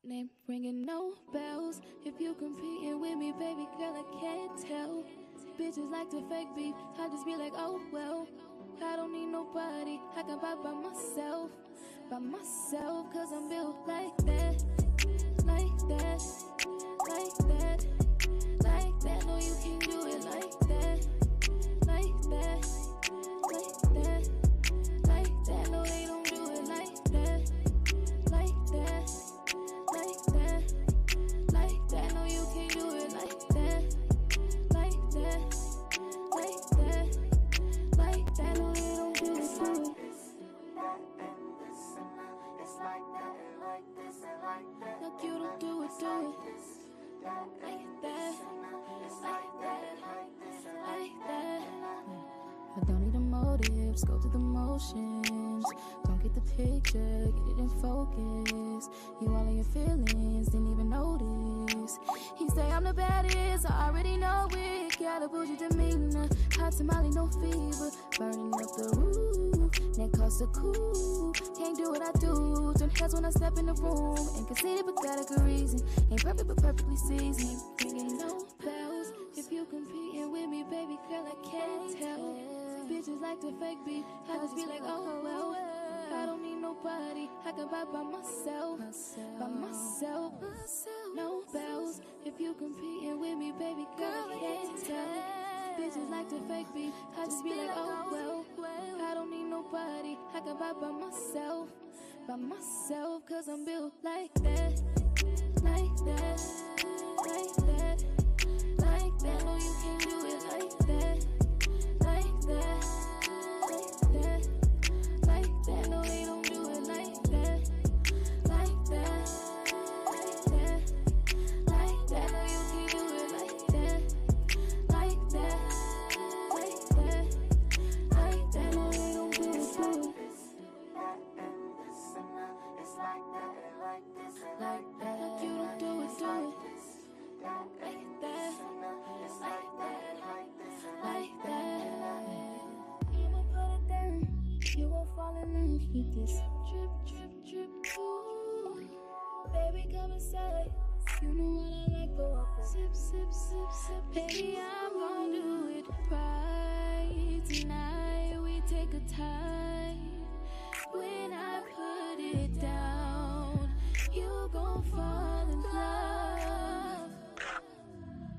Name ringing no bells. If you competing with me, baby girl, I can't tell. Bitches like to fake beef, I just be like, oh well. I don't need nobody, I can buy by myself. Cause I'm built like that. Like that, like that, like that. No, you can't do it like that. Like that, like that, like that. No, they don't do it like that. Like that, like that, like that. No, you can't do it like that. Like that, like that, like that. No, they don't do it to it. It's like that and like this and like that. Like you don't do it, do it. Like that, like that, like that. I don't need a motive, go through the motions. Don't get the picture, get it in focus. You all in your feelings, didn't even notice. He say I'm the baddest, I already know it. Got a bougie demeanor, hot tamale, no fever. Burning up the roof, neck cost a coup. Can't do what I do, turn heads when I step in the room. Ain't conceited but got a good reason. Ain't perfect but perfectly seasoned. Ringing no bells. If you competing with me, baby girl, I can't tell. Bitches like to fake beef, I just be like, oh well. I don't need nobody, I can buy by myself. No bells. If you competing with me, baby girl, I can't tell. Bitches like to fake beef, I just be like, oh well. I don't need nobody, I can buy by myself. Cause I'm built like that. Like that, like that, like that. No, you can't do it like that. Like that, like that, like that. No, they don't do it like that. Like that, like that, like that. No, you can't do it like that. Like that, like that, like that. No, they don't do it to it. It's like that and like this and Like that, like you don't do it, do it. Like that, like that, like that. I'ma put it down, you won't fall in love with this. Drip, drip, drip, ooh. Baby, come inside. You know what I like, but walk sip, sip, sip, sip. Baby, I'm gonna do it right tonight. We take a time. When I put it down, you gon' fall in love.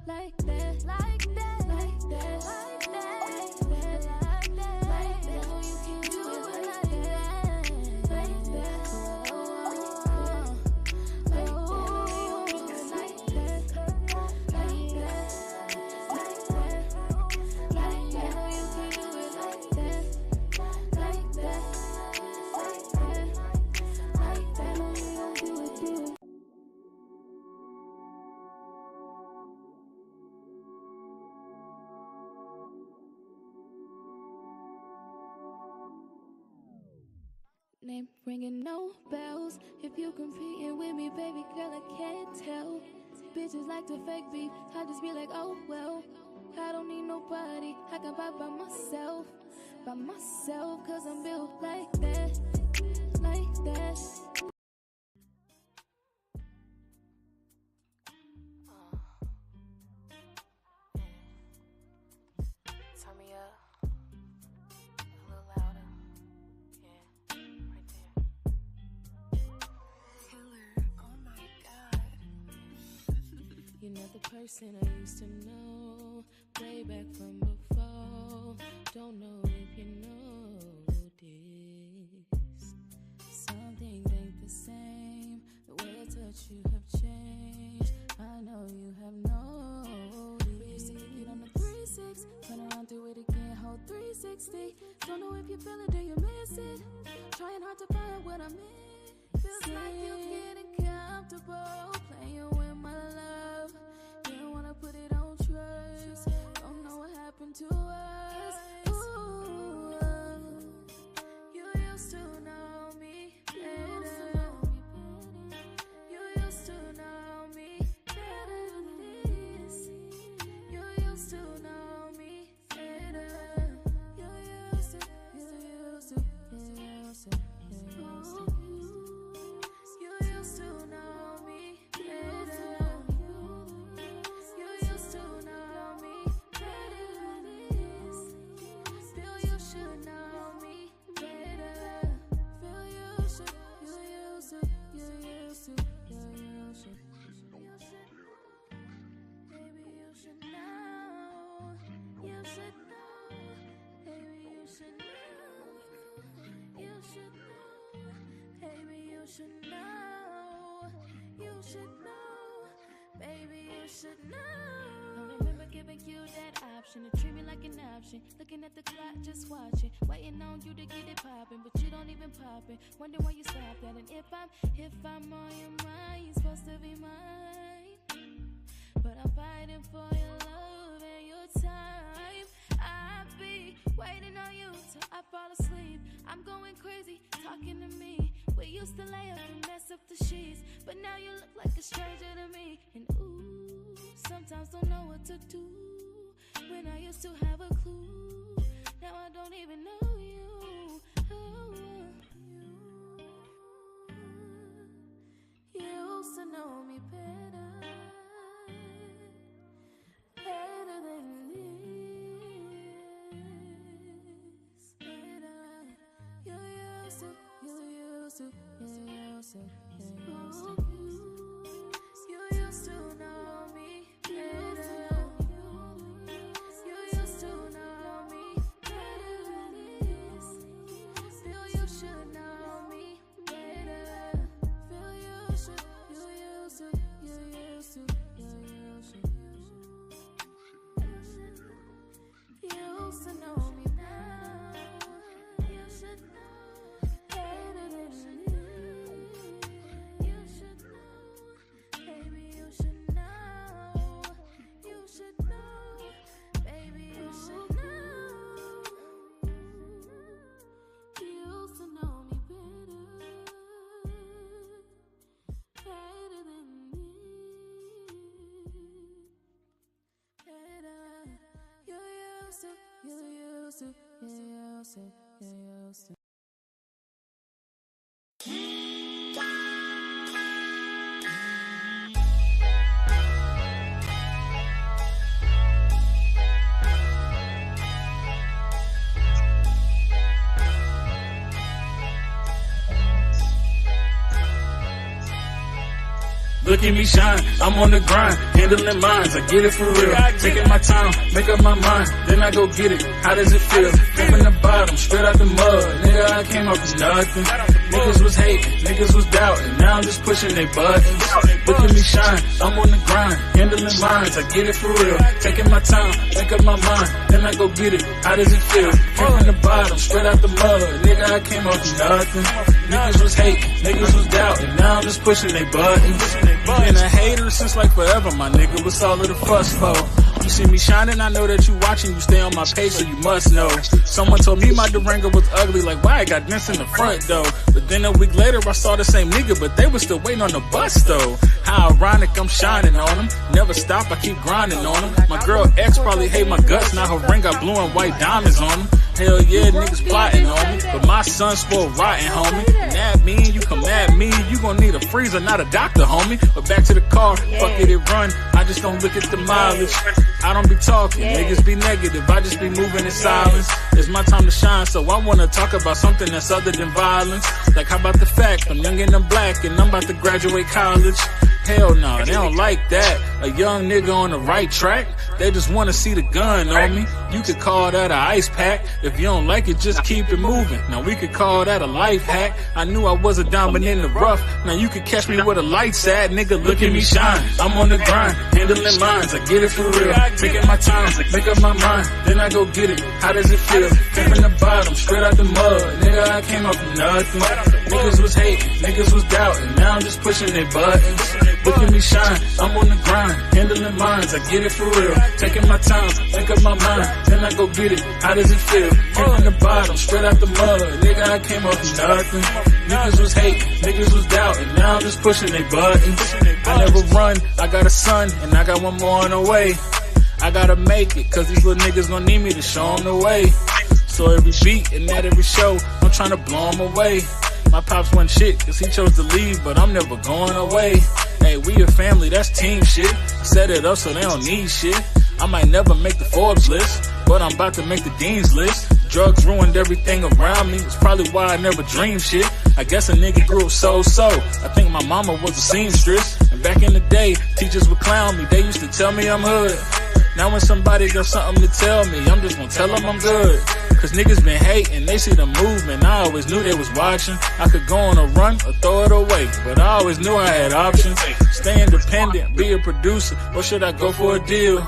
Like that, like that, like that, like that, like that, like that, like that. No, you can't do it like that, like that. Oh, like that. No, you don't do it like that, like that, like that, like that. No, you can't do it like that, like that, like that, like that. No, you don't do it, do it. Name ringing no bells. If you competing with me, baby girl, I can't tell. Bitches like to fake beef, I just be like, oh well. I don't need nobody, I can buy by myself. Cause I'm built like that. Like that. Turn me up a little louder. Yeah, right there. Killer, oh my god. You're not the person I used to know, way back from before. Don't know if you know this. Some things ain't the same. The way I touch you have changed. I know you have noticed. We used to kick it on the 3-6, turn around, do it again, hold 360. Don't know if you feel it, do you miss it? Trying hard to find what I miss. Feels like you're getting comfortable playing with my love. You don't wanna put it on trust. Don't know what happened to us. Ooh, you used to know me better. You used to know me better than this. You used to know me better. You used to. should know, baby, you should know. I remember giving you that option to treat me like an option. Looking at the clock, just watching, waiting on you to get it poppin', but you don't even pop it. Wonder why you stop that. And if I'm on your mind, you're supposed to be mine. But I'm fighting for your love and your time. I'll be waiting on you till I fall asleep. I'm going crazy, talking to me. We used to lay up and mess up the sheets, but now you look like a stranger to me. And ooh, sometimes don't know what to do. When I used to have a clue, now I don't even know you. Oh, you used to know me better, better than this. Better. You used to. You used to know me better. You used to know me better than this. Feel you should know me better. Feel you should. You used to. You used to know me now. You should know better than this. You should know, baby, you should know. You should know, baby, you should know. You used to know me better than this. Better. You used to. Look at me shine, I'm on the grind, handling minds, I get it for real. Taking my time, make up my mind, then I go get it. How does it feel? Came from the bottom, straight out the mud. Nigga, I came up with nothing. Niggas was hating, niggas was doubting. Now I'm just pushing their buttons. Look at me shine, I'm on the grind, handling minds, I get it for real. Taking my time, make up my mind, then I go get it. How does it feel? Came from the bottom, straight out the mud. Nigga, I came up with nothing. Niggas was hating, niggas was doubting. Now I'm just pushing their buttons. Been a hater since like forever, my nigga. What's all of the fuss for? You see me shining, I know that you watching. You stay on my page, so you must know. Someone told me my Durango was ugly, like why I got dents in the front though. But then a week later I saw the same nigga, but they was still waiting on the bus though. How ironic, I'm shining on them. Never stop, I keep grinding on them. My girl ex probably hate my guts, now her ring got blue and white diamonds on them. Hell yeah, niggas plotting on me, but my son spoiled rotten, homie. And that mean you come at me, you gon' need a freezer, not a doctor, homie. But back to the car, fuck it run. I just don't look at the mileage. I don't be talking, niggas be negative. I just be moving in silence. It's my time to shine, so I wanna talk about something that's other than violence. Like how about the fact I'm young and I'm black and I'm about to graduate college? Hell no, they don't like that. A young nigga on the right track, they just wanna see the gun on me. You could call that a ice pack. If you don't like it, just keep it moving. Now we could call that a life hack. I knew I was a diamond in the rough. Now you could catch me where the lights at. Nigga, look at me shine. I'm on the grind, handling minds. I get it for real. Taking my time, make up my mind, then I go get it. How does it feel? Came from the bottom, straight out the mud. Nigga, I came up from nothing. Niggas was hating, niggas was doubting. Now I'm just pushing their buttons. Look at me shine, I'm on the grind, handling minds, I get it for real. Taking my time, make up my mind, then I go get it. How does it feel? Came from the bottom, straight out the mud. Nigga, I came up from nothing. Niggas was hating, niggas was doubting. Now I'm just pushing their buttons. I never run, I got a son, and I got one more on the way. I gotta make it, cause these little niggas gon' need me to show them the way. So every beat and at every show, I'm tryna blow them away. My pops wasn't shit, cause he chose to leave, but I'm never going away. Hey, we a family, that's team shit. Set it up so they don't need shit. I might never make the Forbes list, but I'm about to make the Dean's list. Drugs ruined everything around me, it's probably why I never dreamed shit. I guess a nigga grew up so-so. I think my mama was a seamstress. And back in the day, teachers would clown me, they used to tell me I'm hood. Now when somebody got something to tell me, I'm just gonna tell them I'm good. Cause niggas been hating, they see the movement, I always knew they was watching. I could go on a run or throw it away, but I always knew I had options. stay independent, be a producer, or should I go for a deal?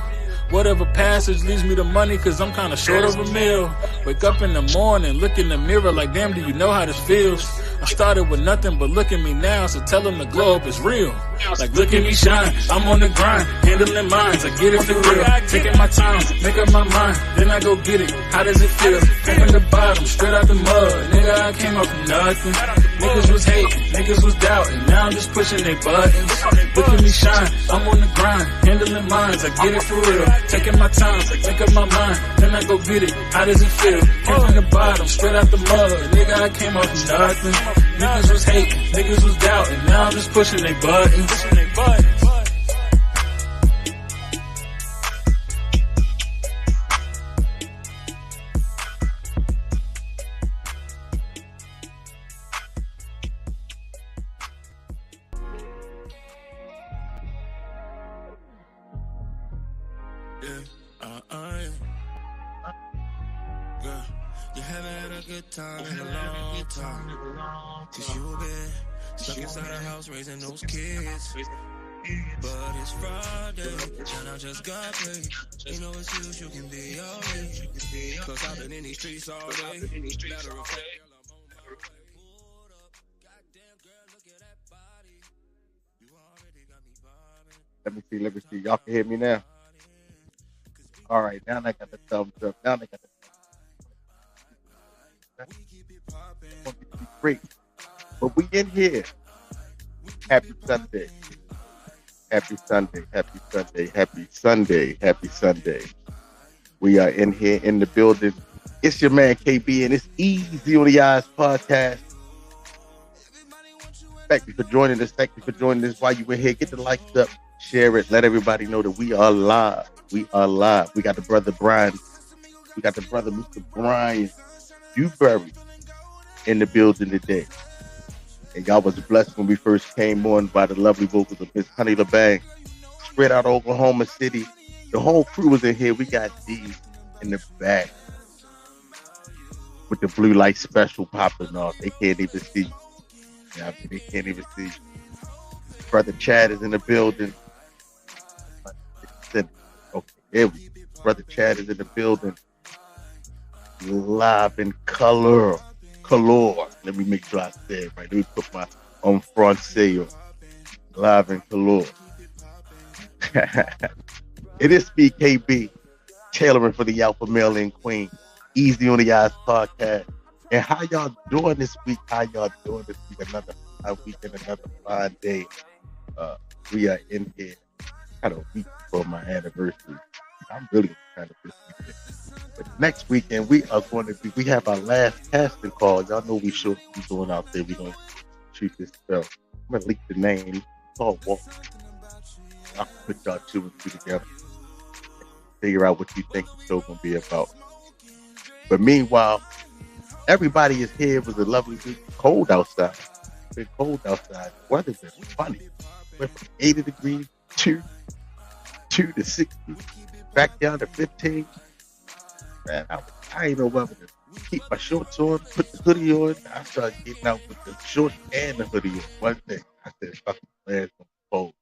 Whatever passage leads me to money, cause I'm kinda short of a meal. Wake up in the morning, look in the mirror like, damn, do you know how this feels? I started with nothing, but look at me now, so tell them the glow up is real. Like, look at me shine, I'm on the grind, handling minds, I get it for real. Taking my time, make up my mind, then I go get it. How does it feel? Came from the bottom, straight out the mud. Nigga, I came up from nothing. Niggas was hating, niggas was doubting, now I'm just pushing their buttons. Look at me shine, I'm on the grind, handling minds, I get it for real. Taking my time, make up my mind, then I go get it. How does it feel? Came from the bottom, straight out the mud. Nigga, I came up from nothing. Niggas was hating, niggas was doubting, now I'm just pushing their buttons. Girl, you haven't had a good time in a long time. Cause you've been stuck inside a house raising those kids. But it's Friday, and I just got paid. Ain't no excuse, you can be alright. Cause I've been in these streets all day. Matter of fact, pulled up. Goddamn girl, look at that body. You already got me vibing. Let me see. Y'all can hear me now? All right, now I got the thumbs up. Now I got the great. But we in here. Happy Sunday. Happy Sunday. Happy Sunday. Happy Sunday. Happy Sunday. We are in here in the building. It's your man KB, and it's Easy on the Eyes podcast. Thank you for joining us. Thank you for joining us. While you in here, get the likes up, share it, let everybody know that we are live. We are live. We got the brother Brian. We got the brother Mr. Brian Dewberry in the building today. And y'all was blessed when we first came on by the lovely vocals of Miss Honey LaBang. Spread out Oklahoma City. The whole crew was in here. We got D in the back with the blue light special popping off. They can't even see. Yeah, they can't even see. Brother Chad is in the building. Okay, there we go. Brother Chad is in the building. Live in color. Let me make sure I say it right. Let me put my on francais on. Live in color. It is Speed KB, tailoring for the alpha male and queen. Easy on the Eyes podcast. And how y'all doing this week? Another fine week and another fine day. We are in here kind of a week before my anniversary. I'm really kind of this weekend. But next weekend we have our last casting call. Y'all know we should be doing out there. We're gonna shoot this spell. I'm gonna leak the name. It's called Walk. I'll put y'all two and two together. Figure out what you think the show gonna be about. But meanwhile, everybody is here. It was a lovely week. Cold outside. It's been cold outside. The weather's been funny. Went from 80 degrees to 60, back down to 15. Man, I ain't know whether to keep my shorts on, put the hoodie on. I started getting out with the shorts and the hoodie on. One thing, I said, fuck the man's cold.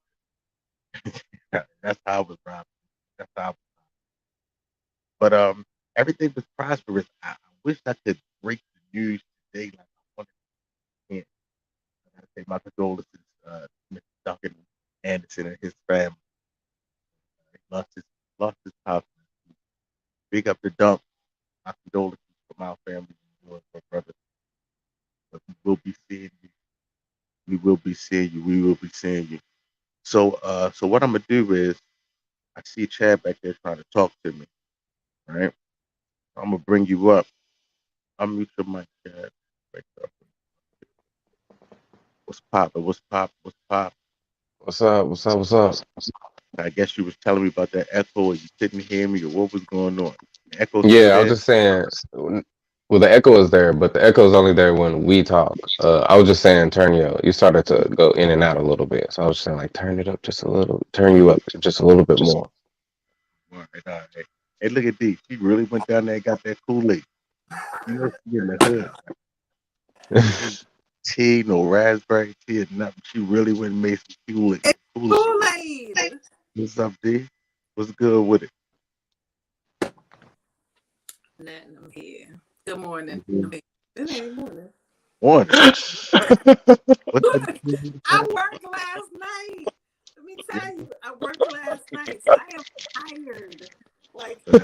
That's how I was riding. But everything was prosperous. I wish I could break the news today like I wanted to. I gotta say my condolences to Mr. Duncan Anderson and his family. He lost his house. Big up the dump. My condolences for my family and yours, my brother. But we will be seeing you. We will be seeing you. So what I'm gonna do is, I see Chad back there trying to talk to me. All right. I'm gonna bring you up. I'm mute your mic, Chad. Wake up. What's poppin'? What's pop? What's up? I guess you was telling me about that echo, or you couldn't hear me, or what was going on? The echo still Yeah, I was there? just saying. Well, the echo is there, but the echo is only there when we talk. I was just saying, you started to go in and out a little bit, so I was just saying, like, turn it up just a little, turn you up just a little bit more. All right. Hey, look at D. She really went down there and got that Kool-Aid. You know, she in the hood. Tea, no raspberry tea, or nothing. She really went and made some Kool-Aid. Kool-Aid. Kool-Aid. What's up, D? What's good with it? Nothing. I'm here. Good morning. Mhm. I mean, it ain't morning. Morning. What I the worked last night. Let me tell you, I worked last night, so I am tired. Like So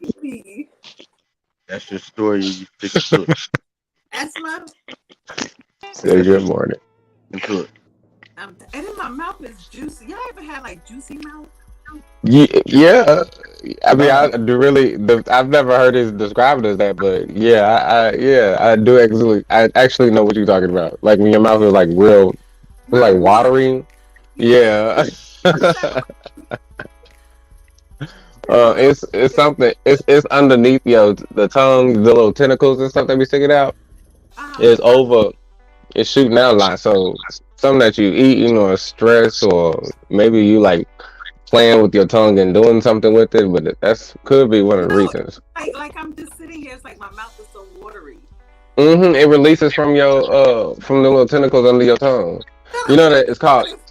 sleepy. that's your story. You stick to it. That's my. Say That's your good morning. into it. And then my mouth is juicy. Y'all ever had like juicy mouth? Yeah, I mean, Nah, I do really. I've never heard it described as that, but yeah, yeah, I do actually. I actually know what you're talking about. Like when your mouth is like real, like Real watery. watery. Yeah. Yeah. What's that? It's real. It's something. It's underneath the tongue, the little tentacles and stuff that be sticking out. Uh, It's over. It's shooting out a lot. So something that you eating or stress or maybe you like playing with your tongue and doing something with it, but that's could be one of the no, reasons. like I'm just sitting here. It's like my mouth is so watery. It releases from your from the little tentacles under your tongue. Shut You up, know Chad. that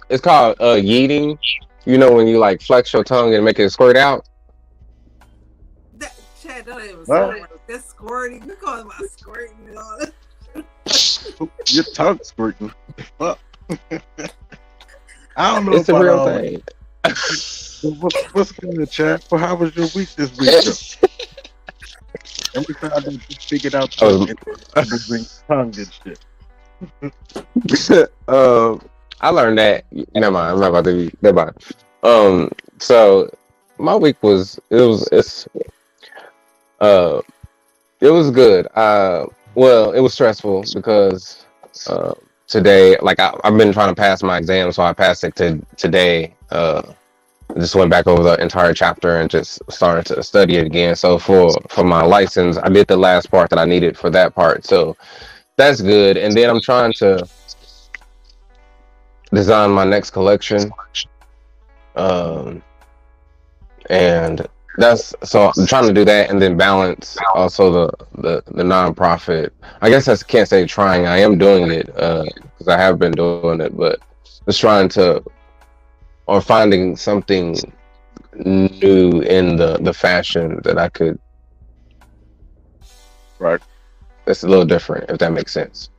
it's called yeeting. You know when you like flex your tongue and make it squirt out. That Chad, don't even what? start. That's squirting. You call it my squirting and all that. Your tongue squirting. Fuck. I don't know It's a about real all that. thing. What's good, Chad? Well, how was your week this week, though? Every time I just figured out I the was, moving tongue and shit. um, I learned that. Never mind. I'm not about to be. Never mind. So my week uh it was good. Well, it was stressful because uh today, like I've been trying to pass my exam, so I passed it today. I just went back over the entire chapter and just started to study it again. So for my license, I did the last part that I needed for that part. So that's good. And then I'm trying to design my next collection. Um, and that's so I'm trying to do that and then balance also the nonprofit. I guess I can't say trying. I am doing it because I have been doing it, but just trying to or finding something new in the fashion that I could. Right. That's a little different, if that makes sense.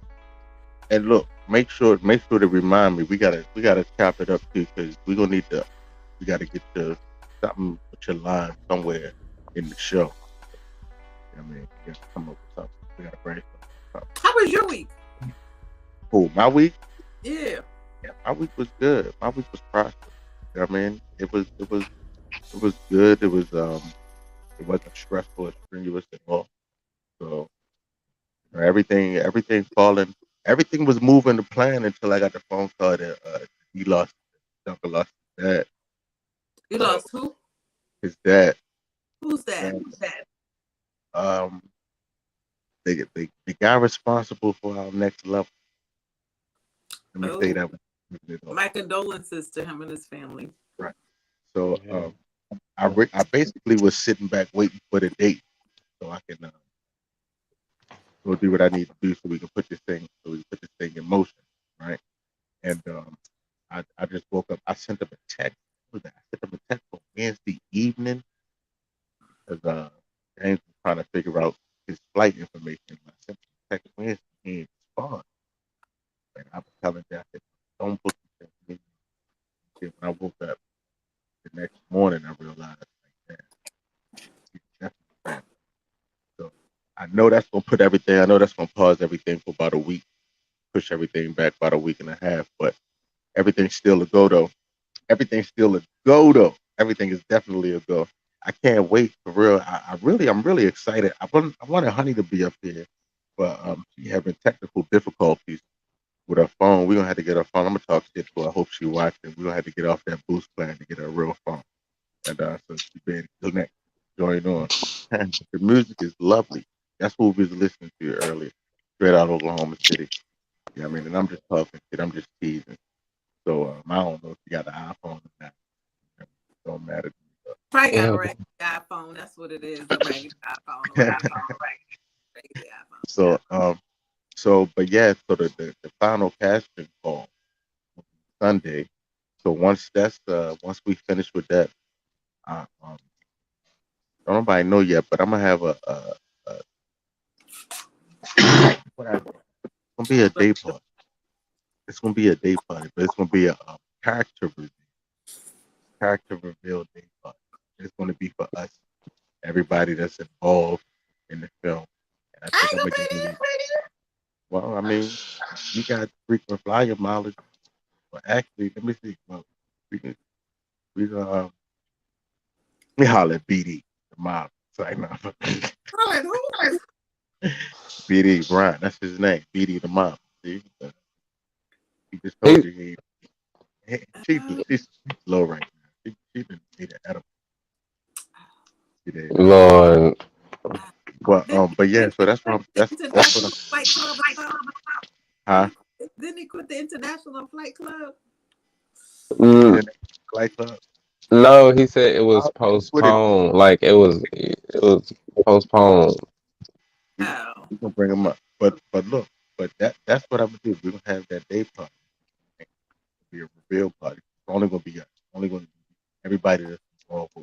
And look, make sure to remind me. We gotta chop it up too, because we're gonna need to. We gotta get to something with your line somewhere in the show. I mean, we gotta come up with something. We gotta brainstorm something. How was your week? Cool. My week. Yeah. Yeah, my week was good. My week was prosperous. You know what I mean? It was good. It wasn't stressful or strenuous at all. So everything falling, everything was moving to plan until I got the phone call that he lost, Duncan lost You uh, lost who? his dad. Who's that? And, um, the guy responsible for our next level. Let me say Oh, that. my condolences to him and his family. Right. So Yeah. I basically was sitting back waiting for the date so I can go do what I need to do so we can put this thing in motion, right? And I just woke up. I sent him a text. What was that? I sent him a text on Wednesday evening because James was trying to figure out his flight information. I sent him a text Wednesday. He didn't respond. And I was telling Jack, I said, don't book this thing. When I woke up the next morning, I realized, like, man, he's definitely family. So I know that's gonna put everything. I know that's gonna pause everything for about a week, push everything back about a week and a half. But everything's still a go though. Everything's still a go though. Everything is definitely a go. I can't wait for real. I'm really excited. I wanted Honey to be up here, but she having technical difficulties with her phone. We're gonna have to get her phone. I'm gonna talk shit to her. I hope she watching. We're gonna have to get off that boost plan to get her a real phone. And so she's been connect join on. The music is lovely. That's what we was listening to earlier. Straight out of Oklahoma City. You know what I mean? And I'm just talking shit. I'm just teasing. So I don't know if you got an iPhone or not. It don't matter. Probably got a Yeah. raggedy iPhone. That's what it is. A raggedy iPhone. A raggedy iPhone. so but yeah, so the final casting call Sunday. So once we finish with that, don't nobody know yet, but I'm gonna have a what I, it's gonna be a day party. It's gonna be a day party, but it's gonna be a character reveal day party. It's gonna be for us, everybody that's involved in the film, and I I think ain't I'm gonna gonna be give there. you. Well, I mean, you got frequent flyer mileage. Well, actually, let me see. Well, we can we we holler at BD the mob. So I know I'm like, who? BD Brian. That's his name. BD the mob. See, he just told He, you she's low right now. She didn't need an edible. She did. Lord, But yeah. Didn't So he that's what quit I'm. the That's what I'm. international flight club or something? Huh? Didn't he quit the international flight club? mm, Internet Flight Club. no, he said it was What it? postponed. Like it was postponed. Oh. We gonna bring him up. But look. But that's what I'm gonna do. We're gonna have that day party. It's gonna be a reveal party. It's only gonna be us. Only gonna be everybody that's involved. So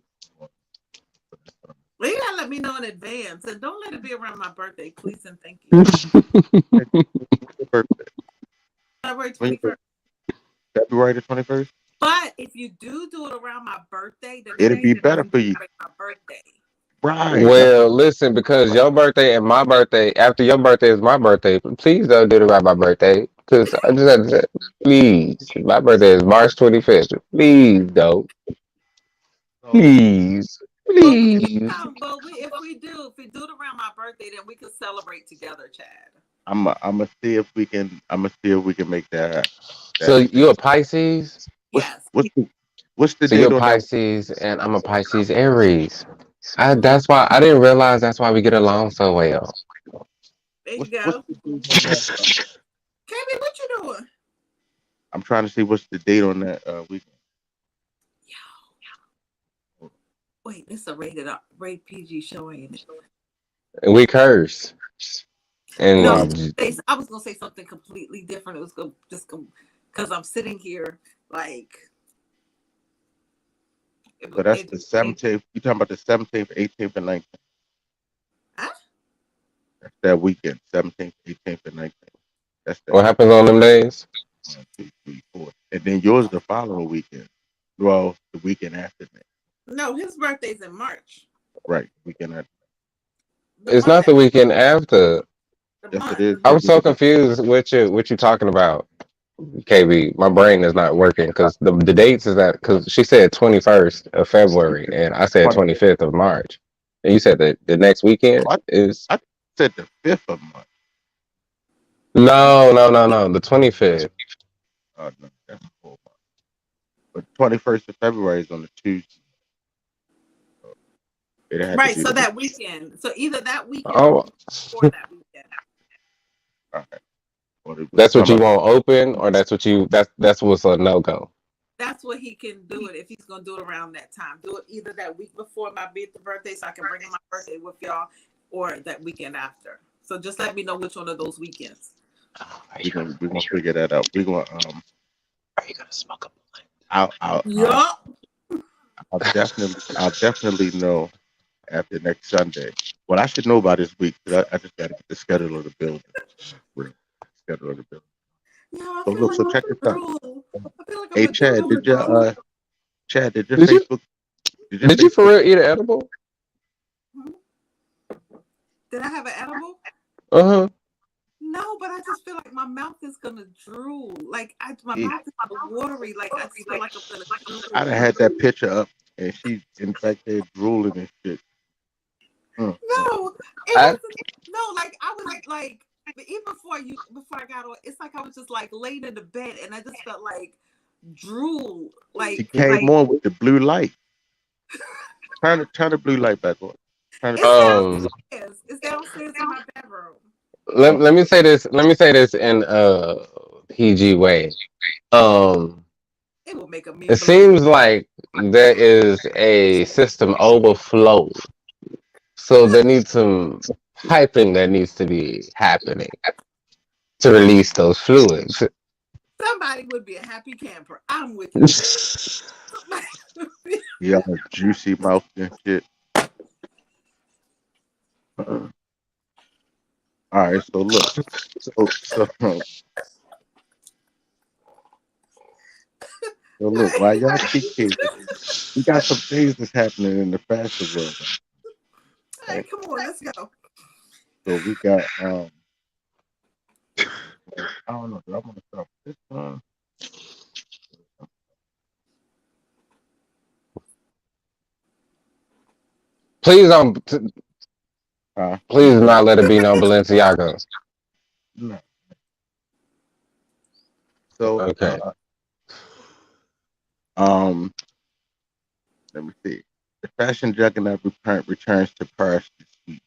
that's what Well, you gotta let me know in advance, and don't let it be around my birthday, please and thank you. Hey, what's your birthday? February When your 21st. birthday? February the 21st. But if you do it around my birthday, then that It'll means be you're gonna better for you. celebrate my birthday. Right. That's Well, listen, because your birthday and my birthday, after your birthday is my birthday, please don't do it around my birthday. Because I just have to say, please, my birthday is March 25th. Please don't. so Please. Well, Please. if we do it around my birthday, then we can celebrate together, Chad. I'm gonna see if we can. I'm gonna see if we can make that So event. you're a Pisces? What's Yes. what's the what's the So you're date a on that? Pisces and I'm a Pisces Aries. Mhm. That's why I didn't realize that's why we get along so well. There you What's go. the date on that? KB, what you doing? I'm trying to see what's the date on that weekend. Wait, this is a rated PG show, ain't it? And we curse. No, Wow. And I was gonna say something completely different. It was gonna just because I'm sitting here like So that's it the became 17th. You talking about the 17th, 18th, and 19th? huh? That's that weekend. 17th, 18th, and 19th. That's that what week. happens on them days? 1, 2, 3, 4. And then yours the following weekend. Well, the weekend after that. No, his birthday's in March. Right. Weekend after. The It's month not that the weekend after. the Yes, it month. is. I That was so weekend. confused what you talking about, KB. My brain is not working because the dates is that because she said 21st of February and I said 20. 25th of March, and you said that the next weekend What? is I said the 5th of March. no the 25th. Oh, no, that's a full month. But 21st of February is on the Tuesday. So it had to Right, be so the week. that weekend. So either that weekend or Oh, before that weekend. All right. Or we that's what talking you about want open, or that's what's a no go. That's what he can do it if he's gonna do it around that time. Do it either that week before my birthday, so I can bring my birthday with y'all, or that weekend after. So just let me know which one of those weekends. we gonna figure that out. We gonna Are you gonna smoke a blunt? Yup. I'll definitely know after next Sunday. Well, I should know by this week because I just got to get the schedule of the building. Real schedule of the building. Yeah, I So feel look, like so I'm check a this out. drool. I feel like I'm Hey, a drool. I'm a drool. Chad, Did you did your did you for Facebook real eat an edible? Hmm? Did I have an edible? Uh huh. No, but I just feel like my mouth is gonna drool. Like my eat? mouth is watery. Like I just feel like I'm gonna I done drool. had that picture up and she in fact there drooling and shit. Mm. No, it I wasn't. No, like I was like even before I got on, it's like I was just like laying in the bed and I just felt like drool. She Like came on with the blue light. Turn the blue light back on. Turn it it's back on. um. downstairs. It's downstairs in my bedroom. Let Okay. me say this. Let me say this in PG way. Um. It will make a It mean blow. seems like there is a system overflow. So there needs some piping that needs to be happening to release those fluids. Somebody would be a happy camper. I'm with you. Somebody would be- Yeah, juicy mouth and shit. All right, so look, so look, while y'all kick it, we got some things that's happening in the fashion world, Hey, right? come on, let's go. So we got I don't know, do I want to start with this one? Please don't. Uh, Please not let it be no Balenciaga. no. So Okay. um, let me see. The fashion juggernaut returns to Paris this week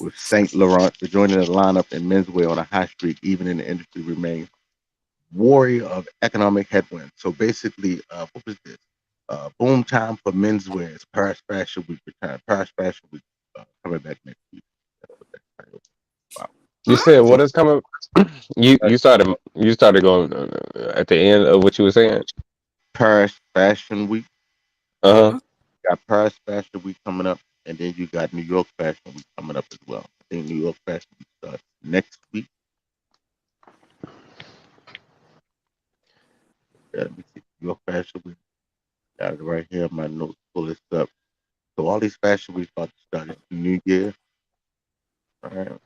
with Saint Laurent joining the lineup in menswear on a high streak, even in the industry remains wary of economic headwinds. So basically, what was this? Boom time for menswear is Paris Fashion Week return. Paris Fashion Week coming back next week. That's what that title. Wow. You said So what is coming? You started going at the end of what you were saying. Paris Fashion Week. Uh huh. Got Paris Fashion Week coming up, and then you got New York Fashion Week coming up as well. I think New York Fashion Week starts next week. Yeah, let me see. New York Fashion Week. Got it right here. My notes. Pull this up. So all these fashion weeks about to start. It's the New Year. All right.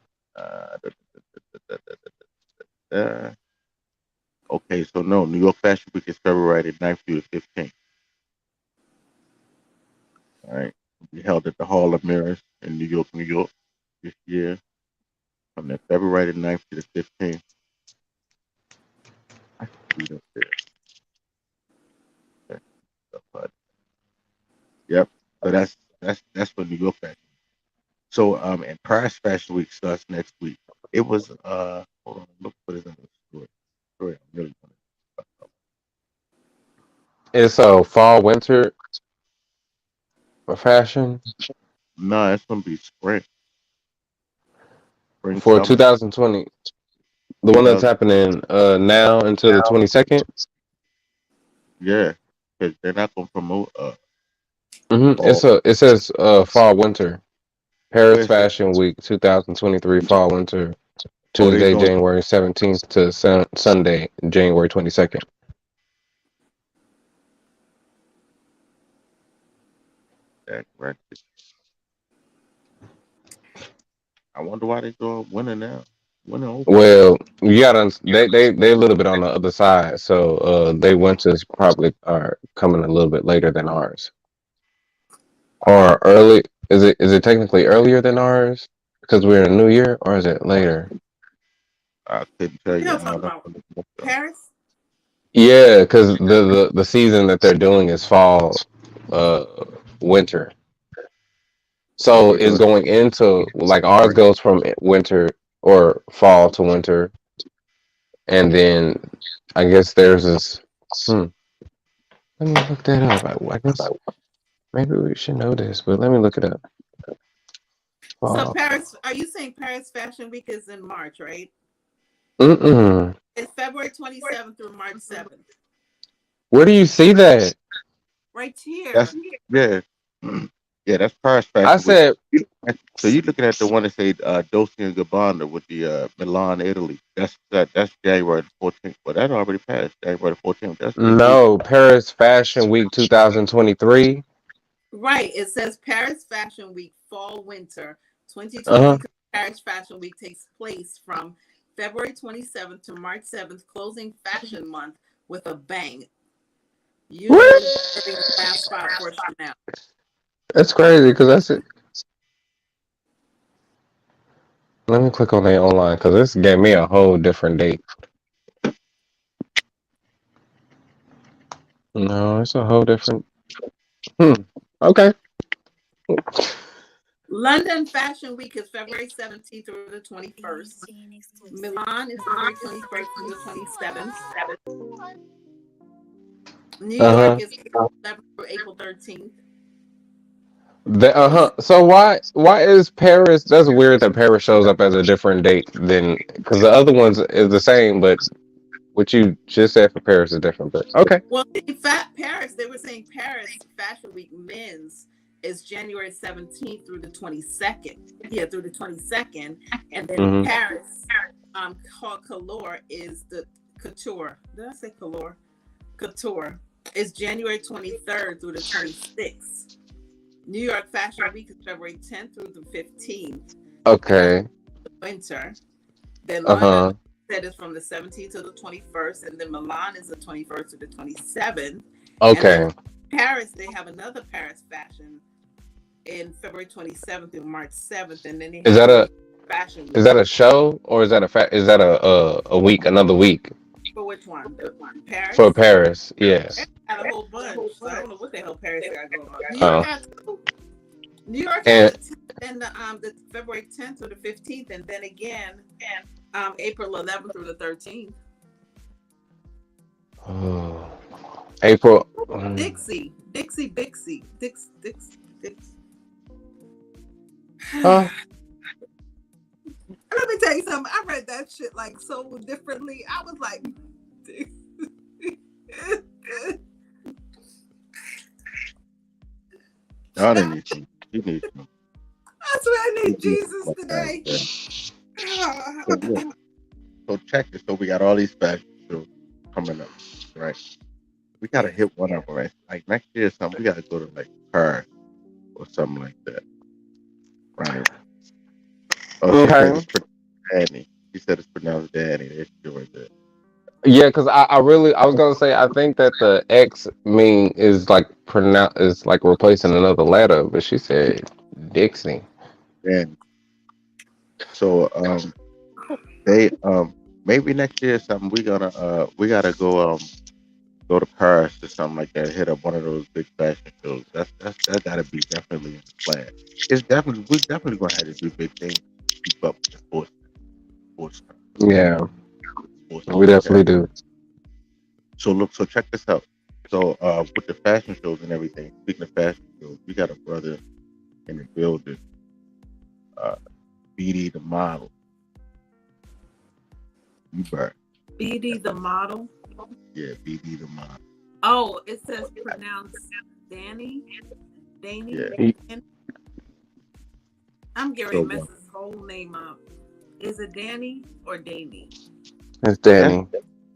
Uh, okay, so no, New York Fashion Week is February the 9th through the 15th. All right. It'll be held at the Hall of Mirrors in New York, New York this year from the February the 9th to the 15th. I can read up there. But yep. So that's for New York Fashion. So and Paris Fashion Week starts next week. It was hold on, look what is in the story. Story I'm really gonna It's a fall winter fashion no, it's gonna be spring for summer 2020. The one that's 2000. happening now until the 22nd. Yeah, because they're not gonna promote It's fall. it says fall winter Paris Where's the Fashion Week 2023 fall winter oh they Tuesday doing January 17th to Sunday January 22nd. that right? I wonder why they doing winter now. Winter over. Well, you gotta they a little bit on the other side, so they winters probably are coming a little bit later than ours, or early. Is it technically earlier than ours because we're in a new year, or is it later? I couldn't tell You you. know, I talking don't know. about Paris. Yeah, because the season that they're doing is fall, uh, winter. So Okay, it's so going into like ours goes from winter or fall to winter, and then I guess there's this. Hmm, let me look that up. I guess maybe we should know this, but let me look it up. So Fall. Paris, are you saying Paris Fashion Week is in March, right? Mm-mm. It's February 27th through March 7th. Where do you see that? Right here. that's yeah, yeah. That's Paris I Fashion Week. said So you're looking at the one that say Dolce and Gabbana with the Milan, Italy. That's January the 14th. But that already passed January the 14th. That's this week. no. Paris Fashion Week 2023. Right. It says Paris Fashion Week Fall Winter Uh huh. 2023. Paris Fashion Week takes place from February 27th to March 7th, closing fashion month with a bang, usually What? serving the last spot for Chanel. That's crazy because that's it. Let me click on that online because this gave me a whole different date. No, it's a whole different. Hmm. Okay. London Fashion Week is February 17th through the 21st. Being exclusive. Milan is February 21st through the 27th. New Uh York huh. is April 11th through April 13th. Uh huh. So why is Paris? That's weird that Paris shows up as a different date than because the other ones is the same, but What you just said for Paris is different, but okay. Well, in fact, Paris, they were saying Paris Fashion Week men's is January 17th through the 22nd. Yeah, through the 22nd. And then Hmm. Paris, called Couture is the couture. Did I say Couture? Couture is January 23rd through the 26th. New York Fashion Week is February 10th through the 15th. And that's Okay. winter. Then Uh London, huh. like I said, is from the 17th to the 21st. And then Milan is the 21st to the 27th. And then Okay. Paris, they have another Paris fashion in February 27th through March 7th. And then they Is have that New a York Fashion is Week. that a show or is that is that a week, another week For which one? The for Paris? Paris? Paris Yes. got a whole bunch. So I don't know what the hell Paris got going on. New York Oh, has two. New York has and the 10th and the February 10th through the 15th, and then again April 11th through the 13th. oh, April. Dixie, Dix. Huh? Let me tell you something. I read that shit like so differently. I was like, Y'all didn't need some. You need some. I swear I You need need Jesus some today. So look, so check this. So we got all these fashion shows coming up, right? We gotta hit one of them, right? Like next year or something, we gotta go to like Paris or something like that, right? Oh, she said Okay. it's pronounced Danny. She said it's pronounced Danny. That's right there. Yeah, because I was gonna say I think that the X mean is like is like replacing another letter, but she said Dixie. Danny. So they maybe next year or something we gotta go to Paris or something like that. Hit up one of those big fashion shows. That gotta be definitely in the plan. It's definitely we're definitely gonna have to do big things to keep up with the sports Yeah, sports we podcast. definitely do. So look, so check this out. So with the fashion shows and everything, speaking of fashion shows, we got a brother in the building, uh BD the model, Dewberry. BD the model. Yeah, BD the model. Oh, it says pronounced Danny. Danny. Yeah. I'm getting So ready to mess his whole name up. Is it Danny or Danny? It's that's Danny.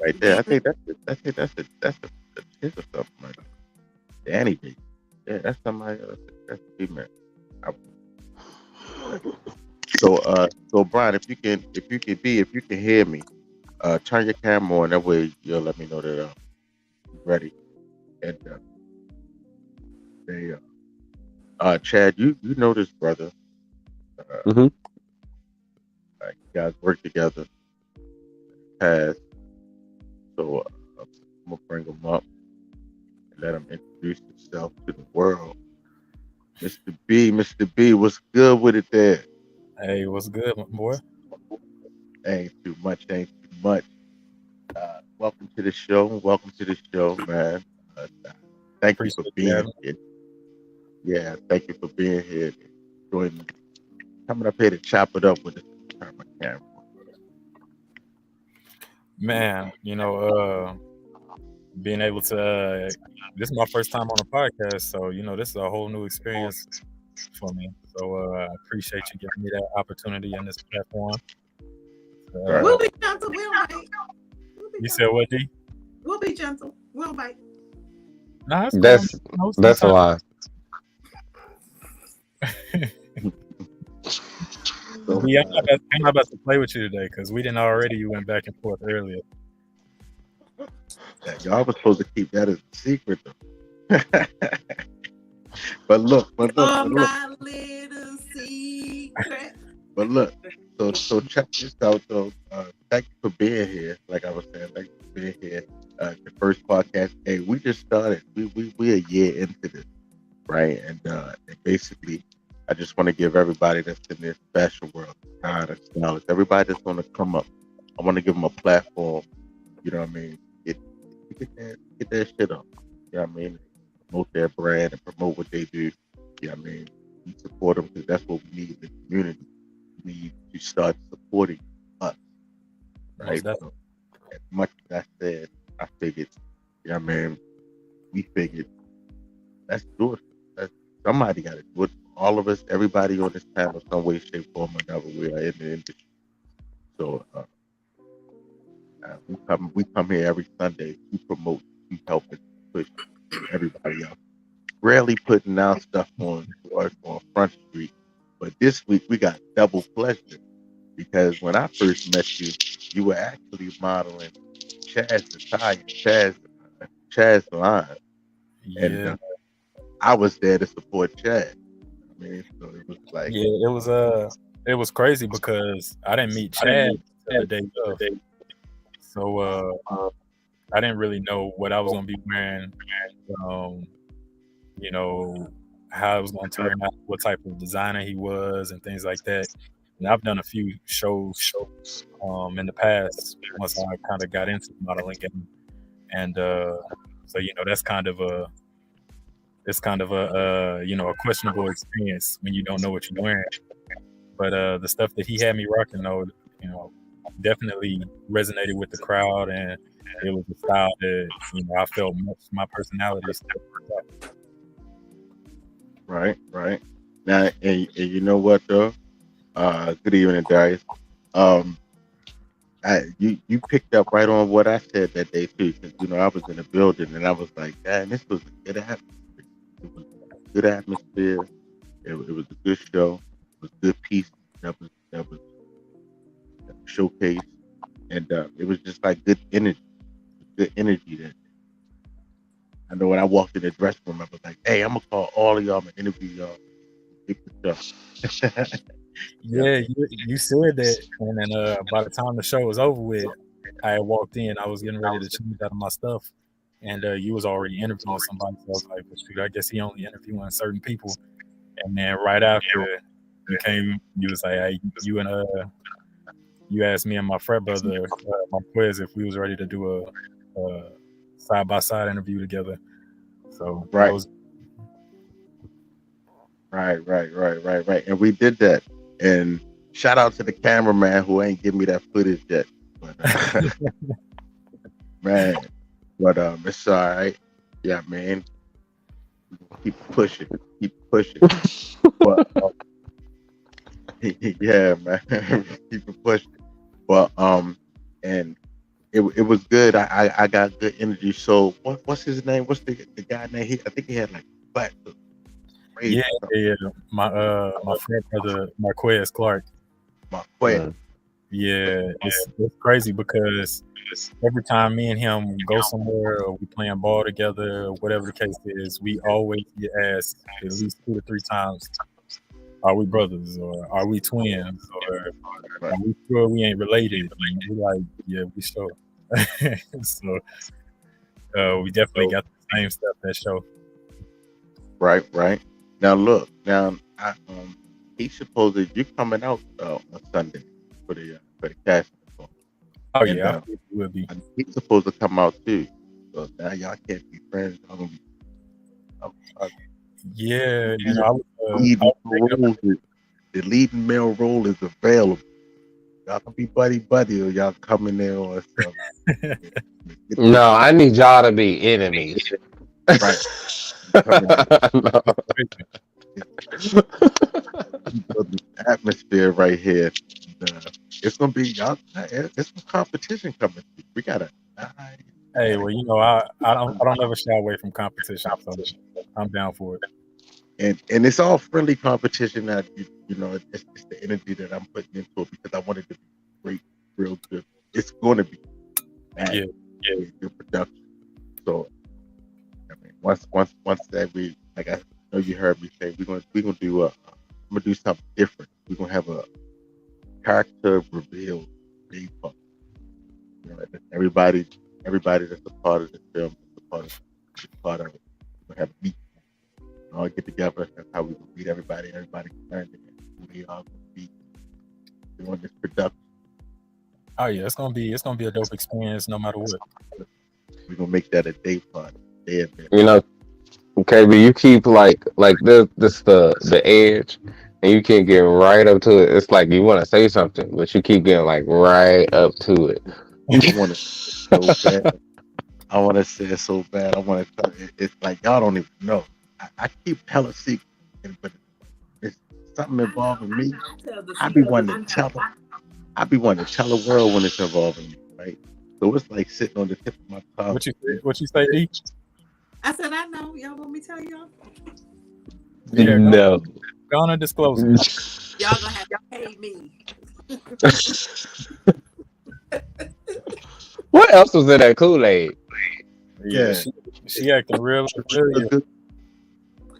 right there. I think that's his or something like that. Danny B. Yeah, that's somebody else. That's a female. I- So Brian, if you can hear me, turn your camera on. That way you'll let me know that you're ready. And they Chad, you know this brother. Hmm. You guys work together past. So I'm gonna bring him up and let him introduce himself to the world. Mr. B, what's good with it there? Hey, what's good, my boy? Ain't too much, ain't too much. Welcome to the show. Welcome to the show, man. Thank you for Appreciate you being having here. Yeah, thank you for being here. Joining, coming up here to chop it up with us. Turn my camera. me. Man, being able to, this is my first time on a podcast, so, this is a whole new experience for me. So I appreciate you giving me that opportunity in this platform. Right. We'll be gentle. We'll bite. You said what, D? We'll be gentle. We'll bite. Nah, it's cool. That's a lie. So, D, I'm not about to play with you today because we didn't already. You went back and forth earlier. y'all was supposed to keep that as a secret, though. but look. My little secret. But look, so check this out though. Thank you for being here. Like I was saying, thank you for being here. The first podcast. Hey, we just started. We a year into this, right? And basically, I just want to give everybody that's in this fashion world, stylist, everybody that's going to come up. I want to give them a platform. You know what I mean? Get that shit up. You know what I mean? Promote their brand and promote what they do. You know what I mean? We support them because that's what we need in the community. We need to start supporting us, right? Most definitely. as much as I said, I figured, yeah, man, we figured, let's do it. Let's, somebody got to do it. All of us, everybody on this panel, some way, shape, form, or another, we are in the industry. So we come here every Sunday. We promote, we help, and push everybody else. Rarely putting our stuff on Front Street, but this week we got double pleasure because when I first met you, you were actually modeling Chaz's attire, Chaz line, and Yeah, I was there to support Chaz. I mean, so it was like, yeah. It was crazy because I didn't meet Chad till the day of, so I didn't really know what I was gonna be wearing. Um, you know, how it was gonna turn out, what type of designer he was, and things like that. And I've done a few shows in the past once I kind of got into the modeling game, and so that's kind of a a questionable experience when you don't know what you're wearing. But the stuff that he had me rocking, though, definitely resonated with the crowd, and it was a style that I felt much my personality still worked out. right. Now, and you know what though? Good evening, Darius. Um, you picked up right on what I said that day too, because I was in the building and I was like, "Man, this was a good atmosphere. It was a good atmosphere. It was a good show. It was a good piece that was showcased, and it was just like good energy. Good energy. That I know when I walked in the dressing room, I was like, "Hey, I'm gonna call all of y'all. I'm gonna interview y'all. Pick the stuff." Yeah, Yeah, you said that, and then by the time the show was over with, I had walked in. I was getting ready to change out of my stuff, and you was already interviewing somebody. So I was like, well, shoot, I guess he only interviewing certain people. And then right after you came, you was like, hey, you asked me and my frat brother, my quiz, if we was ready to do a side by side interview together. So that right. was Right. And we did that. And shout out to the cameraman who ain't give me that footage yet. But, man, but it's all right. Yeah, man. Keep pushing. But yeah, man. Keep it pushing. But and it was good. I got good energy. So what's his name? What's the guy name? I think he had like black. yeah. My friend brother Marquez Clark. Marquez. Yeah, it's crazy because every time me and him go somewhere or we playing ball together or whatever the case is, we always get asked at least 2 to 3 times, "Are we brothers?" or "Are we twins?" or "Are we sure we ain't related?" And we're like, "Yeah, we sure." So we definitely got the same stuff that show. Right. Now look, he's supposed you coming out on Sunday for the casting. Oh And yeah, I think it will be. he's supposed to come out too. So now y'all can't be friends. Y'all gonna be Yeah, the leading male role is available. Y'all can be buddy or y'all coming there or something. No, I need y'all to be enemies. Right. Coming in. No. The atmosphere right here. It's gonna be y'all. It's some competition coming. We gotta. Hey, well, I don't ever shy away from competition, so I'm down for it. And it's all friendly competition. That it's the energy that I'm putting into it because I want it to be great, real good. It's going to be Yeah. good production. So I mean, once that we like I know you heard me say we're gonna do I'm gonna do something different. We're gonna have a character reveal day part. Everybody that's a part of the film is a part of it. We're gonna have a meet. All get together. That's how we will meet everybody. Everybody can learn who they are going to be doing this production. Oh yeah, it's gonna be a dope experience no matter what. We're gonna make that a day party. Day event. Okay, but you keep like this the edge, and you can't get right up to it. It's like you want to say something, but you keep getting like right up to it. I want to so bad. I want to say it so bad. I want to tell it. It's like y'all don't even know. I keep telling secrets, but it's something I know, involving me. I tell the I be secret. wanting to tell them. I be wanting to tell the world when it's involving me, right? So it's like sitting on the tip of my tongue. What you say, D? I said, I know. Y'all want me to tell y'all? Yeah, No. go on and disclose it. Y'all gonna have to pay me. What else was in that Kool-Aid? Yeah. She acting real familiar.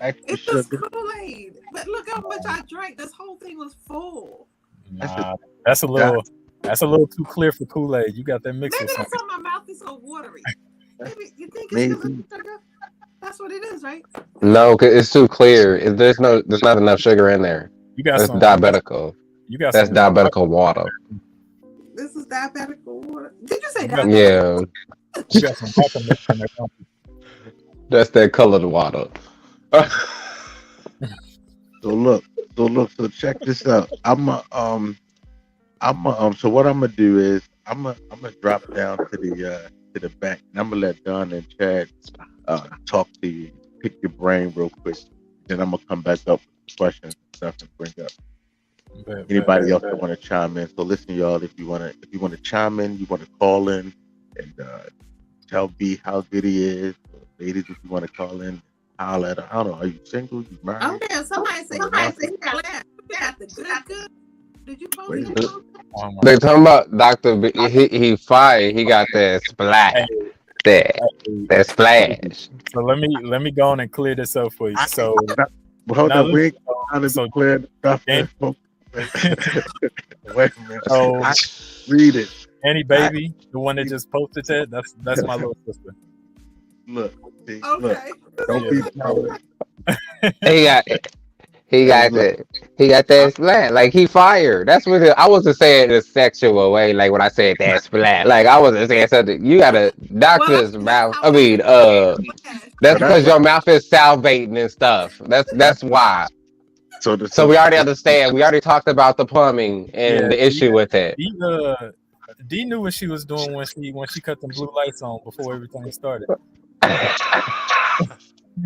Extra It was sugar. Kool-Aid. But look how much I drank. This whole thing was full. Nah, that's a little too clear for Kool-Aid. You got that mixed Maybe with that's something. why my mouth is so watery. Maybe you think it's Maybe. because of sugar? That's what it is, right? No, 'cause it's too clear. There's not enough sugar in there. You got That's some. diabetical. You got That's some. diabetical water. This is diabetic water. Did you say You got, diabetic? Yeah, you got some vodka mix in there. Don't that's that colored water. So check this out. So what I'm gonna do is I'm gonna drop down to the back, and I'm gonna let Don and Chad talk to you, pick your brain real quick. Then I'm gonna come back up with questions and stuff and bring up anybody else that want to chime in. So listen, y'all, if you wanna chime in, you wanna call in and tell B how good he is. Or ladies, if you wanna call in, holler at her. I don't know. Are you single? You married? Oh, yeah. Somebody say you got the good. Did you post Wait a it? minute. Oh my They talking about Dr. B. He fired. He got that splat. That God. splash. So let me go on and clear this up for you. So Hold now up, we ain't listen, trying to so declare the stuff An- that Wait a minute. so I read it. Annie Baby, the one that just posted that's my little sister. Look, see, look. Okay. Don't be jealous. He got he got that. He got that splat. Like he fired. That's what I wasn't saying in a sexual way. Like when I said that splat. Like I wasn't saying something. You got a Well, doctor's that's mouth. how I I mean, flash. that's So that's because what. your mouth is salivating and stuff. That's why. So the So so we already understand. We already talked about the plumbing and Yeah, the issue with it. D knew what she was doing when she cut them blue lights on before everything started.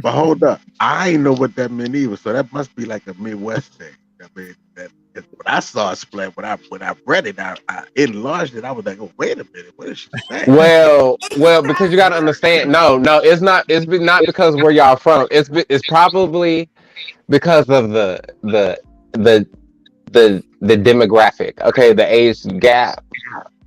but hold up, I ain't know what that meant either. So that must be like a Midwest thing. I mean, when I saw a splat, when I read it, I enlarged it. I was like, oh, wait a minute, what is she saying? Well, because you got to understand. No, it's not. Not because where y'all from. It's probably because of the the demographic. Okay, the age gap.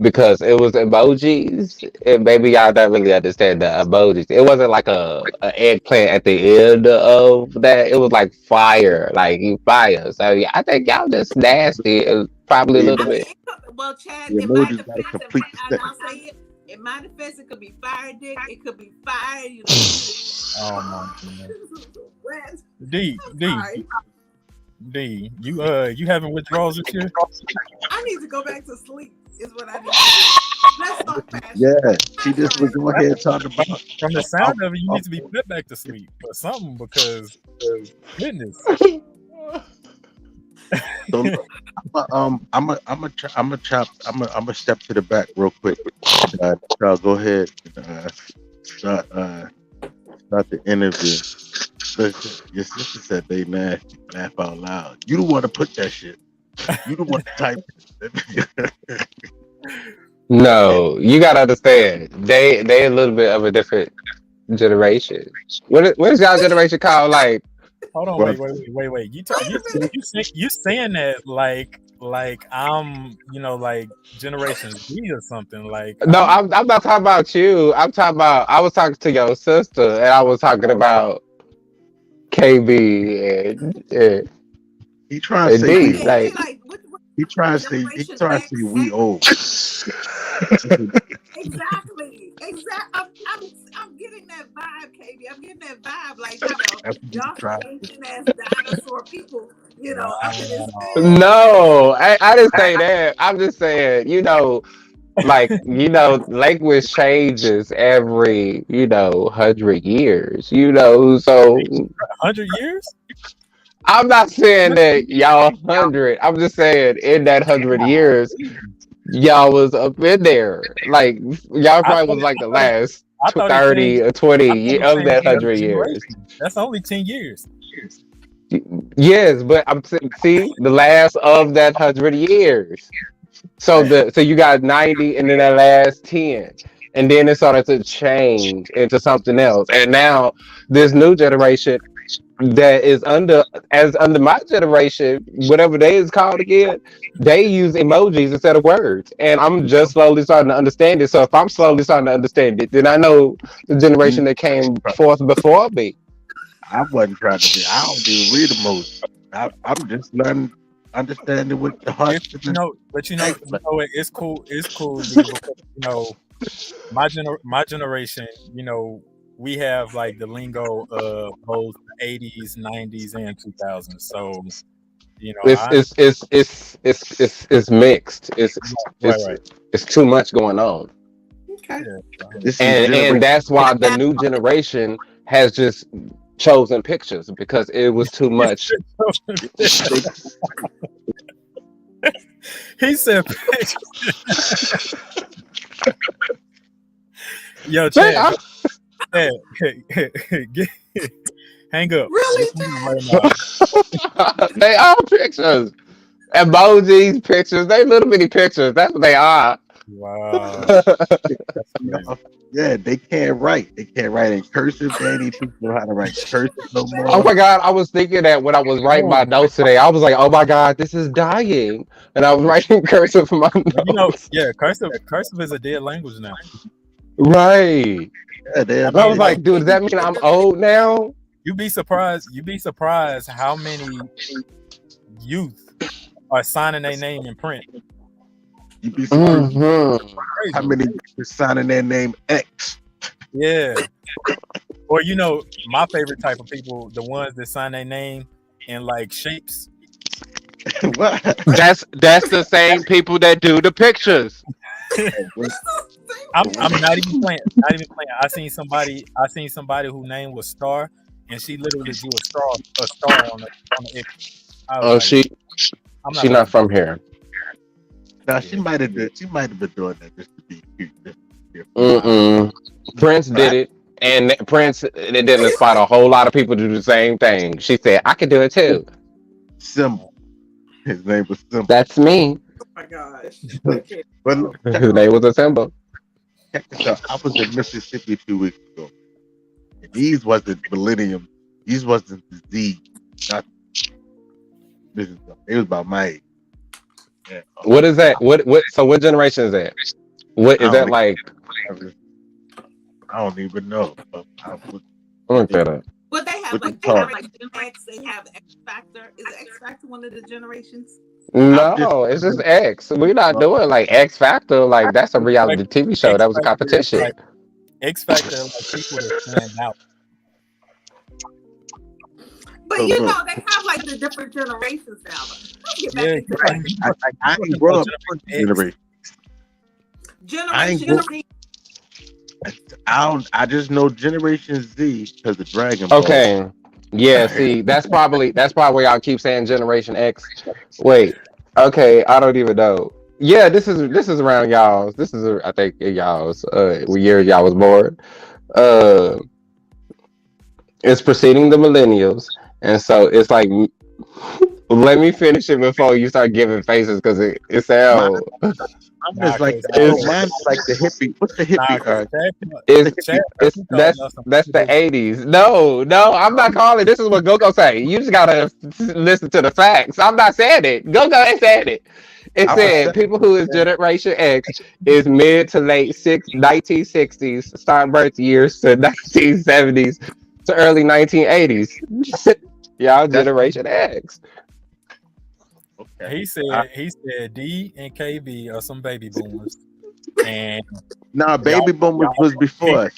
Because it was emojis, and maybe y'all don't really understand the emojis. It wasn't like a eggplant at the end of that. It was like fire, like you fire. So yeah, I think y'all just nasty, probably a The, little I mean, bit. well, Chad, the in my emojis got to defense, complete the and sentence. I'll say it, in my defense, it could be fire dick, it could be fire, Oh my goodness. Wet. D Sorry. you having withdrawals this year? I need to go back to sleep, is what I need to do. Let's talk fashion. Yeah, she I'm just was trying. going ahead and talking about. From the sound of it, you need to be put back to sleep or something because goodness. So look, I'm a step to the back real quick. Charles, go ahead. Start start the interview. Listen, your sister said they nasty. Laugh out loud. You don't want to put that shit. You don't want to type it. No, you gotta understand. They a little bit of a different generation. What is y'all generation called? Like Hold on, Well, wait. You saying that like I'm like Generation Z or something. Like no, I'm not talking about you. I'm talking about I was talking to your sister, and I was talking about KB he trying to and say Like, D. we. KB, Like like, what He generation trying to say X? we old. Exactly. I'm getting that vibe, KB. I'm getting that vibe, like, That's what he y'all some trying. ancient ass dinosaur people, up in this wow. thing. no, I didn't say that. I'm just saying, like language changes every 100 years. So 100 years? I'm not saying that y'all 100. I'm just saying in that 100 years, y'all was up in there. Like y'all I probably thought was it, like the last I thought it 30 changed. or I 20 thought it of changed that the other 100 years. generation. That's only 10 years. Yes, but I'm see the last of that 100 years. So you got 90 and then that last 10. And then it started to change into something else. And now this new generation that is under my generation, whatever they is called again, they use emojis instead of words. And I'm just slowly starting to understand it. So if I'm slowly starting to understand it, then I know the generation that came forth before me. I wasn't trying to be. I don't even read emoji. I'm just learning, understanding what the heart It's, and it's cool. It's cool, D, because my generation, we have like the lingo of both the 80s, 90s, and 2000s. So It's I it's it's it's it's it's, it's mixed. right, It's right, it's too much going on. Okay. yeah. this is And generation. that's why the new generation has just chosen pictures because it was too much. They, He said, "Yo, They Chad, are, Chad, get, hang up. Really, Just hang up Chad? right now." they are pictures, emojis, pictures. They little bitty pictures. That's what they are. Wow, that's crazy. yeah, they can't write. They can't write in cursive. They ain't even teach them how to write cursive no Oh more. my god, I was thinking that when I was writing Oh, my notes today. I was like, oh my god, this is dying. And I was writing cursive for my but notes. yeah, cursive is a dead language now. Right. Yeah, they I And I was mean, like, dude, does that mean I'm old now? you'd be surprised. You'd be surprised how many youth are signing their name in print. you'd be surprised how Crazy. many are signing their name X. Yeah. Or my favorite type of people, the ones that sign their name in like shapes. What? That's the same people that do the pictures. I'm not even playing. Not even playing. I seen somebody whose name was Star, and she literally drew a star on the image. I was Oh, like, I'm not she about not to do from here. Now that. she might have been. She might have been doing that just to be cute. Mm-mm. Prince did it, and Prince it didn't inspire a whole lot of people to do the same thing. She said, "I could do it too." Symbol. His name was Symbol. That's me. Oh my gosh. But look, His name was a symbol. check this out. I was in Mississippi 2 weeks ago. And these wasn't millennium. These wasn't the Z. Not this is. It was about my age. Yeah. What is that? What? So what generation is that? What I is don't that like? even. I don't even know. Look that up. But they have What you like call Generation X, they have X Factor. Is X Factor one of the generations? I'm just. No, it's just X. We're not doing like X Factor. Like that's a reality TV show. X That was a Factor is competition. like X Factor, like people that stand out. But So they look, have like the different generations now. Let's get back Yeah, into I, that. I ain't grow up with generation. I ain't Generation grow- Z. I don't. I just know Generation Z because of Dragon Ball. Okay. Yeah. See, that's probably why y'all keep saying Generation X. Wait. Okay. I don't even know. Yeah. This is around y'all's. This is I think y'all's. What year y'all was born. Uh, it's preceding the millennials, and so it's like. Let me finish it before you start giving faces because it Mine, sounds. mine is like It's mine's like the hippie. What's the nah, hippie? 'cause The Chad, hippie. Chad, it's he calling that's us some that's the people. 80s. No, I'm not calling. This is what Gogo say. You just gotta listen to the facts. I'm not saying it. Gogo ain't saying it. It I was said saying, people who is Generation X is mid to late 1960s, start birth years to 1970s to early 1980s. Y'all that's Generation X. okay. He said D and KB are some baby boomers, and Nah, y'all baby boomers y'all was before us.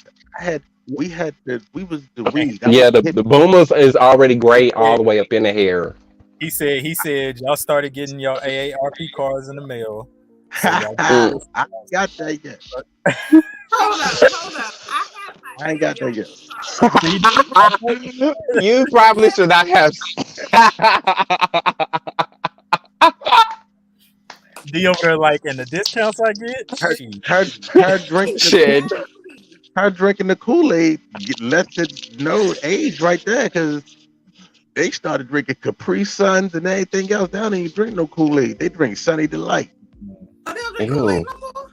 We was the we. That was Yeah, the the hippie. boomers is already gray all the way up in the hair. he said y'all started getting your AARP cards in the mail, so y'all I Mm. get ain't got that yet. Hold up. I have I ain't got that yet. You probably should not have. D Be over there like in the discounts I get. Her, Shit. her drinking Shit. her drinking the Kool-Aid lets it know age right there because they started drinking Capri Suns and everything else. They don't even drink no Kool-Aid. They drink Sunny Delight. Oh, they don't drink Kool-Aid Ew. no more?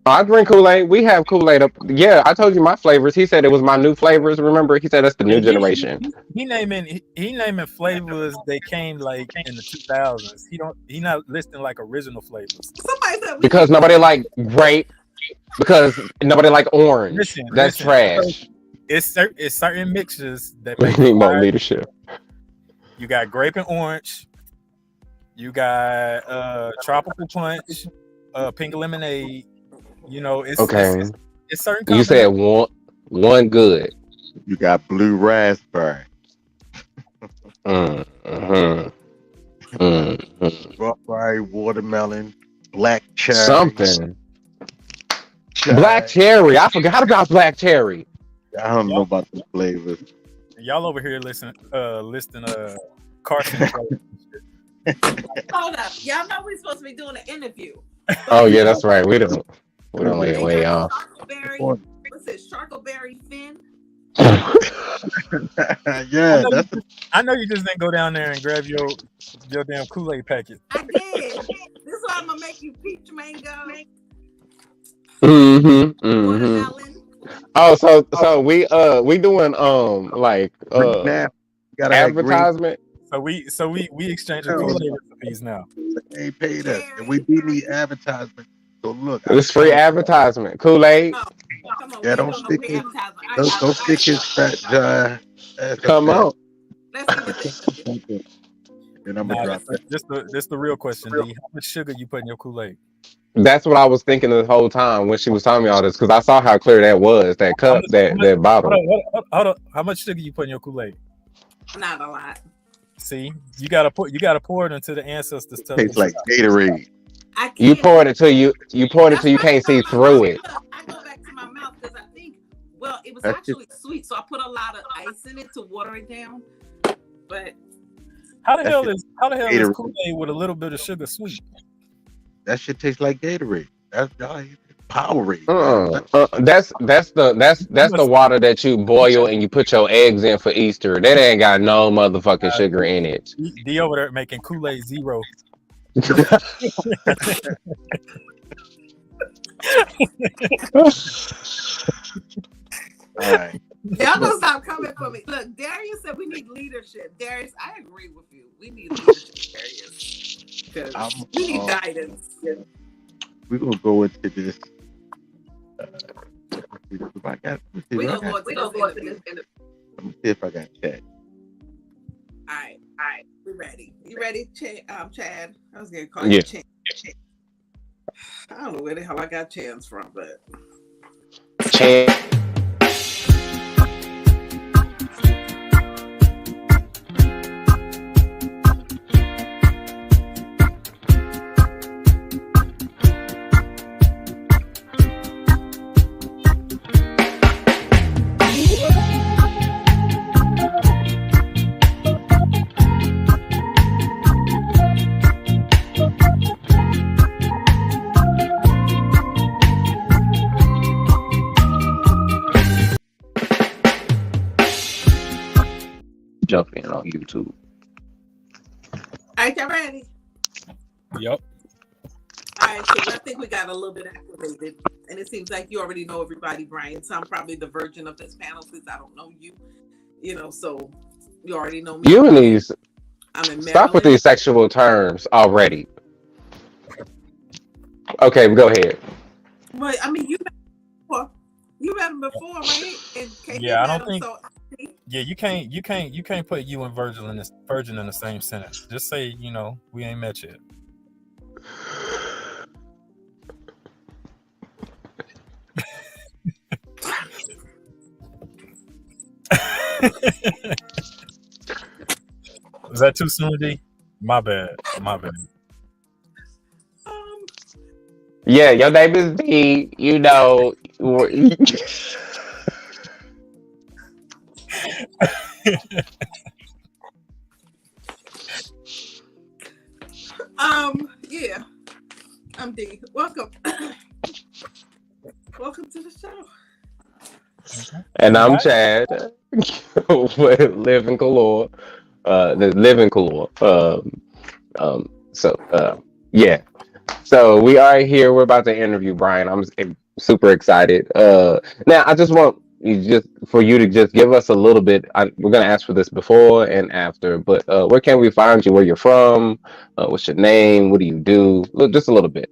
I drink Kool-Aid. We have Kool-Aid up. Yeah, I told you my flavors. He said it was my new flavors. Remember, he said that's the Yeah, new generation. he naming flavors they came like in the 2000s. He not listing like original flavors. Somebody said we Because nobody like grape. Because nobody like orange. Listen, That's trash. It's certain mixtures that We make need more fire. leadership. You got grape and orange. You got tropical punch, pink lemonade. You know, it's Okay. it's certain. You said one good. You got blue raspberry, strawberry, watermelon, black cherry. Something. Black cherry. I forgot about black cherry. I don't know about the flavors. Y'all over here listing Carson. hold up. Y'all know we're supposed to be doing an interview. Oh yeah, that's right. We don't They lay way got off. Charcoberry, what's it? Charcoberry Fin. Yeah, I know you just didn't go down there and grab your damn Kool-Aid packet. I did. This is why I'm gonna make you peach mango, watermelon. Oh, so we doing like now you gotta have green. advertisement. So we exchanging Kool-Aid recipes now. They paid us, and we do need advertisement. So look, It's free advertisement. Kool-Aid. Oh, come on, Yeah, we don't no stick free it. advertisement. Don't stick his fat John. Come on. Let's get this. And I'm gonna Nah, drop that. this the real question, D. How much sugar you put in your Kool-Aid? That's what I was thinking the whole time when she was telling me all this, because I saw how clear that was, that cup, that bottle. Hold on. How much sugar you put in your Kool-Aid? Not a lot. See, you gotta pour it into the ancestors. Tastes like Gatorade. I can't. You pour it till you can't see through it. I go back to my mouth because I think, well, it was That's actually sweet, so I put a lot of ice in it to water it down. But How the hell is Gatorade. Kool-Aid with a little bit of sugar sweet? That shit tastes like Gatorade. That's Powerade. That's the water that you boil and you put your eggs in for Easter. That ain't got no motherfucking sugar in it. D over there making Kool-Aid zero. All right. y'all gonna stop coming for me. Look, Darius said we need leadership. Darius, I agree with you. We need leadership, Darius. Because we need guidance. We're gonna go into this. If I got, We gonna go into this interview. let me see if I got chat. All right, we ready. You ready, Chad? I was gonna call Yeah. you Chad. I don't know where the hell I got Chance from, but Jump in on YouTube. all right, y'all ready? Yep. All right, so I think we got a little bit activated, and it seems like you already know everybody, Brian. So I'm probably the virgin of this panel since I don't know you. You know, so you already know me. You and these I'm in stop with Maryland. these sexual terms already. Okay, go ahead. But I mean, you met him before, right? And KP Yeah, I met don't him, think- so. Yeah, you can't put you and virgin in the same sentence. Just say, we ain't met yet. Is that too soon, D? My bad. Yeah, your name is D. You know. Yeah. I'm D. Welcome. Welcome to the show. And I'm Chad with Living Galore. The Living Galore. So yeah. So we are here. We're about to interview Brian. I'm super excited. Now I just want you to just give us a little bit. We're gonna ask for this before and after, but where can we find you? Where you're from? What's your name? What do you do? Look, just a little bit.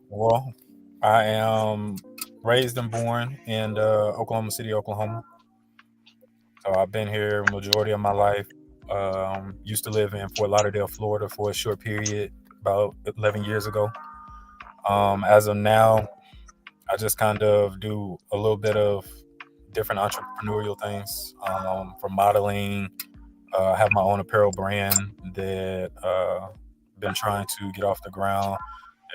Well, I am raised and born in Oklahoma City, Oklahoma. So I've been here majority of my life. Used to live in Fort Lauderdale, Florida for a short period, about 11 years ago. As of now, I just kind of do a little bit of different entrepreneurial things, from modeling. I have my own apparel brand that been trying to get off the ground,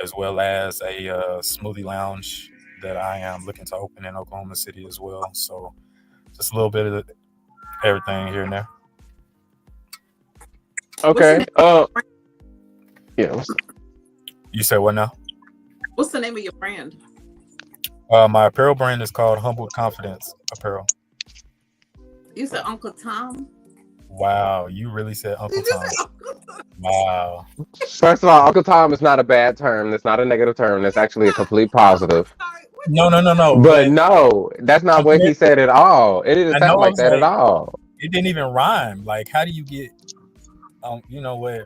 as well as a smoothie lounge that I am looking to open in Oklahoma City as well. So just a little bit of everything here and there. Okay. Yeah. You said what now? What's the name of your brand? My apparel brand is called Humble Confidence Apparel. You said Uncle Tom? Wow, you really said Uncle Did you Tom. say Uncle Tom? Wow. First of all, Uncle Tom is not a bad term. That's not a negative term. That's actually a complete positive. Sorry, what No. But no, that's not what he said at all. It didn't I sound know, I like was that at like- all. It didn't even rhyme. Like, how do you get? You know what?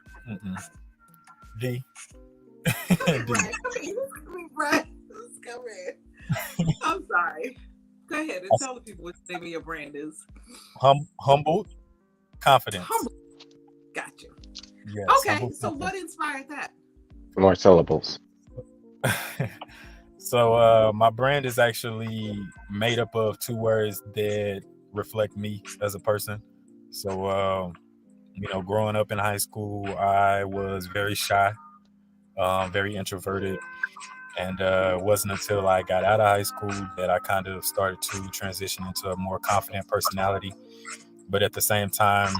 D. D. Right. Come in. I'm sorry. Go ahead and tell the people what the name of your brand is. Humble Confidence. Humble. Gotcha. Yes, Okay, Humble so Confidence. what inspired that? More syllables. So my brand is actually made up of two words that reflect me as a person. So growing up in high school, I was very shy, very introverted, and it wasn't until I got out of high school that I kind of started to transition into a more confident personality. But at the same time,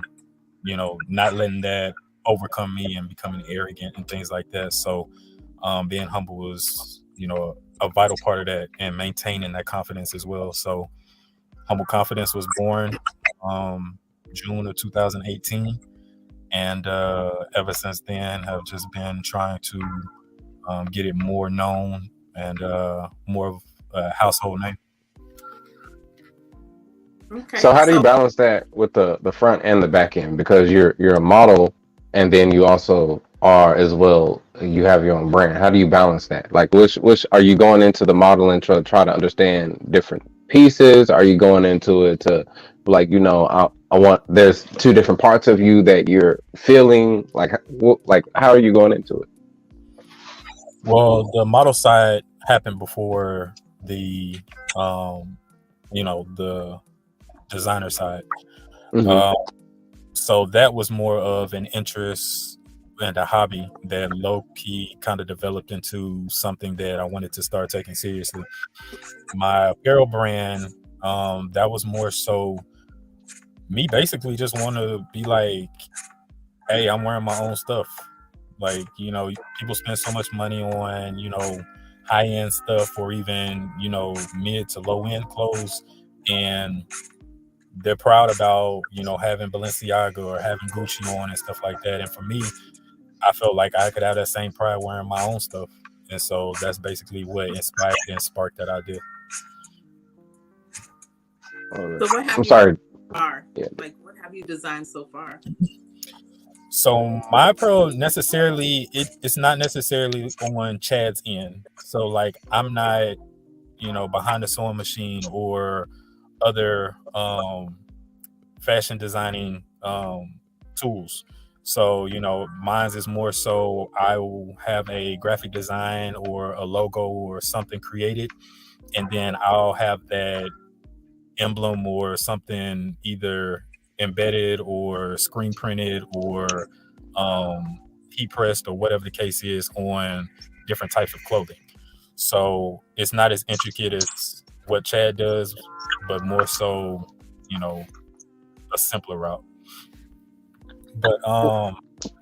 not letting that overcome me and becoming arrogant and things like that. So being humble was, a vital part of that, and maintaining that confidence as well. So Humble Confidence was born June of 2018. And ever since then have just been trying to get it more known and more of a household name. Okay. So how do you balance that with the front and the back end? Because you're a model, and then you also are as well. You have your own brand. How do you balance that? Like, which are you going into the modeling to try to understand different pieces? Are you going into it to I want there's two different parts of you that you're feeling like how are you going into it? Well, the model side happened before the the designer side. Mhm. So that was more of an interest and a hobby that low-key kind of developed into something that I wanted to start taking seriously. My apparel brand, that was more so me basically just want to be like, hey, I'm wearing my own stuff. Like, people spend so much money on, high-end stuff, or even, mid to low-end clothes, and they're proud about, having Balenciaga or having Gucci on and stuff like that. And for me, I felt like I could have that same pride wearing my own stuff. And so that's basically what inspired and sparked that idea. So what have I'm you sorry. done so far? Yeah. Like, what have you designed so far? So my apparel it's not necessarily on Chad's end. So like I'm not, behind the sewing machine or other fashion designing tools. So, mine's is more so I will have a graphic design or a logo or something created, and then I'll have that emblem or something either embedded or screen printed or heat pressed or whatever the case is on different types of clothing. So it's not as intricate as what Chad does, but more so, a simpler route. But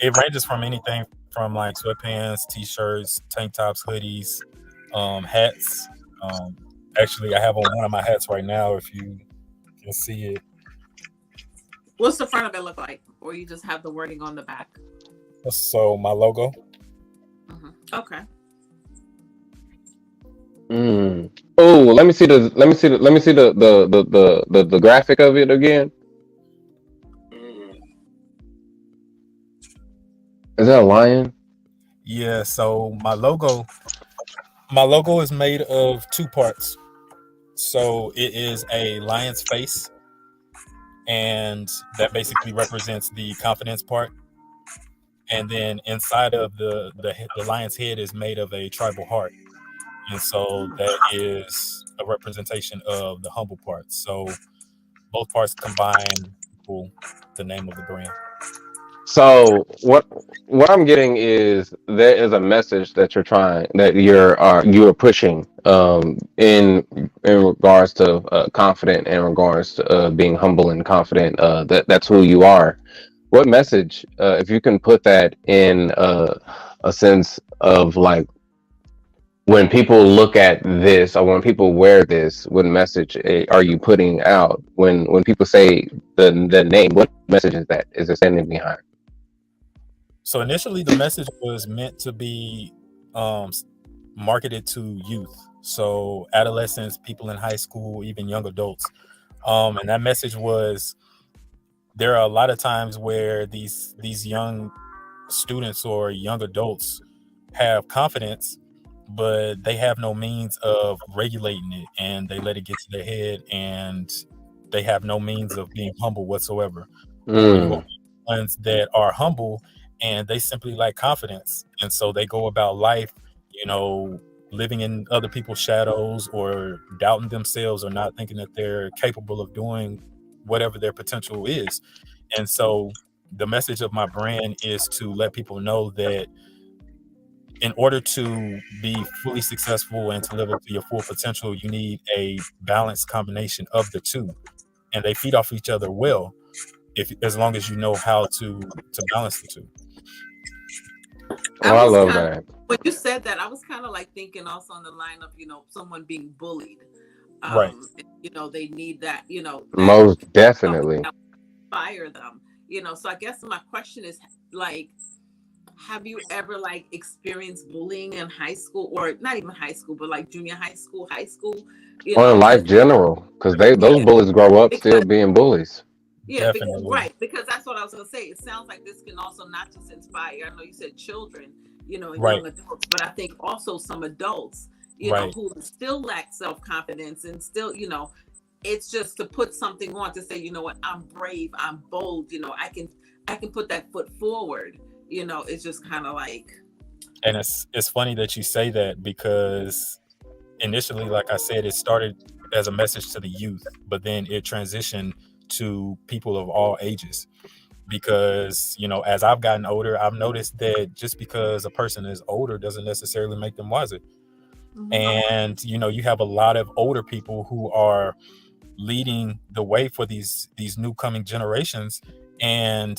it ranges from anything from like sweatpants, t-shirts, tank tops, hoodies, hats. Actually, I have on one of my hats right now. If you can see it. What's the front of it look like? Or you just have the wording on the back? So my logo. Okay. Oh, let me see the graphic of it again. Is that a lion? Yeah. So my logo is made of two parts. So it is a lion's face, and that basically represents the confidence part. And then inside of the lion's head is made of a tribal heart, and so that is a representation of the humble part. So both parts combine equal the name of the brand. So what I'm getting is there is a message that you are pushing in regards to confident, in regards to being humble and confident. That's who you are. What message, if you can put that in a sense of like when people look at this or when people wear this, what message are you putting out? When people say the name, what message is that? Is it standing behind? So initially, the message was meant to be marketed to youth, so adolescents, people in high school, even young adults. And that message was there are a lot of times where these young students or young adults have confidence, but they have no means of regulating it, and they let it get to their head, and they have no means of being humble whatsoever. Or you have ones that are humble and they simply lack confidence, and so they go about life, living in other people's shadows or doubting themselves or not thinking that they're capable of doing whatever their potential is. And so the message of my brand is to let people know that in order to be fully successful and to live up to your full potential, you need a balanced combination of the two, and they feed off each other well, as long as you know how to balance the two. I love that. When you said that, I was kind of like thinking also on the line of, someone being bullied. Right. They need that, Most definitely. Inspire them, So I guess my question is like, have you ever like experienced bullying in high school, or not even high school, but like junior high school, Or in life general, because those bullies grow up still being bullies. Yeah, because that's what I was gonna say. It sounds like this can also not just inspire. I know you said children, and young adults, but I think also some adults, who still lack self-confidence and still, it's just to put something on to say, you know what, I'm brave, I'm bold, I can put that foot forward. It's just kind of like. And it's funny that you say that, because initially, like I said, it started as a message to the youth, but then it transitioned to people of all ages, because as I've gotten older, I've noticed that just because a person is older doesn't necessarily make them wiser. And you have a lot of older people who are leading the way for these new coming generations, and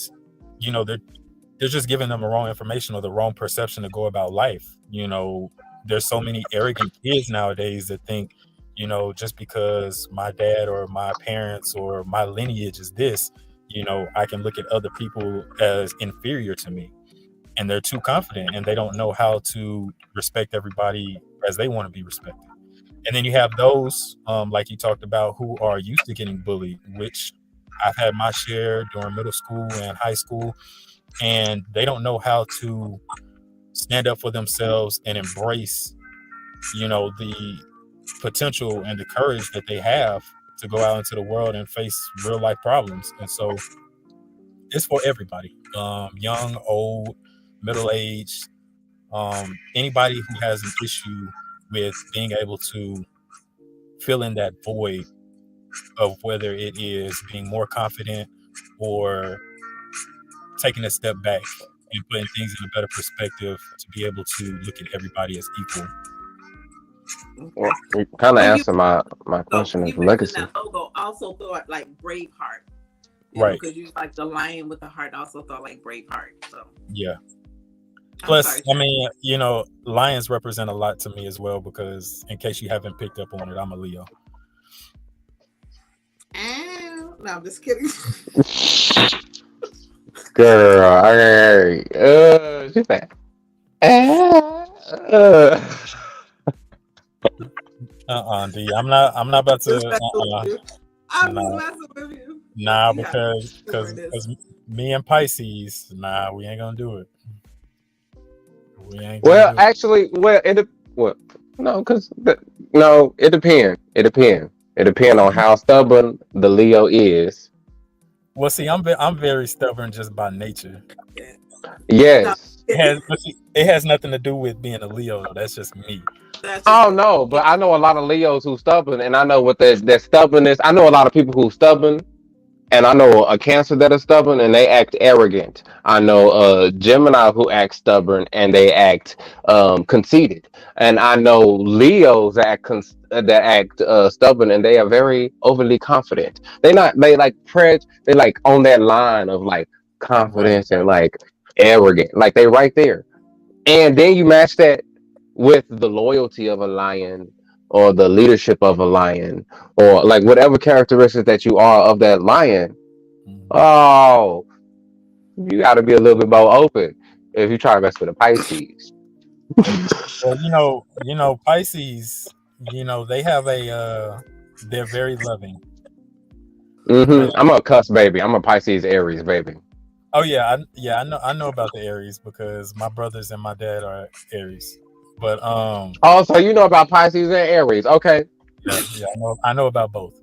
they're just giving them the wrong information or the wrong perception to go about life. There's so many arrogant kids nowadays that think, just because my dad or my parents or my lineage is this, I can look at other people as inferior to me. And they're too confident, and they don't know how to respect everybody as they want to be respected. And then you have those, like you talked about, who are used to getting bullied, which I've had my share during middle school and high school, and they don't know how to stand up for themselves and embrace, the potential and the courage that they have to go out into the world and face real life problems. And so it's for everybody, young, old, middle-aged, anybody who has an issue with being able to fill in that void of whether it is being more confident or taking a step back and putting things in a better perspective to be able to look at everybody as equal. Well, you kind of answered my question of legacy. That logo, also thought like Braveheart, right? Because you like the lion with the heart. Also thought like Braveheart. So yeah. I'm Plus, sorry, I Chad. mean, lions represent a lot to me as well because, in case you haven't picked up on it, I'm a Leo. No, I'm just kidding. Girl, okay. She said, uh. D. I'm not about to. Just messing with you. I'm just Nah, messing with you. nah, You have because to see where it is. me and Pisces, nah, we ain't gonna do it. We ain't gonna Well, do it. actually, well, no, because no, it depends. It depends. It depends on how stubborn the Leo is. Well, see, I'm very stubborn just by nature. Yeah. No, Yes. But see, it has nothing to do with being a Leo though. That's just me. that's I just don't it. know, but I know a lot of Leos who stubborn, and I know what their stubbornness. I know a lot of people who stubborn, and I know a Cancer that is stubborn and they act arrogant. I know a Gemini who acts stubborn and they act conceited. And I know Leos that act stubborn and they are very overly confident. They like they like on that line of like Right. confidence and like arrogant. Like they right there. And then you match that with the loyalty of a lion or the leadership of a lion or like whatever characteristics that you are of that lion. Mhm. Oh, you got to be a little bit more open if you try to mess with a Pisces. Well, Pisces. They have they're very loving. They I'm a cuss baby. I'm a Pisces Aries baby. Oh yeah, I know about the Aries because my brothers and my dad are Aries. But Oh, so you know about Pisces and Aries? Okay. yeah, I know about both.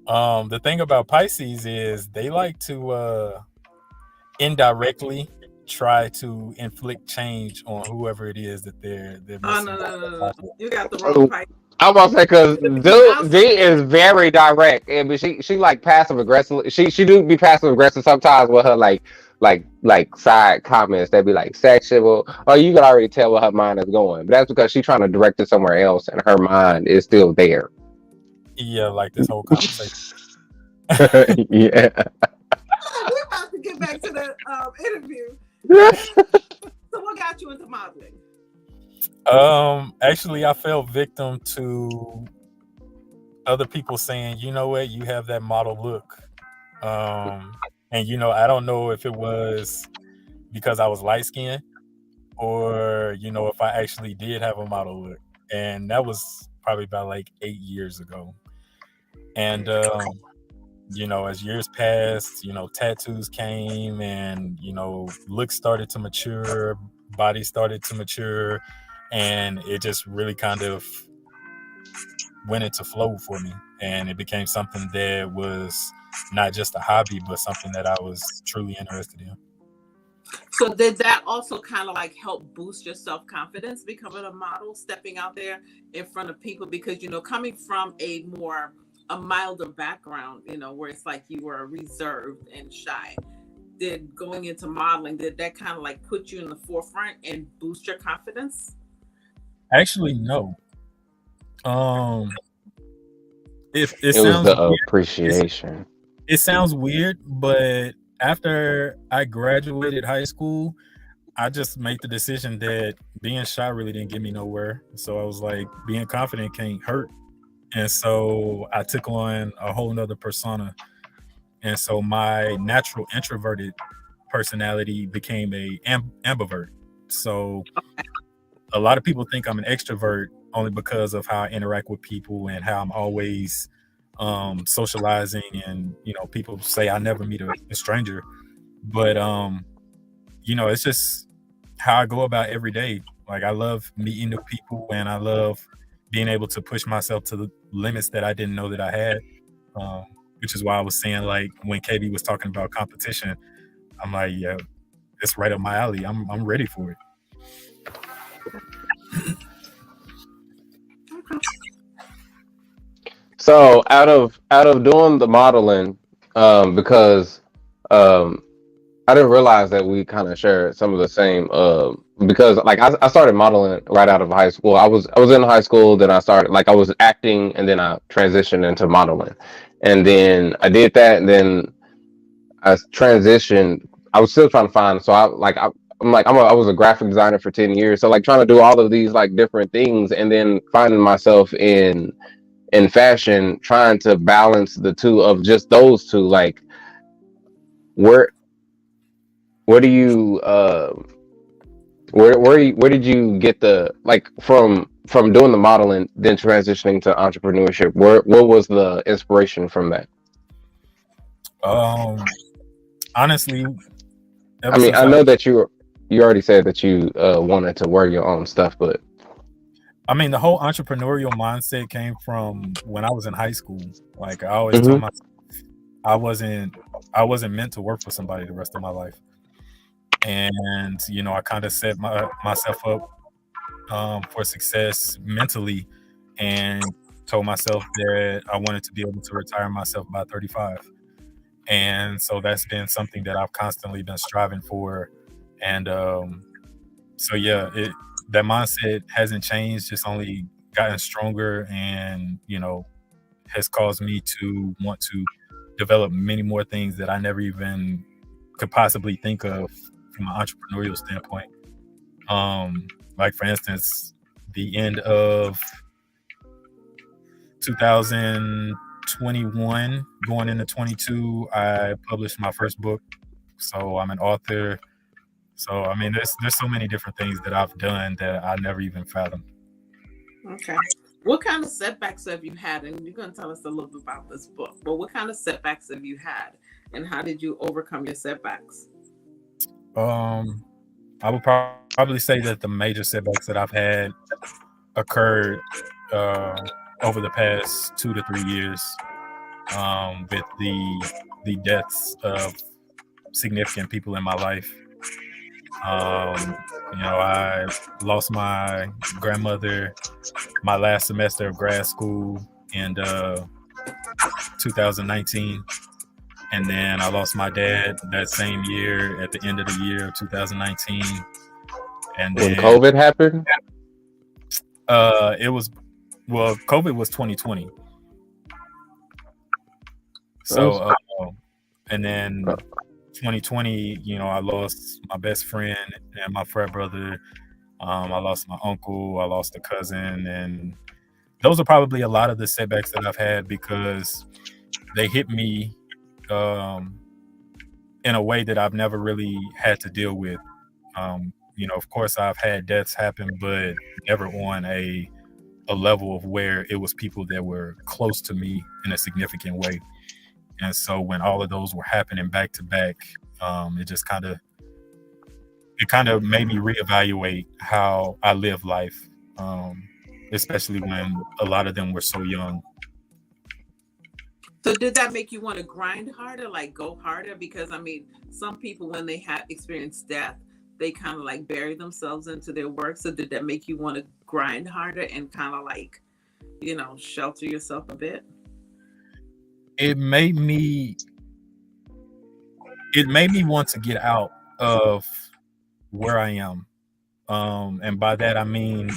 The thing about Pisces is they like to indirectly try to inflict change on whoever it is that they're Oh messing no, with. no, no, no, no. You got the wrong Oh, pipe. I'm about to say because In the beginning, I was D is very direct, and but she like passive aggressive. She do be passive aggressive sometimes with her like side comments. They be like sexual. Oh, you can already tell where her mind is going, but that's because she's trying to direct it somewhere else, and her mind is still there. Yeah, like this whole conversation. Yeah. we're about to get back to the interview. So what got you into modeling? Actually, I fell victim to other people saying, you know what, you have that model look. And I don't know if it was because I was light skinned or if I actually did have a model look. And that was probably about like 8 years ago. And as years passed, tattoos came and looks started to mature, body started to mature, and it just really kind of went into flow for me, and it became something that was not just a hobby but something that I was truly interested in. So did that also kind of like help boost your self-confidence becoming a model, stepping out there in front of people? Because coming from a milder background, where it's like you were reserved and shy, did going into modeling, did that kind of like put you in the forefront and boost your confidence? Actually, no. um it It was sounds the weird. it's, appreciation. it sounds weird, but after I graduated high school, I just made the decision that being shy really didn't get me nowhere. So I was like, being confident can't hurt. And so I took on a whole nother persona. And so my natural introverted personality became a ambivert. So a lot of people think I'm an extrovert only because of how I interact with people and how I'm always socializing. And people say I never meet a stranger, but it's just how I go about every day. Like I love meeting new people and I love being able to push myself to the limits that I didn't know that I had. Um, which is why I was saying, like, when KB was talking about competition, I'm like, yeah, it's right up my alley. I'm ready for it. So out of doing the modeling, because um, I didn't realize that we kind of share some of the same. Because like I started modeling right out of high school. I was in high school, then I started like I was acting, and then I transitioned into modeling, and then I did that, and then I transitioned. I was still trying to find. So I I was a graphic designer for 10 years. So like trying to do all of these like different things and then finding myself in fashion, trying to balance the two of just those two. Like where where do you where did you get the like from doing the modeling then transitioning to entrepreneurship? What was the inspiration from that? Um, honestly, ever I mean, since I know that you already said that you wanted to wear your own stuff, but I mean, the whole entrepreneurial mindset came from when I was in high school. Like I always told Mhm. myself I wasn't I wasn't meant to work for somebody the rest of my life. And I kind of set myself up for success mentally, and told myself that I wanted to be able to retire myself by 35. And so that's been something that I've constantly been striving for. And so yeah, that mindset hasn't changed, just only gotten stronger, and has caused me to want to develop many more things that I never even could possibly think of from an entrepreneurial standpoint. Like for instance, the end of 2021, going into 22, I published my first book. So I'm an author. So I mean, there's so many different things that I've done that I never even fathomed. Okay. What kind of setbacks have you had? And you're going to tell us a little bit about this book, but what kind of setbacks have you had? And how did you overcome your setbacks? Um, I would probably say that the major setbacks that I've had occurred uh, over the past 2 to 3 years, with the deaths of significant people in my life. I lost my grandmother my last semester of grad school in 2019. And then I lost my dad that same year at the end of the year of 2019. And when then COVID happened, it was, well, COVID was 2020. So, and then 2020, I lost my best friend and my frat brother. I lost my uncle. I lost a cousin. And those are probably a lot of the setbacks that I've had because they hit me in a way that I've never really had to deal with. Of course, I've had deaths happen, but never on a level of where it was people that were close to me in a significant way. And so when all of those were happening back to back, it kind of made me reevaluate how I live life, especially when a lot of them were so young. So did that make you want to grind harder, like go harder? Because I mean, some people when they have experienced death, they kind of like bury themselves into their work. So did that make you want to grind harder and kind of like, shelter yourself a bit? It made me want to get out of where I am. And by that I mean,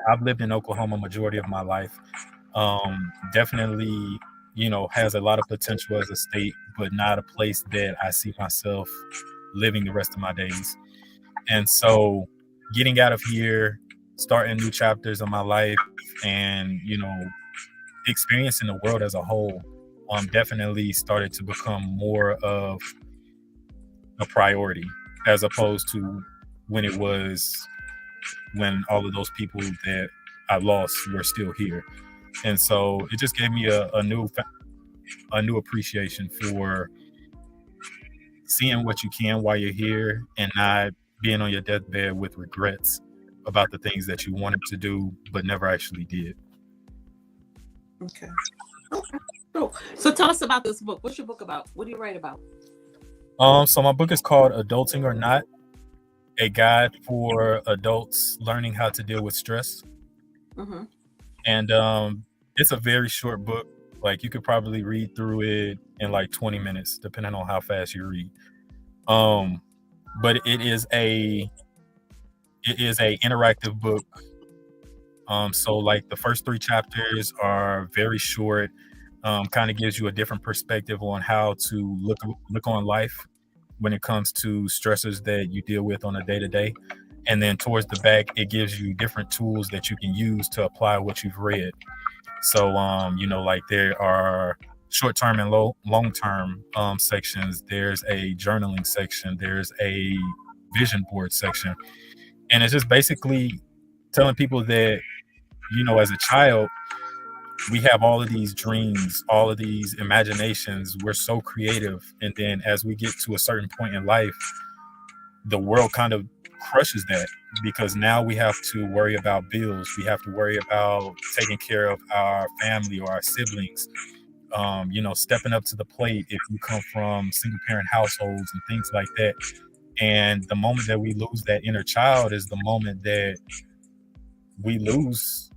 I've lived in Oklahoma majority of my life. Definitely, has a lot of potential as a state, but not a place that I see myself living the rest of my days. And so getting out of here, starting new chapters of my life, and experiencing the world as a whole, definitely started to become more of a priority, as opposed to when all of those people that I lost were still here. And so it just gave me a new appreciation for seeing what you can while you're here, and not being on your deathbed with regrets about the things that you wanted to do but never actually did. Okay. Okay. So tell us about this book. What's your book about? What do you write about? So my book is called Adulting or Not, a guide for adults learning how to deal with stress. Mm-hmm. And it's a very short book. Like you could probably read through it in like 20 minutes, depending on how fast you read. But it is a interactive book. So like the first 3 chapters are very short. Kind of gives you a different perspective on how to look on life. when it comes to stressors that you deal with on a day to day. And then towards the back, it gives you different tools that you can use to apply what you've read. So, like there are short-term and long-term sections. There's a journaling section. There's a vision board section. And it's just basically telling people that, as a child, we have all of these dreams, all of these imaginations. We're so creative. And then as we get to a certain point in life, the world kind of crushes that, because now we have to worry about bills. We have to worry about taking care of our family or our siblings, stepping up to the plate if you come from single parent households and things like that. And the moment that we lose that inner child is the moment that we lose,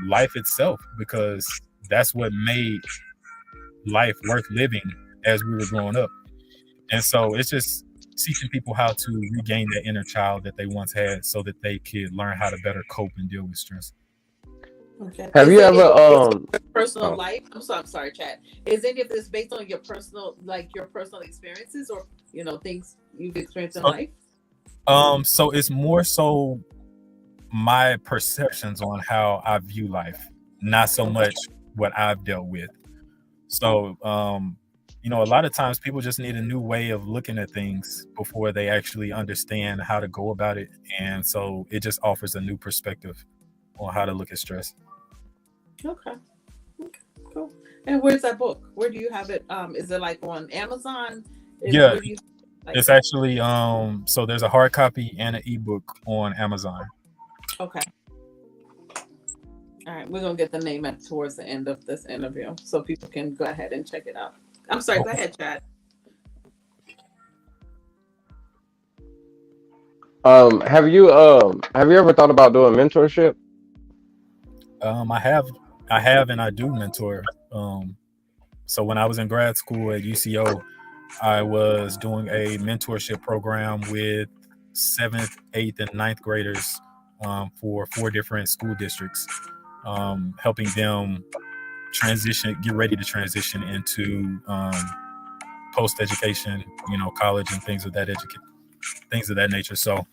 life itself, because that's what made life worth living as we were growing up. And so it's just teaching people how to regain that inner child that they once had, so that they could learn how to better cope and deal with stress. Okay. Have Is you any ever of this based on your personal oh, life? I'm sorry, Chad. Is any of this based on your personal, your personal experiences, or things you've experienced in life? So it's more so my perceptions on how I view life, not so much what I've dealt with. So, a lot of times people just need a new way of looking at things before they actually understand how to go about it. And so it just offers a new perspective on how to look at stress. Okay. Okay. Cool. And where's that book? Where do you have it? Is it like on Amazon? Yeah, Where do you it's actually so there's a hard copy and an ebook on Amazon. Okay. All right, we're gonna get the name at towards the end of this interview, so people can go ahead and check it out. I'm sorry, go ahead, Chad. have you ever thought about doing mentorship? I have, and I do mentor. So when I was in grad school at UCO, I was doing a mentorship program with 7th, 8th, and 9th graders for 4 different school districts, helping them get ready to transition into post-education, college and things of that nature. So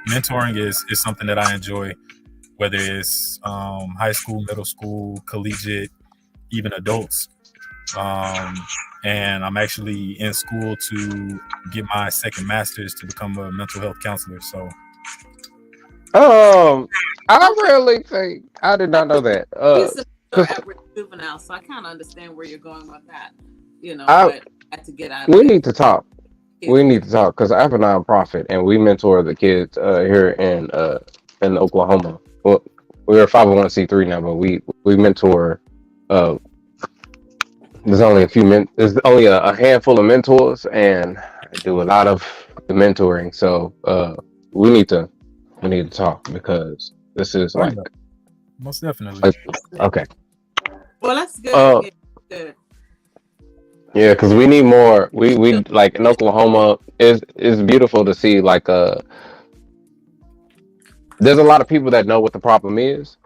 mentoring is something that I enjoy, whether it's high school, middle school, collegiate, even adults. And I'm actually in school to get my second master's to become a mental health counselor. So, I really think I did not know that. He's a 'Cause at-risk juvenile, so I kind of understand where you're going with that. I But I had to get out of we it. need to talk. We need to talk because I have a nonprofit and we mentor the kids here in Oklahoma. Well, we're a 501c3 now, but we mentor. Uh, there's only there's only a handful of mentors, and I do a lot of the mentoring. So we need to talk because this is oh like, yeah, most definitely. okay. Well, that's good. Uh, Good. yeah, because we need more. We like in Oklahoma is beautiful to see there's a lot of people that know what the problem is,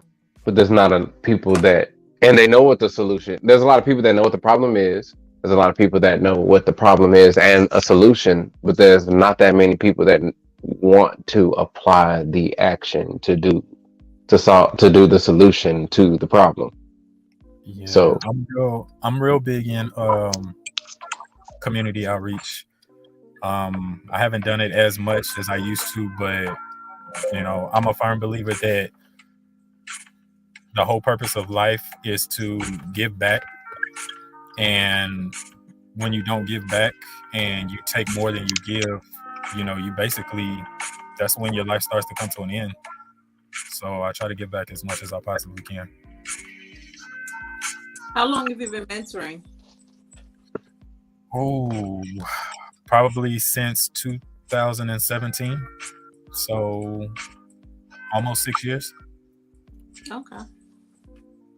but there's not a people that, and they know what the solution. There's a lot of people that know what the problem is. There's a lot of people that know what the problem is and a solution, but there's not that many people that want to apply the action to do the solution to the problem. Yeah, So, I'm real big in community outreach. I haven't done it as much as I used to, but I'm a firm believer that the whole purpose of life is to give back. And when you don't give back and you take more than you give, you basically, that's when your life starts to come to an end. So I try to give back as much as I possibly can. How long have you been mentoring? Oh, probably since 2017. So almost 6 years. Okay.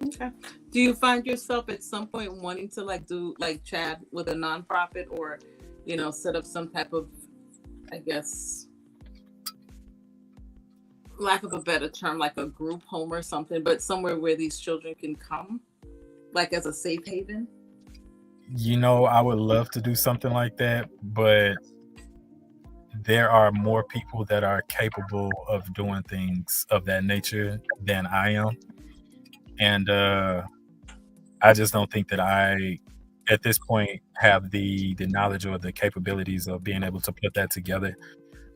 Okay. Do you find yourself at some point wanting to do like Chad with a nonprofit, or set up some type of, I guess, lack of a better term, like a group home or something, but somewhere where these children can come, like as a safe haven? I would love to do something like that, but there are more people that are capable of doing things of that nature than I am. And I just don't think that I, at this point, have the knowledge or the capabilities of being able to put that together.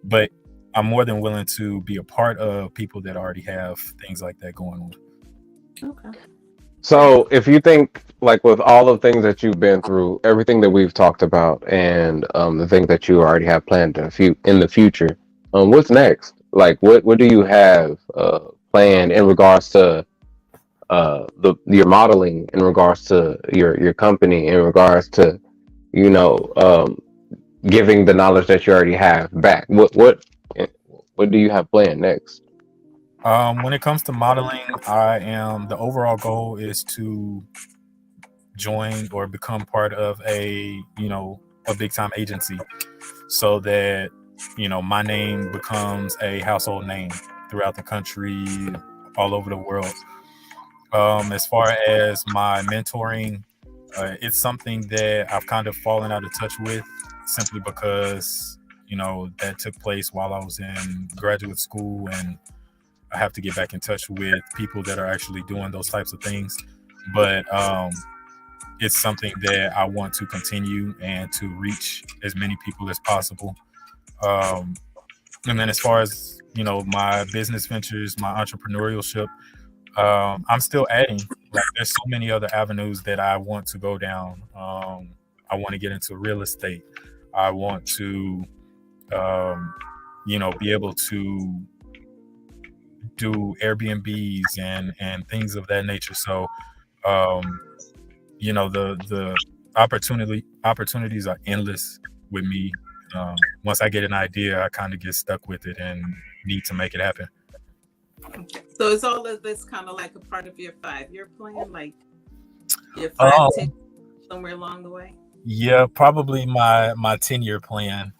But I'm more than willing to be a part of people that already have things like that going on. Okay. Fair enough. So if you think like with all the things that you've been through, everything that we've talked about, and the things that you already have planned in the future, what's next? Like what do you have planned in regards to the your modeling, in regards to your company, in regards to you know um, giving the knowledge that you already have back? What do you have planned next? When it comes to modeling, the overall goal is to join or become part of a big time agency, so that my name becomes a household name throughout the country, all over the world. As far as my mentoring, it's something that I've kind of fallen out of touch with, simply because that took place while I was in graduate school, and I have to get back in touch with people that are actually doing those types of things. But it's something that I want to continue and to reach as many people as possible. Um, and then as far as my business ventures, my entrepreneurship, I'm still adding. Like, there's so many other avenues that I want to go down. I want to get into real estate. I want to, be able to do Airbnbs and things of that nature. So, um, the opportunities are endless with me. Once I get an idea, I kind of get stuck with it and need to make it happen. Okay. So is all of this kind of like a part of your 5-year plan, like your Um, 10 somewhere along the way? yeah, probably my 10-year plan.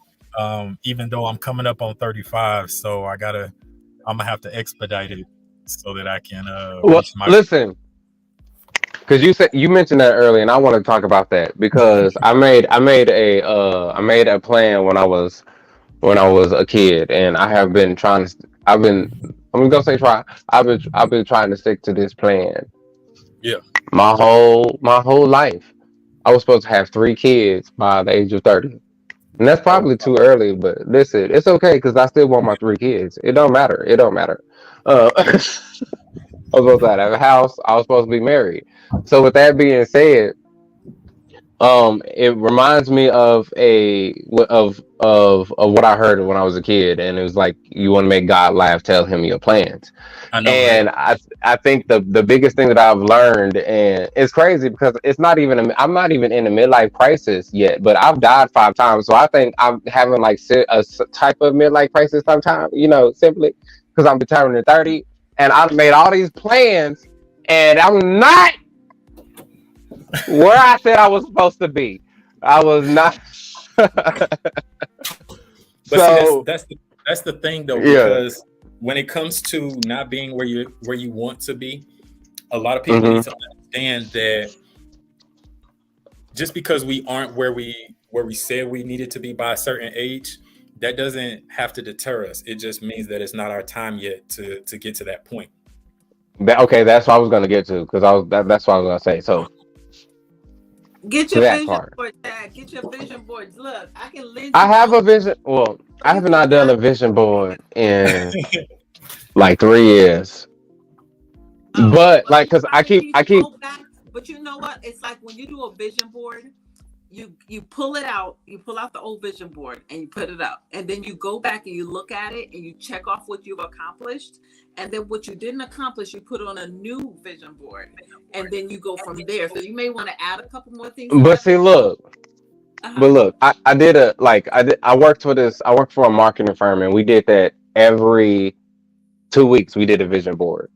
Even though I'm coming up on 35, so I'm gonna have to expedite it so that I can Well, reach my. listen, because you mentioned that earlier, and I want to talk about that because I made a plan when I was a kid, and I have been trying to. I'm gonna say try. I've been trying to stick to this plan Yeah. my whole life. I was supposed to have 3 kids by the age of 30, and that's Oh, probably too early. But listen, it's okay because I still want my 3 kids. It don't matter. It don't matter. I was supposed to have a house. I was supposed to be married. So with that being said, it reminds me of of what I heard when I was a kid, and it was like you want to make God laugh, tell him your plans. I know, right? And I think the biggest thing that I've learned, and it's crazy because it's not even I'm not even in a midlife crisis yet, but I've died 5 times, so I think I'm having like type of midlife crisis sometime, simply because I'm turning 30, and I've made all these plans, and I'm not where I said I was supposed to be. I was not. But see, So that's the thing though, yeah. because when it comes to not being where you want to be, a lot of people need Hmm. to understand that just because we aren't where we said we needed to be by a certain age, that doesn't have to deter us. It just means that it's not our time yet to get to that point. Okay, that's what I was gonna get to because that's what I was gonna say. So Get to your that vision part, board, Dad. Get your vision board. Look, I can lend I you have one a vision. Well, so I you have can not done start. a vision board in like 3 years, Okay, but well, like, you cause probably need I to keep. go back. But you know what? It's like when you do a vision board, you pull it out, you pull out the old vision board and you put it up. And then you go back and you look at it and you check off what you've accomplished. And then what you didn't accomplish, you put on a new vision board. And then you go from there. So you may want to add a couple more things to But that see, vision board. look, Uh-huh. but look, I did a like I worked for this. I worked for a marketing firm, and we did that every 2 weeks. We did a vision board.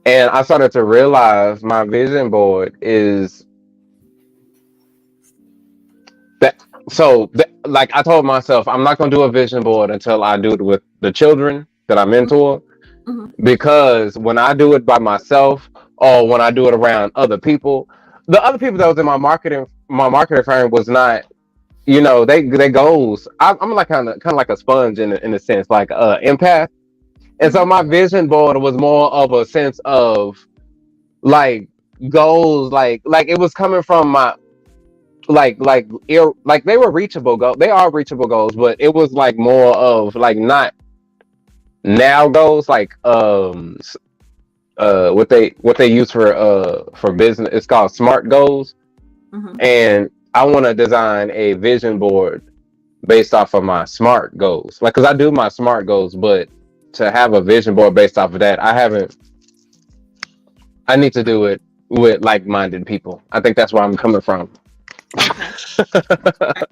And I started to realize my vision board is that. So, like I told myself, I'm not going to do a vision board until I do it with the children that I mentor. Mm-hmm. Because when I do it by myself or when I do it around other people, the other people that was in my marketing firm was not, they goals. I'm like kind of like a sponge in a sense, like empath. And so Mhm. my vision board was more of a sense of like goals, like it was coming from my like they were reachable goals. They are reachable goals, but it was like more of like not now goals, like what they use for business. It's called SMART goals, Mhm. and I want to design a vision board based off of my SMART goals. Like, cause I do my SMART goals, but to have a vision board based off of that, I haven't. I need to do it with like-minded people. I think that's where I'm coming from. Okay. Right.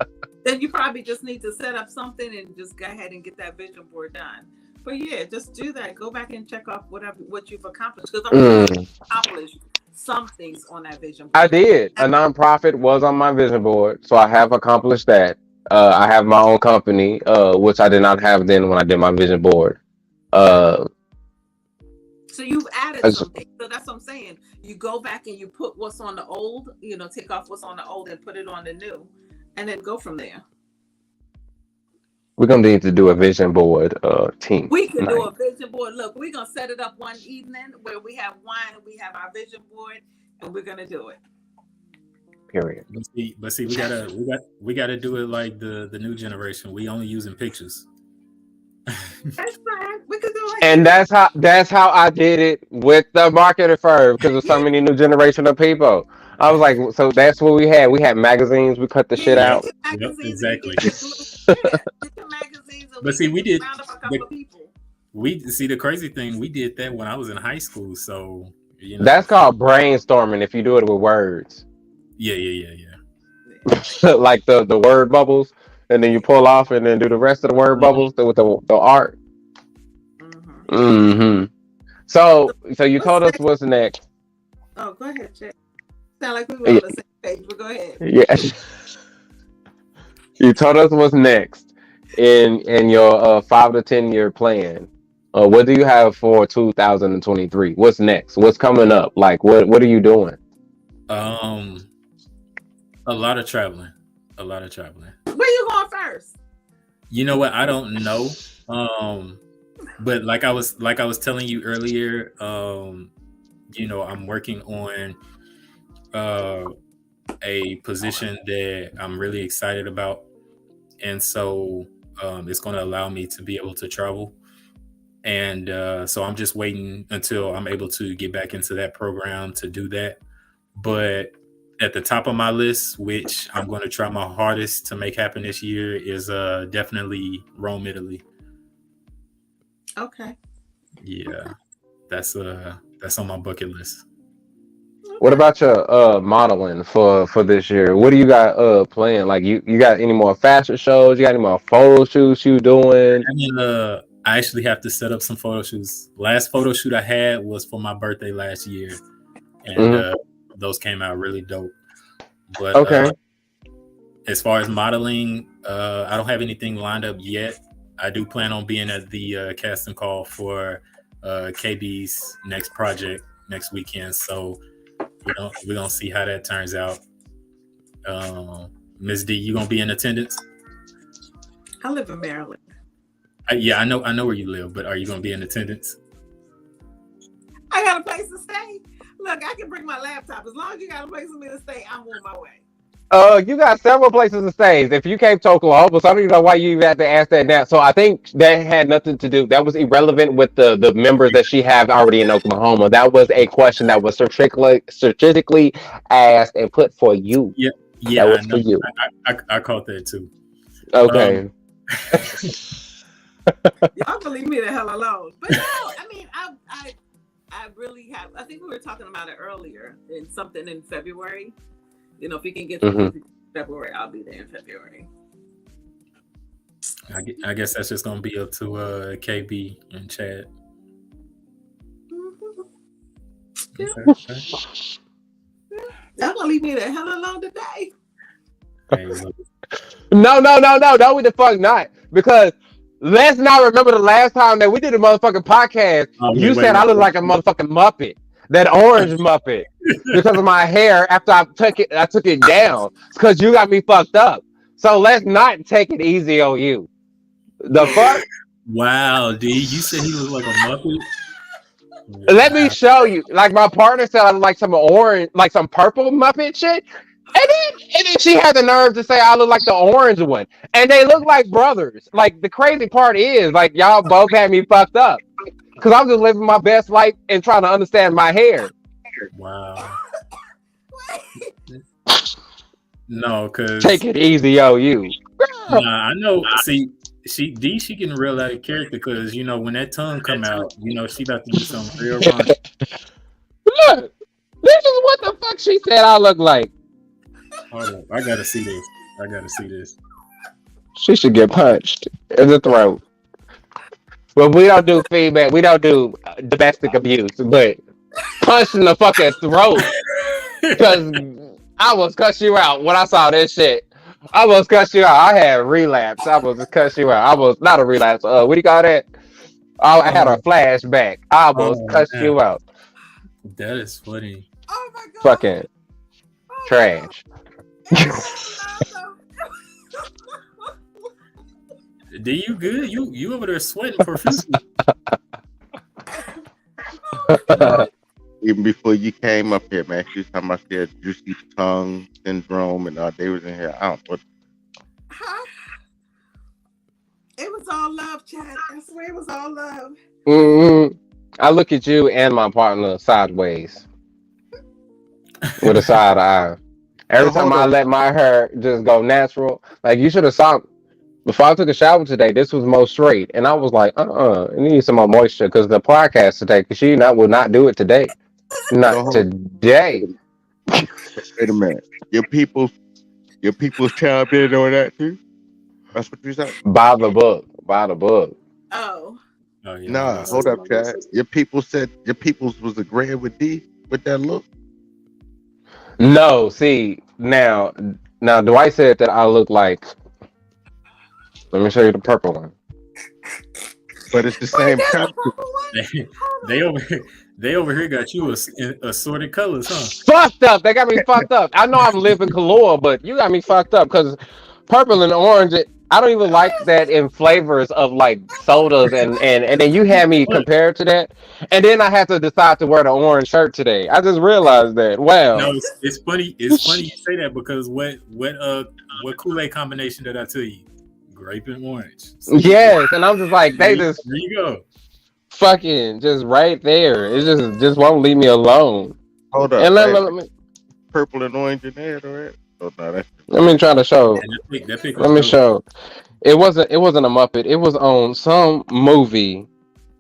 Then you probably just need to set up something and just go ahead and get that vision board done. But yeah, just do that. Go back and check off what you've accomplished, because I'm sure you Mm. accomplished some things on that vision I board. did. A nonprofit was on my vision board, so I have accomplished that. I have my own company, which I did not have then when I did my vision board. Uh, So you've I added just- something. So that's what I'm saying. You go back and you put what's on the old, take off what's on the old and put it on the new, and then go from there. we're gonna need to do a vision board team We can do night. a vision board. Look, we're gonna set it up one evening where we have wine and we have our vision board, and we're gonna do it. Period. But see, we gotta do it like the new generation. We only using pictures. That's fine. We can do it. And that's how I did it with the marketing firm because there's so many new generation of people. I was like, so that's what we had. We had magazines. We cut the shit Get out. your Yep, magazines and you exactly. get your little, get your magazines and But see, we did. round up a couple of people. We see the crazy thing. We did that when I was in high school. So That's called brainstorming if you do it with words. yeah. Like the word bubbles, and then you pull off and then do the rest of the word bubbles with the art. Mm-hmm. Mm-hmm. So you What's told us next? what's next. Oh, go ahead, Jay. Sound like we were on Yeah. the same page, but go ahead. Yeah. You told us what's next in your 5 to 10 year plan. What do you have for 2023? What's next? What's coming up? Like what are you doing? A lot of traveling. A lot of traveling. Where you going first? You know what? I don't know. But like I was telling you earlier, I'm working on a position that I'm really excited about, and so it's going to allow me to be able to travel. And so I'm just waiting until I'm able to get back into that program to do that. But at the top of my list, which I'm going to try my hardest to make happen this year, is definitely Rome, Italy. Okay. Yeah, that's on my bucket list. What about your modeling for this year? What do you got planned? Like you got any more fashion shows? You got any more photo shoots you doing? I mean, I actually have to set up some photo shoots. Last photo shoot I had was for my birthday last year, and those came out really dope. But Okay. as far as modeling, I don't have anything lined up yet. I do plan on being at the casting call for KB's next project next weekend. So we're gonna see how that turns out. Ms. D, you gonna be in attendance? I live in Maryland. Yeah, I know where you live, but are you gonna be in attendance? I got a place to stay. Look, I can bring my laptop. As long as you got a place for me to stay, I'm on my way. You got several places to stay. If you came to Oklahoma, so I don't even know why you even had to ask that now. So I think that had nothing to do. That was irrelevant with the members that she have already in Oklahoma. That was a question that was strategically asked and put for you. Yeah, That was I know. for you. I caught that too. Okay. Y'all can leave me the hell alone. But no, I mean, I really have. I think we were talking about it earlier in something in February. If we can get to February, I'll be there in February. I guess that's just gonna be up to KB and Chad. Okay. Y'all gonna leave me the hell alone today? Hey, look, No, we the fuck not. Because let's not remember the last time that we did a motherfucking podcast. Oh, You wait, said I look wait. like a motherfucking Muppet. that orange Muppet because of my hair after I took it down. It's because you got me fucked up. So let's not take it easy on you. The fuck? Wow, D, you said he looked like a Muppet? Let me show you. Like my partner said, I look like some orange, like some purple Muppet shit. And then she had the nerve to say I look like the orange one. And they look like brothers. Like the crazy part is, like y'all both had me fucked up. Cause I'm just living my best life and trying to understand my hair. Wow. No, cause Take it easy, yo, you. nah, I know. See, she getting real out of character because you know when that tongue come out, you know she about to do something real wrong. Look, this is what the fuck she said I look like. Hold up, I gotta see this. She should get punched in the throat. Well, we don't do feedback. We don't do domestic abuse, but punch in the fucking throat. Because I almost cuss you out when I saw this shit. I almost cuss you out. I had relapse. I almost cuss you out. I was not a relapse. What do you call that? I had a flashback. I almost cussed man. you out. That is funny. Oh my god. Fucking trash. D, you good? You over there sweating profusely. Even before you came up here, man, she was talking about she had juicy tongue syndrome, and they was in here. I don't know. Huh? It was all love, Chad. I swear it was all love. Mm-hmm. I look at you and my partner sideways with a side eye. Every time I let my hair just go natural, like you should have saw before I took a shower today. This was most straight, and I was like, it needs some more moisture because the podcast today. Because she will not do it today, not today. Wait a minute, your people's child been on that too. That's what you said. By the book. Oh. Oh, yeah, Nah, hold up, Chad. Your people said your people's was agreeing with D with that look. No, see now Dwight said that I look like. Let me show you the purple one. But it's the same color. They over here got you assorted colors, huh? Fucked up. They got me fucked up. I know I'm living color, but you got me fucked up because purple and orange. I don't even like that in flavors of like sodas and then you had me compared to that, and then I had to decide to wear the orange shirt today. I just realized that. Wow. No, it's funny. It's funny you say that because what Kool-Aid combination did I tell you? Grape and orange. Yes, and I'm just like they just there you go. Fucking just right there. It just won't leave me alone. Hold up. And let me, purple and orange in there, alright? Oh, no, that's let me try to show. Let me show. It wasn't a Muppet. It was on some movie.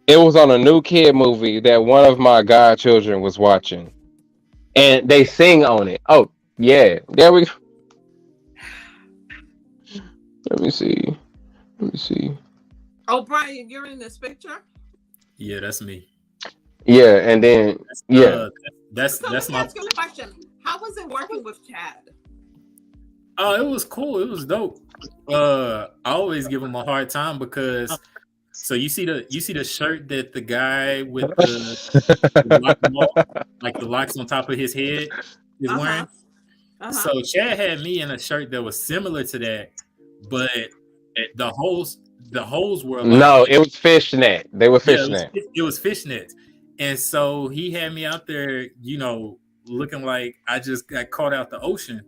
It was on a new kid movie that one of my godchildren was watching, and they sing on it. Oh yeah, there we go. Let me see. Oh, Brian, you're in this picture? Yeah, that's me. Yeah, and then that's my question. How was it working with Chad? Oh, it was cool. It was dope. I always give him a hard time because so you see the shirt that the guy with the locks on top of his head is wearing. So Chad had me in a shirt that was similar to that, but the holes were like, no, it was fishnet. They were fishnet. It was fishnet, and so he had me out there, looking like I just got caught out the ocean,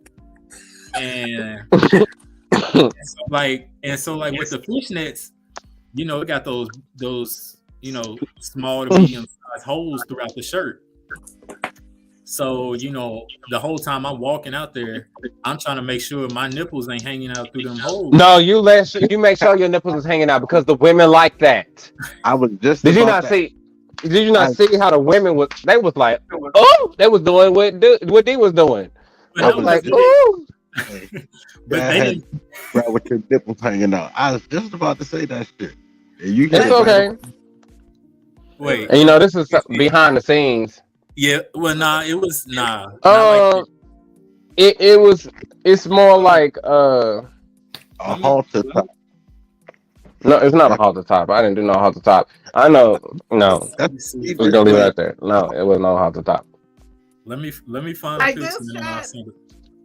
and so like with the fishnets, it got those small to medium sized holes throughout the shirt. So, the whole time I'm walking out there, I'm trying to make sure my nipples ain't hanging out through them holes. No, you make sure your nipples is hanging out because the women like that. I was just. Did you not see how the women was? They was like, oh, they was doing what D was doing. I was like, oh. But they didn't. Right with your nipples hanging out. I was just about to say that shit. It's okay. Wait. And this is behind the scenes. Yeah, well, it was it's more like a halter top. No, it's not a halter top. I didn't do no halter top. I know. No, Let That's me see he if I we're did gonna leave it can. wait. right there. No, it was no halter top. Let me find a Like picture this, and I'll Chad? send it.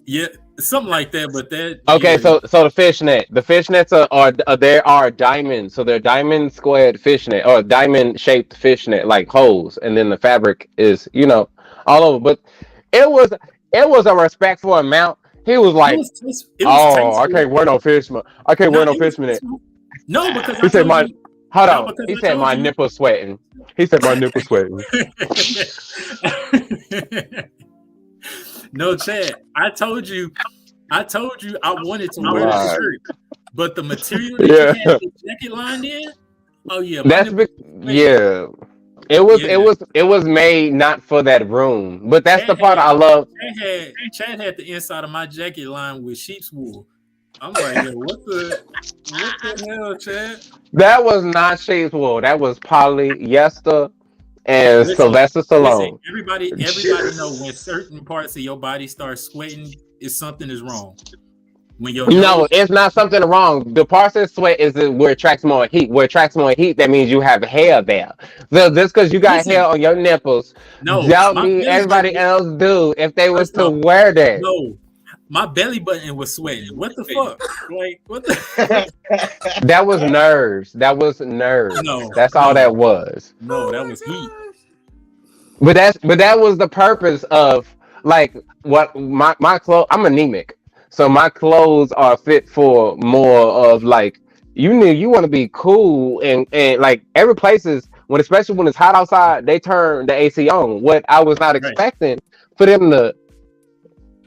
Yeah, something like that. But that, Okay, yeah, so the fishnets are there are diamonds. So they're diamond squared fishnet or diamond shaped fishnet like holes, and then the fabric is all over. But it was it was a respectful amount. He was like, it was "Oh, I tasteful. can't wear no fishman. I can't No, wear no it was fishnet." tasteful. No, because He I said, told "My you. hold No, on." because He I said, told "My you. nipple sweating." He said, "My nipple sweating." No, Chad. I told you I wanted to wear the Right. shirt, but the material that you Yeah, had the jacket lined in. Oh yeah, my that's nipple be- was sweating. yeah. It was Yeah, it was made not for that room, but that's Chad the part had I love. Chad had the inside of my jacket lined with sheep's wool. I'm like, yo, what the hell, Chad? That was not Shades Wool. That was polyester and Listen, Sylvester listen. Stallone. Everybody know when certain parts of your body start sweating, is something is wrong. When your No, nose, it's not something wrong. The process sweat is where it tracks more heat. Where it tracks more heat, that means you have hair there. So just because you got hair listen, on your nipples, no, don't my mean belly everybody button. else do if they was First to off, wear that. no, my belly button was sweating. What the fuck? Like, what the? What? That was nerves. That was nerves. No, That's all that no, was. no. Oh That my was heat. gosh. But that was the purpose of like what my clothes. I'm anemic, so my clothes are fit for more of like you want to be cool and like every places when especially when it's hot outside they turn the AC on. What I was not Right. expecting for them to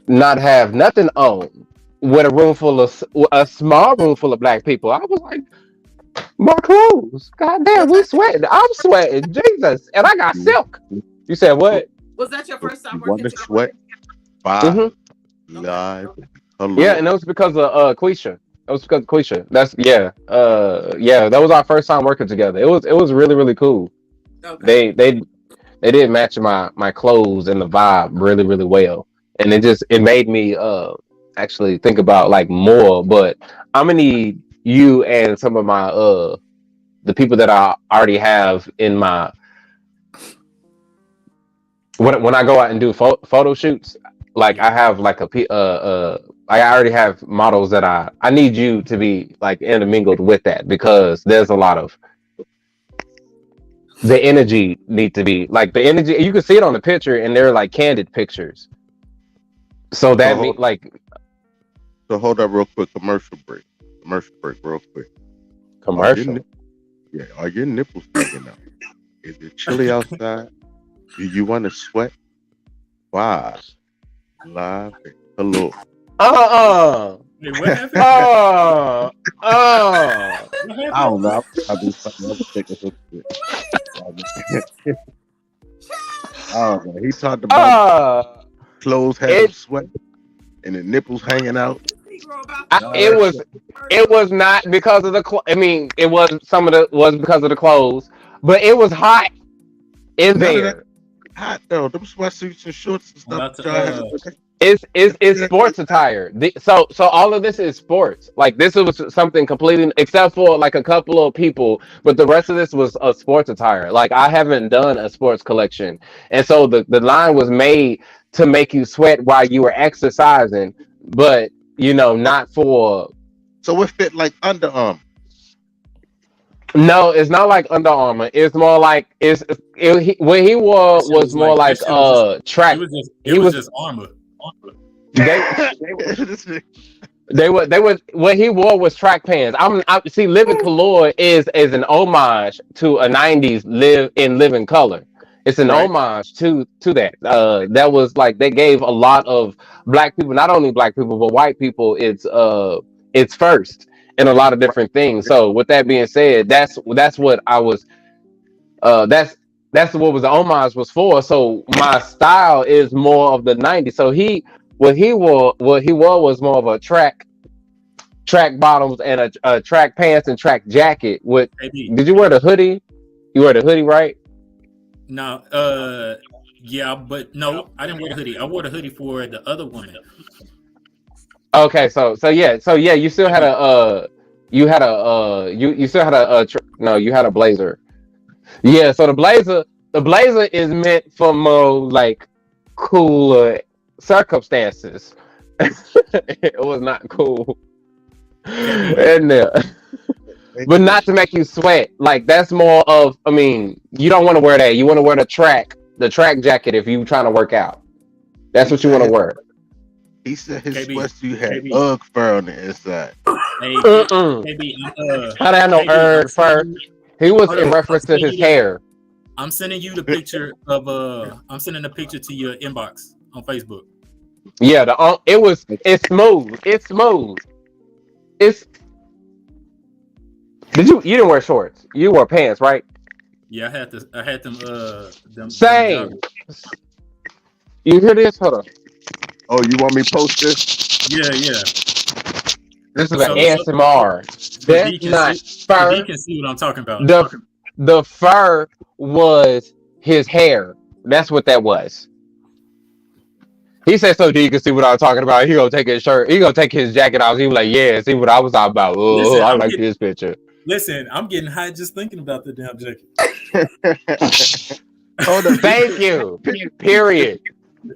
not have nothing on with a small room full of black people. I was like, my clothes, goddamn, Was we that sweating. I'm sweating, Jesus, and I got You silk. You said what? was that your first time you want working to together? sweat? Five Hmm. Okay. live. Yeah, Hello. and that was because of Quisha. That was because of Quisha. That's yeah. That was our first time working together. It was really really cool. Okay. They did match my clothes and the vibe really really well, and it made me actually think about like more. But I'm gonna need you and some of my the people that I already have in my when I go out and do photo shoots, like Yeah. I have like I already have models that I need you to be like intermingled with that because there's a lot of the energy need to be like the energy you can see it on the picture and they're like candid pictures. So So that mean hold, like so hold up real quick. Commercial break. Commercial break, real quick. Are your commercial. are your nipples hanging out? Is it chilly outside? Do you want to sweat? Why? Live. Hello. Uh Wait, what happened? uh uh What I happened? don't know. I do something else. Think of some shit. I don't know. He talked about uh clothes having it sweat and the nipples hanging out Negro about I, to and all it that was shit. it was not because of the I mean it was some of the was because of the clothes, but it was hot in None of that there. hot though. Them sweatsuits and shorts and I'm stuff about that to y'all have. It's sports attire. So all of this is sports. Like this was something completely except for like a couple of people, but the rest of this was a sports attire. Like I haven't done a sports collection, and so the line was made to make you sweat while you were exercising, but not for. So it fit like underarm. No, it's not like Under Armour. It's more like what he that wore shit was was more like that like shit was just track. it He was was just armor. they This nigga- they were what he wore was track pants. I see Living Color is an homage to a '90s living color. It's an right. homage to that. That was like they gave a lot of black people, not only black people but white people. It's first in a lot of Right. different things. So with that being said, that's what I was. That's what was the homage was for. So my style is more of the '90s. So what he wore was more of a track bottoms and a track pants and track jacket. With AB. did you wear the hoodie? You wear the hoodie, right? No, yeah, but no, I didn't wear the hoodie. I wore the hoodie for the other woman. Okay, so yeah, you still had AB. You had a you still had no, you had a blazer. Yeah, so the blazer is meant for more like cooler circumstances. It was not cool in there. But not to make you sweat. Like that's more of I mean, you don't want to wear that. You want to wear the track jacket if you trying to work out. That's what you want to wear. He said his KB, sweatsuit had KB. Ugg fur on the inside. Hey, Mm-mm. KB, How did I know KB, fur? He was hold in on. reference to his hair. I'm sending you the picture of I'm sending a picture to your inbox on Facebook. Yeah, it's smooth. It's smooth. It's you didn't wear shorts. You wore pants, right? Yeah, I had them Same. joggers. You hear this? Hold on. Oh, you want me to post this? Yeah. This is So- an ASMR. So That's D can not see, fur. D can see what I'm talking about. The fur was his hair. That's what that was. He said so D can see what I'm talking about. He gonna take his shirt. He gonna take his jacket off. He was like, yeah, see what I was talking about. Oh, Listen, I like this picture. Listen, I'm getting high just thinking about the damn jacket. Hold on. Thank you. Period.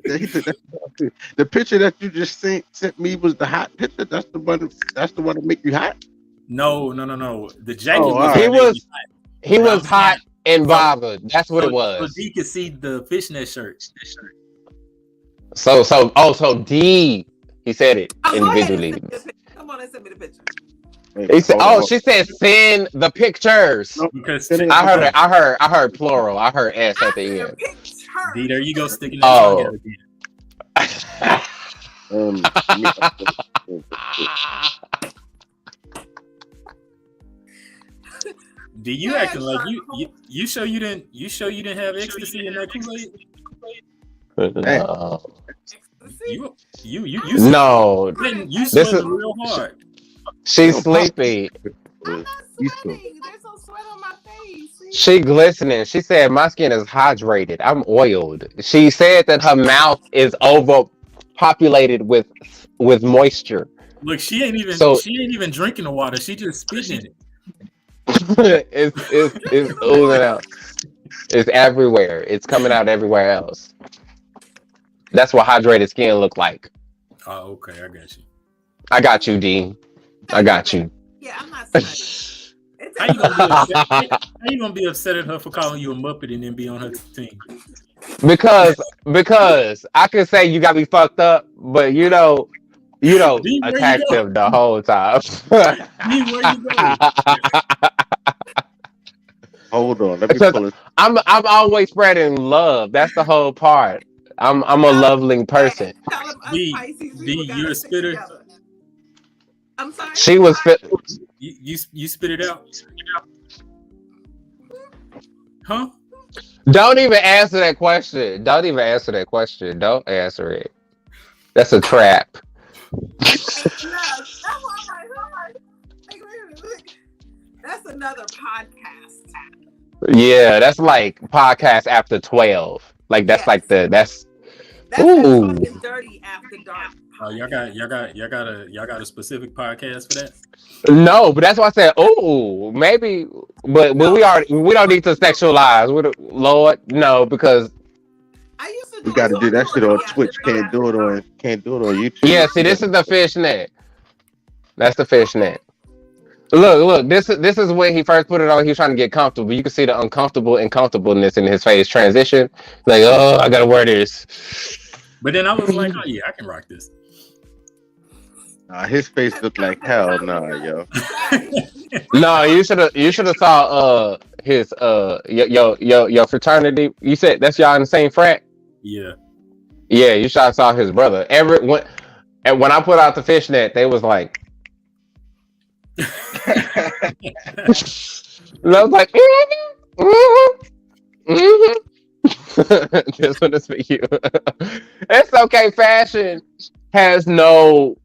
The picture that you just sent me was the hot picture. That's the one. That's the one that make you hot. No. The jacket Oh, was. all right. He was hot and bothered. That's what it So was. D could see the fishnet shirt. So D, he said it Oh, go ahead and individually. send me the picture. Come on and send me the picture. He said, she said send the pictures. No, Because I heard plural. I heard S at the end. D, there you go, sticking that tongue out again. D, you acting like you sure you didn't have ecstasy in that Kool-Aid? No. You No. you This sweating is- real hard. She's sleepy. I'm not sweating. There's no sweat on my face. See? She glistening. She said my skin is hydrated. I'm oiled. She said that her mouth is overpopulated with moisture. Look, she ain't even drinking the water. She just spitting in it. it's oozing out. It's everywhere. It's coming out everywhere else. That's what hydrated skin look like. Oh, okay, I got you. I got you, Dean. I got you. Yeah, I'm not sweating. How you gonna be upset at her for calling you a Muppet and then be on her team? Because I could say you got me fucked up, but you don't attack them the whole time. Where you go? Hold on, let me pull it. I'm always spreading love. That's the whole part. I'm a loving person. D, you're a spitter. I'm sorry. She was You spit it out. Huh? Don't even answer that question. Don't answer it. That's a trap. That's another podcast. Yeah, that's like podcast after 12. Like that's like that's ooh. Talking dirty after dark. Oh, y'all got a specific podcast for that? No, but that's why I said, oh, maybe, but we don't need to sexualize. Lord, no, because we got to do that shit on Twitch. Can't do it on YouTube. Yeah, see, this is the fishnet. That's the fishnet. Look. This is when he first put it on. He was trying to get comfortable. You can see the uncomfortableness in his face. Transition, like, oh, I gotta wear this. But then I was like, oh yeah, I can rock this. His face looked like hell, yo. No, you should have saw his your fraternity. You said that's y'all in the same frat. Yeah, you should have saw his brother. And when I put out the fishnet, they was like, and I was like, this one is for you. It's okay. Fashion has no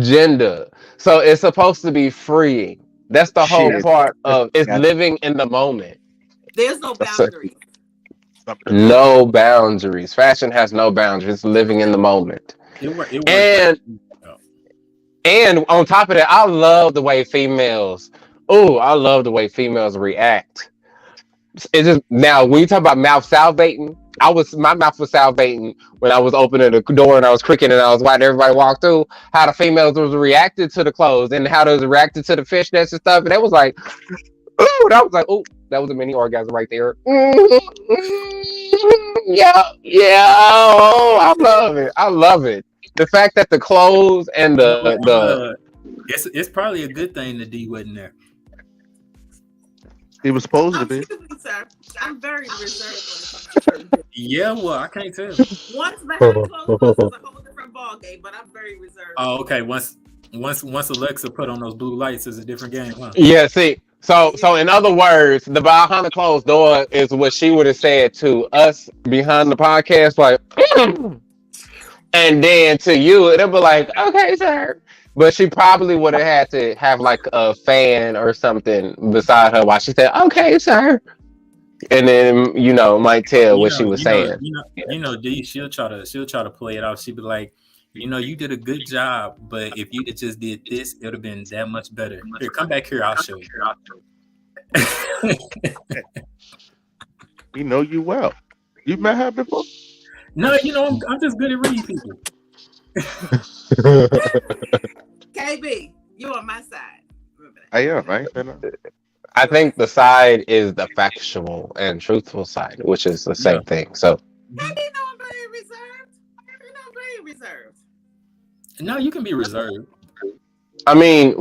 gender, so it's supposed to be freeing. That's the whole part of it's living in the moment. There's no boundaries. No boundaries. Fashion has no boundaries. It's living in the moment. And on top of that, I love the way females. Oh, I love the way females react. It's just now when you talk about mouth salivating, my mouth was salivating when I was opening the door and I was creaking and I was watching everybody walk through. How the females was reacted to the clothes and how they was reacted to the fishnets and stuff, and that was like, ooh, that was like, ooh, that was a mini orgasm right there. Yeah, yeah. Oh, I love it. I love it. The fact that the clothes and You know what? the It's probably a good thing the D wasn't there. He was supposed to be. Excuse me, sir. I'm very reserved when it comes to certain things. Yeah, well, I can't tell. Once behind closed doors is a whole different ball game, but I'm very reserved. Oh, okay. Once Alexa put on those blue lights, is a different game, huh? yeah. See, so in other words, the behind the closed door is what she would have said to us behind the podcast, like, and then to you, it'll be like, okay, sir. But she probably would have had to have like a fan or something beside her while she said, okay, sir. And then, might tell what she was saying. D, she'll try to play it out. She'll be like, you did a good job, but if you just did this, it would have been that much better. Here, come back here, I'll show you. We know you well. You met her before? No, I'm just good at reading people. KB, you on my side. Remember that. I am, right? I think the side is the factual and truthful side, which is the same thing. So, KB, no, I'm very reserved. You're not very reserved. No, you can be reserved. I mean,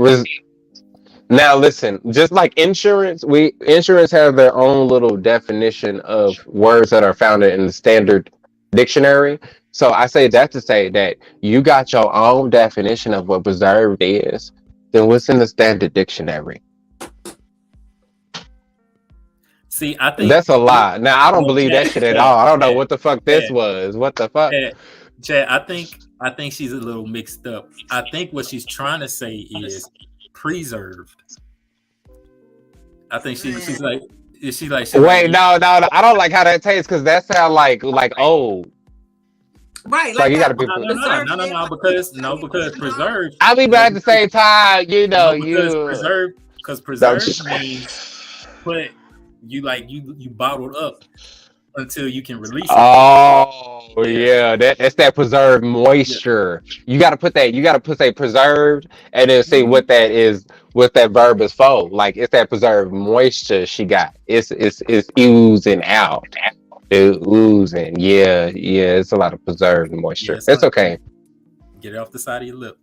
now listen, just like insurance has their own little definition of words that are found in the standard dictionary. So I say that to say that you got your own definition of what reserved is. Then what's in the standard dictionary? See, I think That's a lie. Now I don't believe that shit at all. I don't know what the fuck this was. What the fuck? Chad, I think she's a little mixed up. I think what she's trying to say is preserved. I think she's like wait, no, I don't like how that tastes because that sounds like old. Right, like you gotta be no, because preserved. I mean, but at the same time, preserved means put you bottled up until you can release it. Oh yeah, that's that preserved moisture. Yeah. You gotta put say preserved and then see what that is, what that verb is for. Like it's that preserved moisture she got. It's oozing out. It's oozing. Yeah, it's a lot of preserved moisture. Yeah, it's okay. Get it off the side of your lip.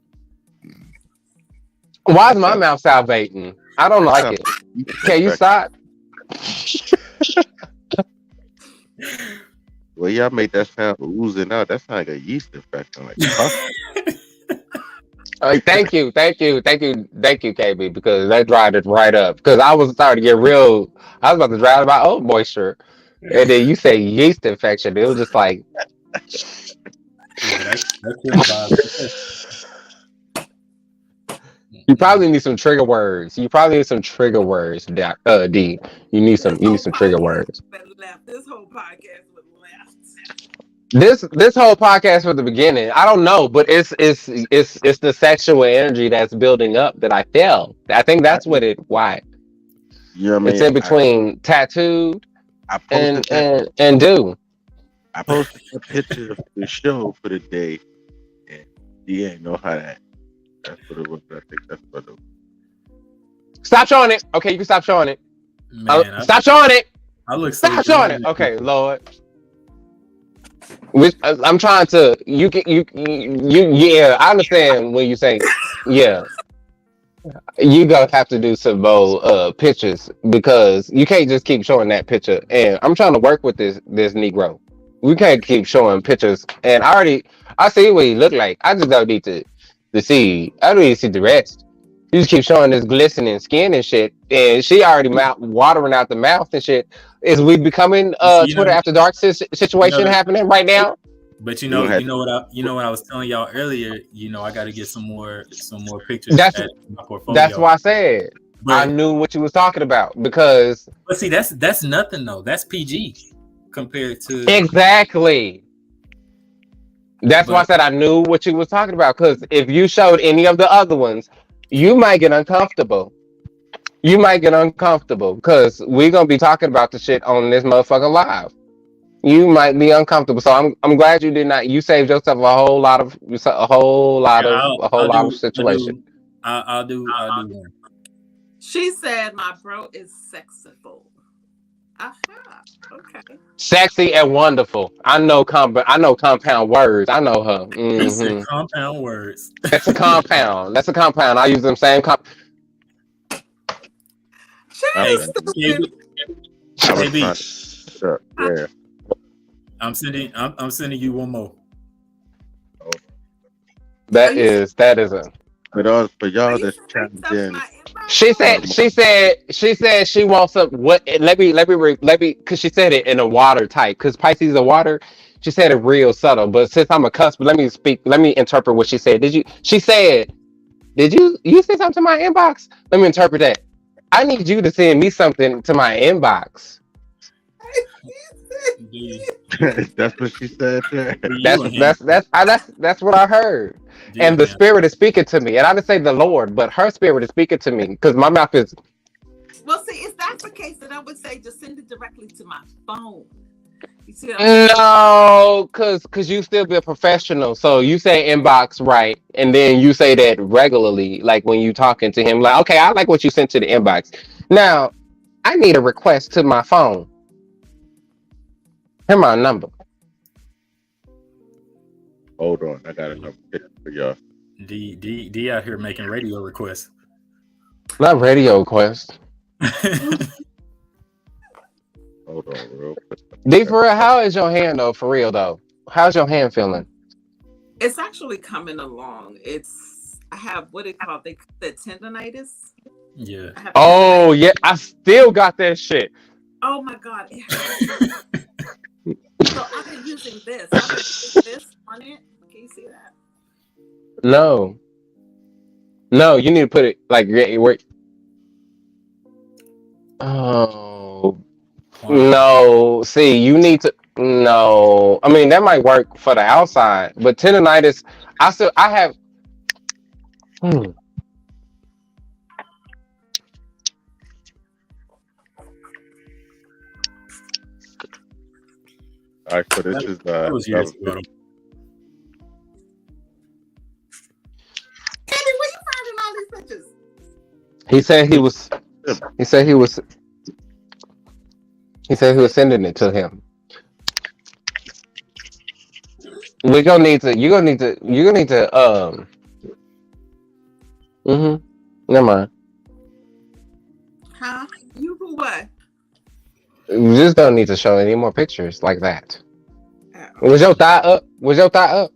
Why is my mouth salivating? I don't like it. Can you stop? Well, y'all made that sound oozing out. That sounds like a yeast infection. Thank you, KB, because that dried it right up. Because I was starting to get real. I was about to dry my own moisture, and then you say yeast infection. It was just like. You probably need some trigger words. D. You need some trigger words. This whole podcast was left. This whole podcast from the beginning, I don't know, but it's the sexual energy that's building up that I feel. I think that's why. Yeah, I mean, it's in between tattooed and do. I posted a picture of the show for the day, and he ain't know how that. That's what it was. I think that's what it was. Stop showing it. Okay, you can stop showing it. Man, stop showing it. Stop showing it. Okay, Lord. I'm trying to. You. Yeah, I understand when you say, yeah. You gonna have to do some more pictures because you can't just keep showing that picture. And I'm trying to work with this Negro. We can't keep showing pictures. And I see what he look like. I just don't need to see. I don't need to see the rest. You just keep showing this glistening skin and shit, and she already watering out the mouth and shit. Is we becoming Twitter after dark situation happening right now? But you know what I was telling y'all earlier. I got to get some more pictures. That's my portfolio. That's why I said I knew what you was talking about because. But see, that's nothing though. That's PG compared to exactly. That's why I But said I knew what you was talking about. Because if you showed any of the other ones, you might get uncomfortable. You might get uncomfortable because we're gonna be talking about the shit on this motherfucker live. You might be uncomfortable. So I'm glad you did not. You saved yourself yeah, a whole lot of I'll situation. do, I'll do one. She said my bro is sexable. Aha. Okay. Sexy and wonderful. I know compound words. I know her. He said Hmm. compound words. That's a compound. That's a compound. I use them same I'm Hey, She's done. stupid. I was KB, trying to shut up. Yeah. I'm sending you one more. Are you That is a For are y'all you that's sending chimed stuff to in, my inbox she or said she wants some what let me because she said it in a water type because Pisces are water. She said it real subtle, but since I'm a customer, let me interpret what she said. She said, did you send something to my inbox? Let me interpret that. I need you to send me something to my inbox. D, that's what she said there. you a That's what I heard. D a And the hand. spirit is speaking to me. And I didn't say the Lord, but her spirit is speaking to me because my mouth is well see if that's the case then I would say just send it directly to my phone. You see what I'm saying? no, cause you still be a professional. So you say inbox right, and then you say that regularly, like when you talking to him, like, okay, I like what you sent to the inbox. Now I need a request to my phone. Here's my number. Hold on, I got another picture for y'all. D out here making radio requests. Not radio request. Hold on, real quick. D for real, how is your hand though? For real though, how's your hand feeling? It's actually coming along. It's I have what it called they call it tendonitis. Yeah. I have Oh tendonitis. yeah, I still got that shit. Oh my god, it hurts. So I've been using this. I've been putting this on it. Can you see that? No, no, you need to put it like where. Oh On no, see, you need to. No, I mean that might work for the outside, but tendonitis. I have. Hmm. All right, so this is that was years another ago. picture. Andy, where you finding all these pictures? He said he was. He said he was. He said he was sending it to him. We gonna need to. You gonna need to. You gonna need to. Mm-hmm. Never mind. Huh? You who what? We just don't need to show any more pictures like that. Oh. Was your thigh up? Was your thigh up?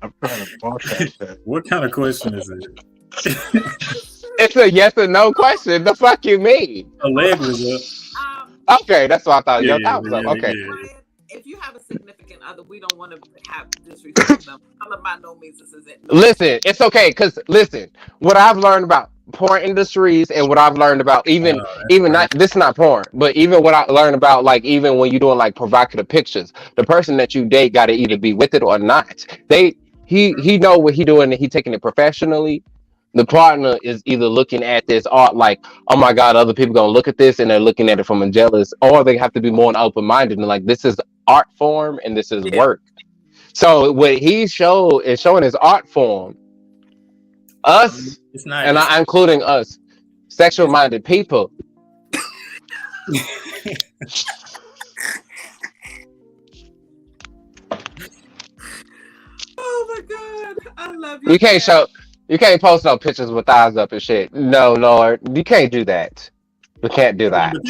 I'm trying to multitask that. What kind of question is it? It's a yes or no question. The fuck you mean? A leg was Okay, that's what I thought. Yeah, Your yeah, thigh was up. yeah, Okay. yeah. Brian, if you have a significant other, we don't want to have disrespect them. By no means this is it. No. Listen, it's okay because listen, what I've learned about porn industries and what I've learned about even That's not crazy. this is not porn, but even what I learned about like even when you're doing like provocative pictures, the person that you date got to either be with it or not. He know what he doing and he taking it professionally. The partner is either looking at this art like, oh my god, other people gonna look at this and they're looking at it from a jealous, or they have to be more open minded and like this is art form and this is Yeah. work. So what he showed is showing his art form. Us, It's not. and It's, I including us, sexual minded people. Oh my god, I love you. You can't post no pictures with thighs up and shit. No, Lord, you can't do that. You can't do that. but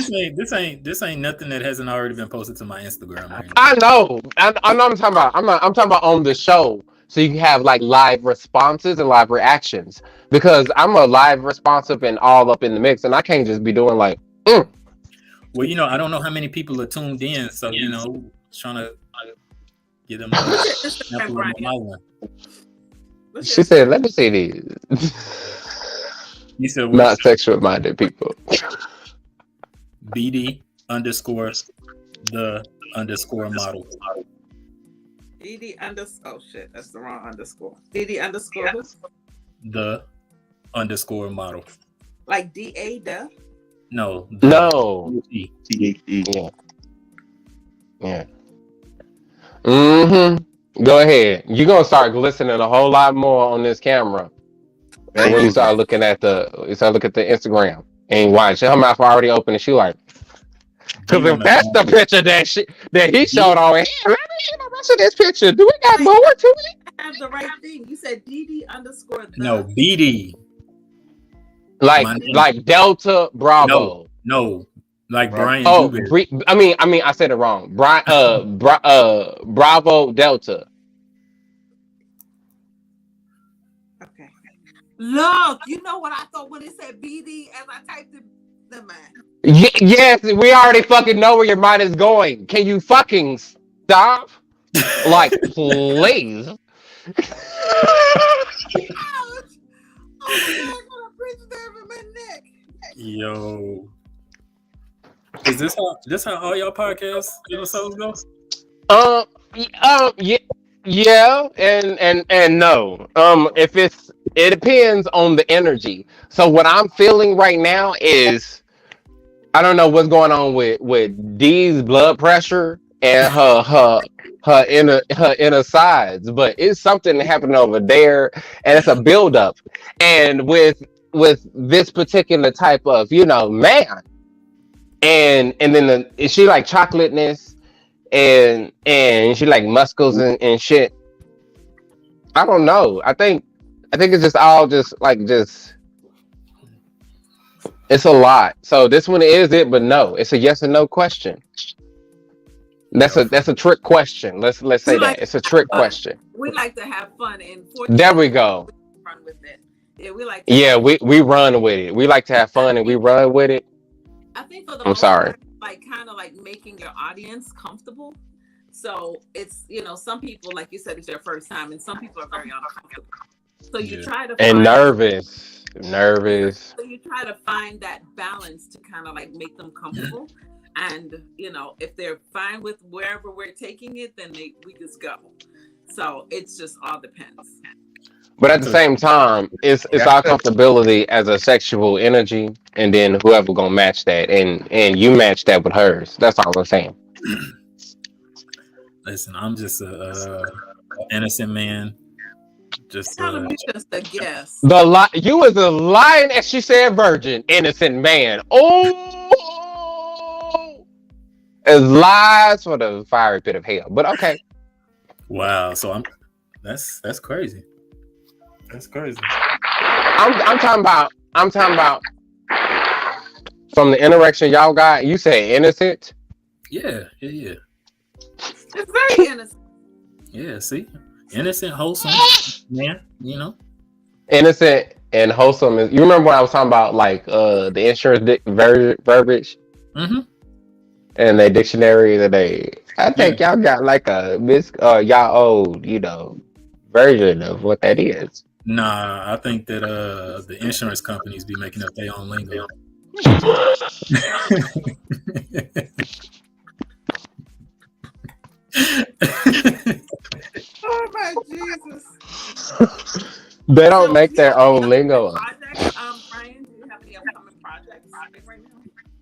this ain't nothing that hasn't already been posted to my Instagram or anything. I know. I know. I'm talking about. I'm talking about on the show, so you can have like live responses and live reactions. Because I'm a live responsive and all up in the mix, and I can't just be doing like. Well, I don't know how many people are tuned in, so trying to get them. Instagram, Brian. She said, "Let me see these." You said what? Not sexual minded people. BD. underscore the underscore model. DD underscore. Oh shit, that's the wrong underscore. DD underscore who? The underscore model. Like DA the. No. No. E. THE. Yeah. Yeah. Go ahead. You're gonna start glistening a whole lot more on this camera Thank when you you. start looking at the Instagram and watch her mouth already open and she like, because Damon if that's the McDonald. picture that he showed on it, let me see the rest of this picture. Do we got Wait, more to it? I have the right thing. You said DD underscore the. No, BD. Like My name. like Delta Bravo. No. Like Brian Oh, Dewberry. I said it wrong. Bravo Delta. Okay. Look, you know what I thought when it said BD as I typed it. The man. Yes, we already fucking know where your mind is going. Can you fucking stop? Like, please. Ouch! Oh my god, I got a bridge there in my neck. Yo. Is this how all y'all podcast episodes go? Yeah, and no. It depends on the energy. So what I'm feeling right now is I don't know what's going on with Dee's blood pressure and her inner sides, but it's something happening over there, and it's a buildup. And with this particular type of man, and then she like chocolateness, and she like muscles and shit. I don't know. I think it's just all just it's a lot. So this one is it, but no, it's a yes or no question. That's a trick question. Let's say that it's a trick question. We like to have fun, and There we go. we run with it. Yeah, we like. Yeah, we run with it. We like to have fun and we run with it. I think for the I'm most sorry. part, like kind of like making your audience comfortable. So it's some people, like you said, it's their first time, and some people are very uncomfortable. So you try to And find, nervous. So you try to find that balance to kind of like make them comfortable. And if they're fine with wherever we're taking it, then we just go. So it's just all depends. But at the same time, it's our comfortability as a sexual energy, and then whoever gonna match that, and you match that with hers. That's all I'm saying. Listen, I'm just a innocent man. Just just a guess. You was a lion, as she said, virgin, innocent man. Oh, as lies for the fiery pit of hell. But okay. Wow. So that's crazy. That's crazy. I'm talking about from the interaction y'all got. You say innocent. Yeah. It's very innocent. Yeah. See, innocent, wholesome, man. Innocent and wholesome. You remember what I was talking about, like the insurance verbiage, and the dictionary that I think y'all got like a y'all old, version of what that is. Nah, I think that the insurance companies be making up their own lingo. Oh my Jesus! They don't make their own lingo. Projects, Brian, do you have any upcoming projects right now?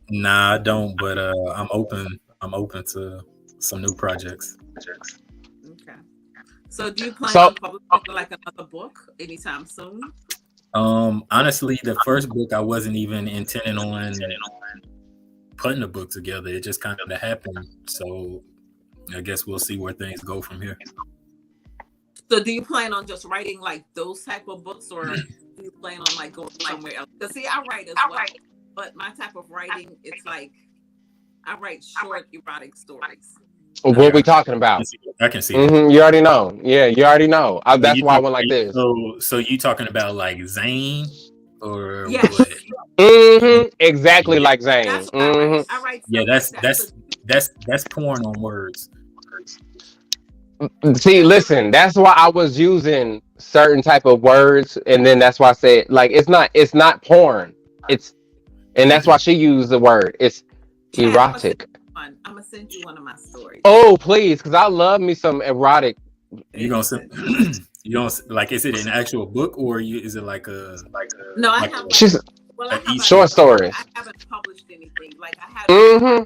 Nah, I don't. But I'm open. I'm open to some new projects. Okay. So do you plan on publishing like another book anytime soon? Honestly, the first book I wasn't even intending on putting the book together. It just kind of happened. So I guess we'll see where things go from here. So do you plan on just writing like those type of books, or do you plan on like going somewhere else? Because see, I write as well, but my type of writing, it's like I write short erotic stories. What we talking about? I can see. You already know. Yeah, you already know. That's why I went like this. So you talking about like Zane or yes. what? Exactly like Zane. That's what I write. Yeah, that's porn on words. See, listen, that's why I was using certain type of words, and then that's why I said like it's not porn. And that's why she used the word. Chad, Erotic. I'm gonna send you one of my stories. Oh, please, because I love me some erotic. You gonna send? You don't like? Is it an actual book or is it like a No, I like have like She's well, I a have e-story? short stories. I haven't published anything. Like Mm-hmm.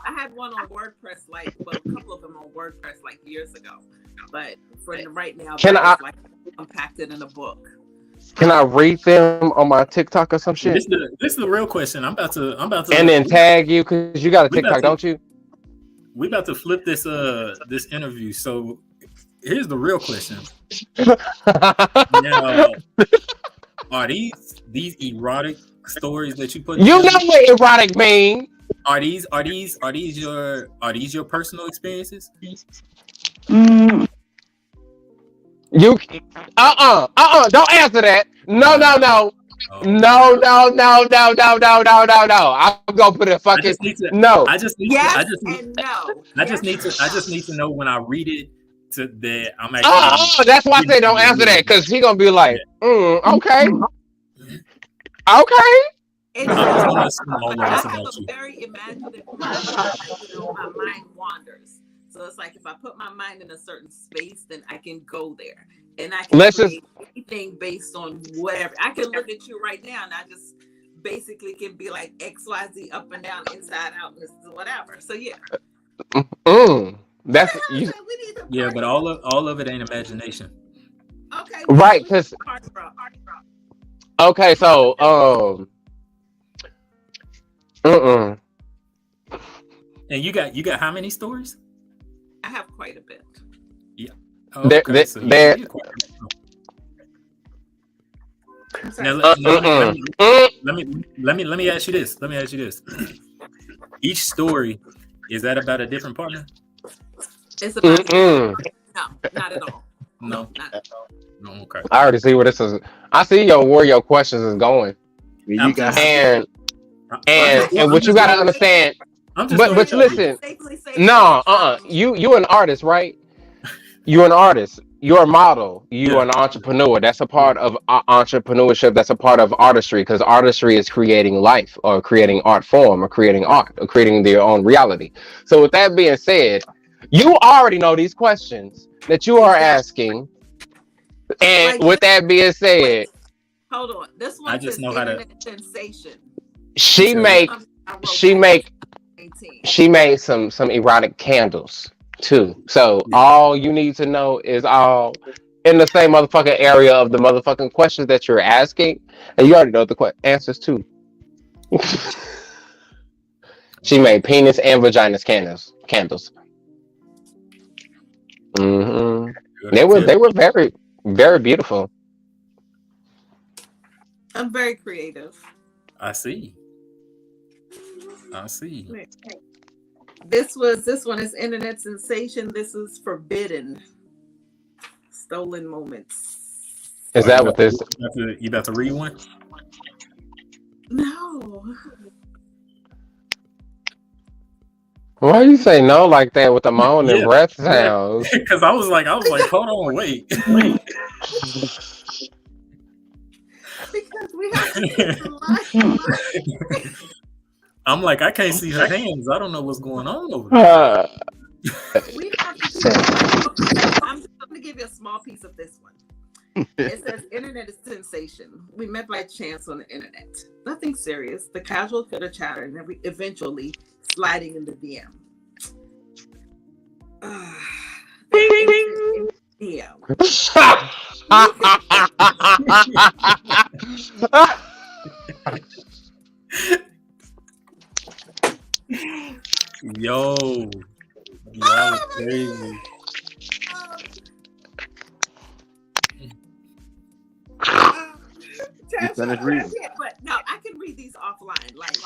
I had one on WordPress, like well, a couple of them on WordPress like years ago. But for right now, Can that I is like compacted in a book. can I read them on my TikTok or some shit? This is the real question. And then tag you because you got a we about TikTok, to don't you? we about to flip this interview. So here's the real question. Now, are these erotic stories that you put You know together? what erotic mean? Are these your personal experiences? You don't answer that. No, no, no. Oh, No, no, no, no, no, no, no, no, no. I'm gonna put a I fucking just need to. no. Yes and no. I Yes just need to. I just need to know when I read it that I'm actually That's why I getting say don't something answer real. that because he gonna be like, Yeah. okay, And I'm just gonna I assume all of this have about a you. very imaginative mind. Like, my mind wanders. So it's like if I put my mind in a certain space, then I can go there. And I can let's just create anything based on whatever. I can look at you right now and I just basically can be like XYZ up and down, inside out, whatever. So yeah. that's you We need to Yeah, but all of it ain't imagination. okay, right we because party rock. okay, so mm-mm. And you got how many stories? I have quite a bit. Yeah. They're, Okay, so you they're, did quite a bit. I'm sorry. Now mm-mm. let me ask you this. Let me ask you this. Each story, is that about a different partner? It's about Mm-mm. no, not at all. No. Not at all. No. Okay. I already see where this is. I see where your questions is going, You got and I'm what you just gotta going. understand. I'm just But going to tell you. listen, Safely say no, that, you an artist, right? You're an artist. You're a model. You're an entrepreneur. That's a part of entrepreneurship. That's a part of artistry because artistry is creating life or creating art form or creating art or creating their own reality. So with that being said, you already know these questions that you are asking. And like with that being wait, said, hold on. This I one just says know how to. internet sensation. She she said what? make I wrote she back make in 2018. she made some erotic candles too. So Yeah. all you need to know is all in the same motherfucking area of the motherfucking questions that you're asking, and you already know the answers too. She Okay. made penis and vagina candles. Hmm Good at They tip. were very very beautiful. I'm very creative. I see. I see. Wait. This one is internet sensation. This is forbidden. Stolen moments. Is Oh, you that about what this? you about to read one? No. Why you say no like that with the moan and Yeah. breath Yeah. sounds? Because I was like, hold on, wait. Because we have to keep the line. I'm like, I can't see her hands. I don't know what's going on over there. We have to keep the line. I'm just going to give you a small piece of this one. It says internet is sensation. We met by chance on the internet. Nothing serious. The casual could have chattered and eventually sliding in the DM. DM. Yo, y'all are crazy. finished reading. But no, I can read these offline. Like,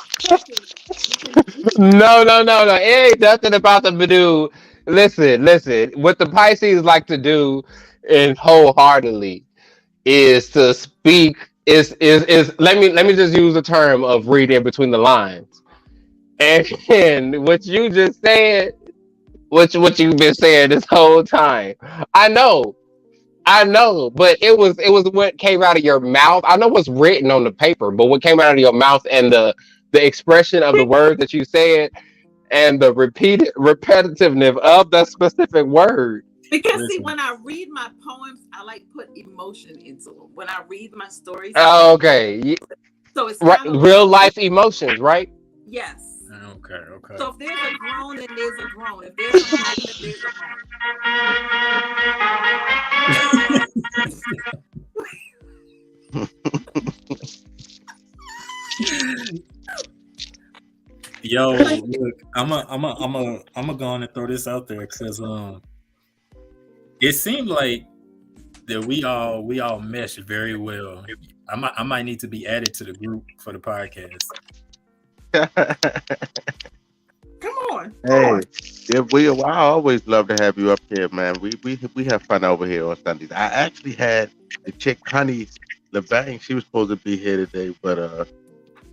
No. It ain't nothing about the Badoo. Listen. What the Pisces like to do, and wholeheartedly, is to speak. Is let me just use the term of reading between the lines. And what you just said, what you've been saying this whole time. I know, but it was what came out of your mouth. I know what's written on the paper, but what came out of your mouth and the expression of the word that you said and the repetitiveness of the specific word. Because see, Listen, when I read my poems, I like put emotion into them. When I read my stories, I put Okay, so it's right, kind of like real life emotions, right? yes. okay, okay. So if there's a groan, then there's a groan. If there's a moan, then there's a moan. Yo, look, I'm a go on and throw this out there because it seemed like that we all mesh very well. I might need to be added to the group for the podcast. Come on. Hey, yeah, I always love to have you up here, man. We have fun over here on Sundays. I actually had the chick Honey LeBang. She was supposed to be here today, but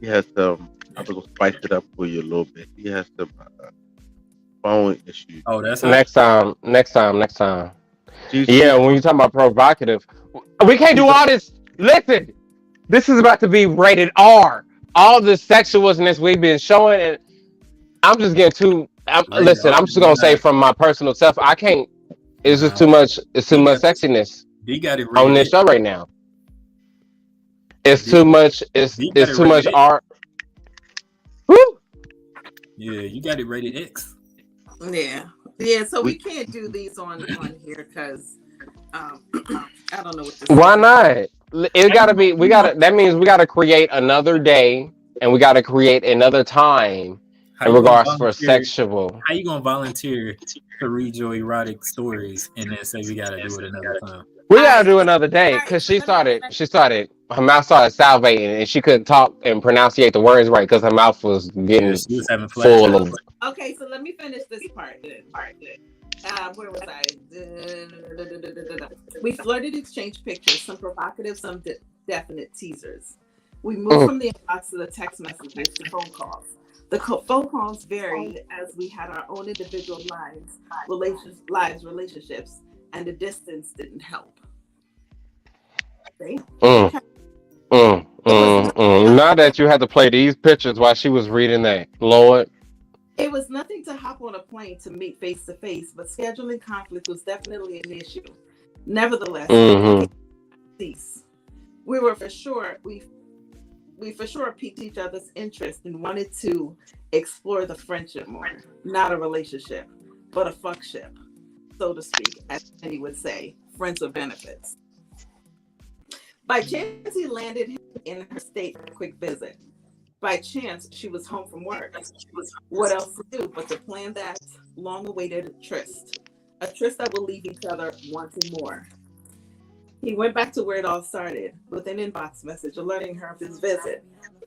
she has some. I'm gonna spice it up for you a little bit. She has some phone issues. Oh, that's how. Next time. She's Yeah, when you talking about provocative, we can't do all this. Listen, this is about to be rated R. All the sexualness we've been showing, and I'm just getting too. Listen, I'm just gonna say from my personal self, I can't. It's just too much. It's too much sexiness D got it on rated. this show right now. It's too much. It's too much art. Woo! Yeah, you got it rated X. Yeah. Yeah, so we can't do these on here because I don't know what this Why is. not? It gotta be. We gotta. That means we gotta create another day, and we gotta create another time How in you gonna regards for volunteer? sexual. How you gonna volunteer to read your erotic stories and then say we gotta do it another time? We gotta do another day because she started. Her mouth started salivating, and she couldn't talk and pronunciate the words right because her mouth was Yeah, getting she was having full flashbacks. of. Okay, so let me finish this part then. Where was I? We flirted, exchanged pictures, some provocative, some definite teasers. We moved from the inbox to the text messages to phone calls. The phone calls varied as we had our own individual relationships, and the distance didn't help. Okay? Now that you had to play these pictures while she was reading that, Lord. It was nothing to hop on a plane to meet face to face, but scheduling conflict was definitely an issue. Nevertheless, we were for sure we for sure piqued each other's interest and wanted to explore the friendship more. Not a relationship, but a fuckship, so to speak, as many would say, friends with benefits. By chance, he landed in her state for a quick visit. By chance, she was home from work. What else to do but to plan that long-awaited tryst, a tryst that will leave each other wanting more. He went back to where it all started, with an inbox message alerting her of his visit.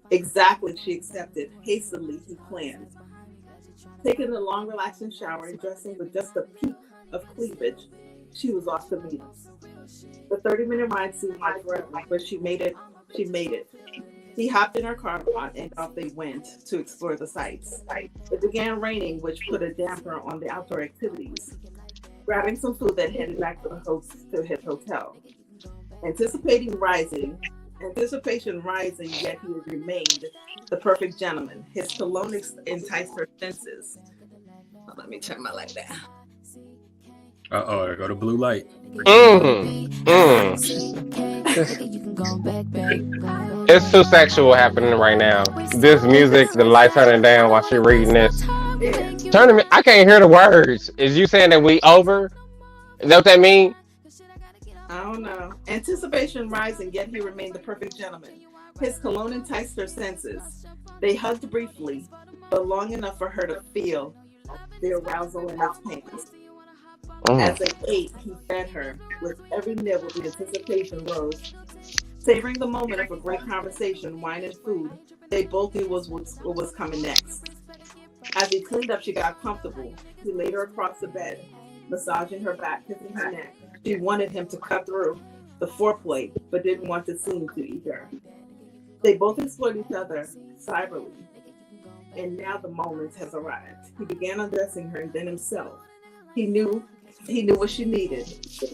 Exactly, she accepted. Hastily, he planned. Taking a long, relaxing shower and dressing with just a peak of cleavage, she was off to meet him. The 30-minute ride seemed like forever, but she made it. He hopped in her car and off they went to explore the sights. It began raining, which put a damper on the outdoor activities. Grabbing some food, they headed back to his hotel. Anticipation rising, yet he remained the perfect gentleman. His cologne enticed her senses. Oh, let me turn my light down. There go the blue light. It's too sexual happening right now. This music, the light turning down while she reading this. I can't hear the words. Is you saying that we over? Is that what that mean? I don't know. Anticipation rising, yet he remained the perfect gentleman. His cologne enticed her senses. They hugged briefly, but long enough for her to feel the arousal in his pants. As they ate, he fed her. With every nibble, the anticipation rose. Savoring the moment of a great conversation, wine and food, they both knew what was coming next. As he cleaned up, she got comfortable. He laid her across the bed, massaging her back, kissing her neck. She wanted him to cut through the foreplay, but didn't want to seem too eager. They both explored each other cyberly, and now the moment has arrived. He began undressing her and then himself. He knew what she needed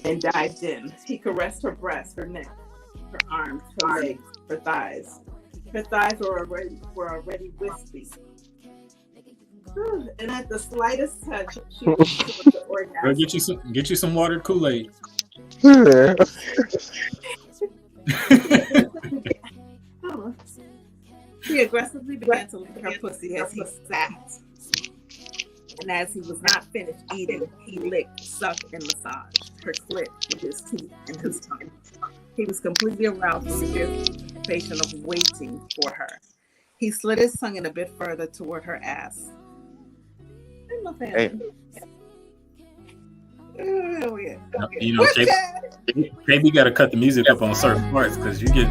and dived in. He caressed her breasts, her neck, her arms, her legs, her thighs. Her thighs were already wispy. And at the slightest touch, she was to the Girl, orgasm. get you some watered Kool-Aid. He aggressively began to lick her pussy as he sat. And as he was not finished eating, he licked, sucked, and massaged her clit with his teeth and his tongue. He was completely aroused from the anticipation of waiting for her. He slid his tongue in a bit further toward her ass. I'm a fan. Hey. Oh, yeah. You know, KB got to cut the music up on certain parts because you get.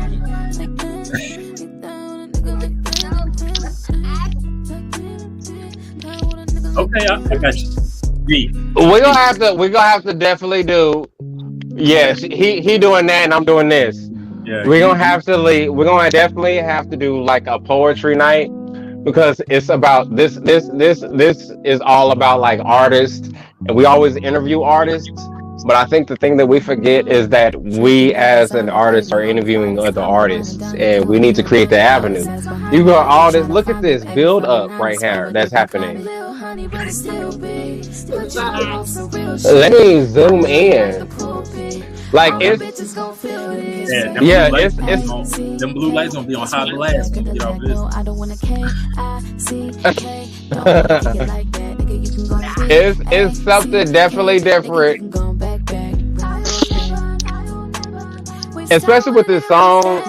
Okay, I got you. B. We're gonna have to definitely do. Yes, he doing that and I'm doing this. Yeah, We're gonna definitely have to do like a poetry night because it's about this is all about like artists, and we always interview artists. But I think the thing that we forget is that we as an artist are interviewing other artists, and we need to create the avenue. You got all this. Look at this build up right here that's happening. Let me zoom in. Like it's them blue lights gonna be on high blast when you get off this. It's something definitely different, especially with this song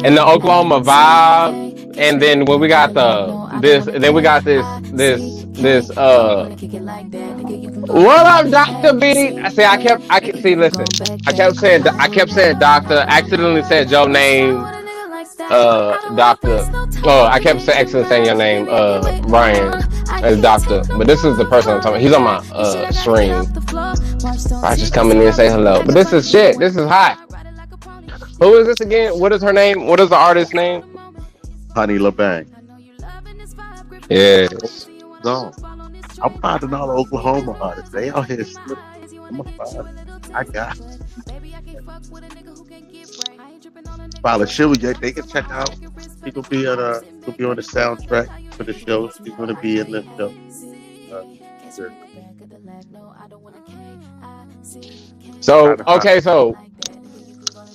and the Oklahoma vibe. And then when we got this what up, Dr. B? I kept saying Doctor, accidentally said your name, Doctor. Oh, I kept accidentally saying your name, Brian, as Doctor. But this is the person I'm talking about. He's on my stream. I just come in here and say hello. But this is shit. This is hot. Who is this again? What is her name? What is the artist's name? Honey LaBang. Yes. No. I'm finding all the Oklahoma artists. They out here slipping. I'm a find. I got it. Follow Shilly, they can check out. He gonna be on the soundtrack for the show. He's gonna be in the show. So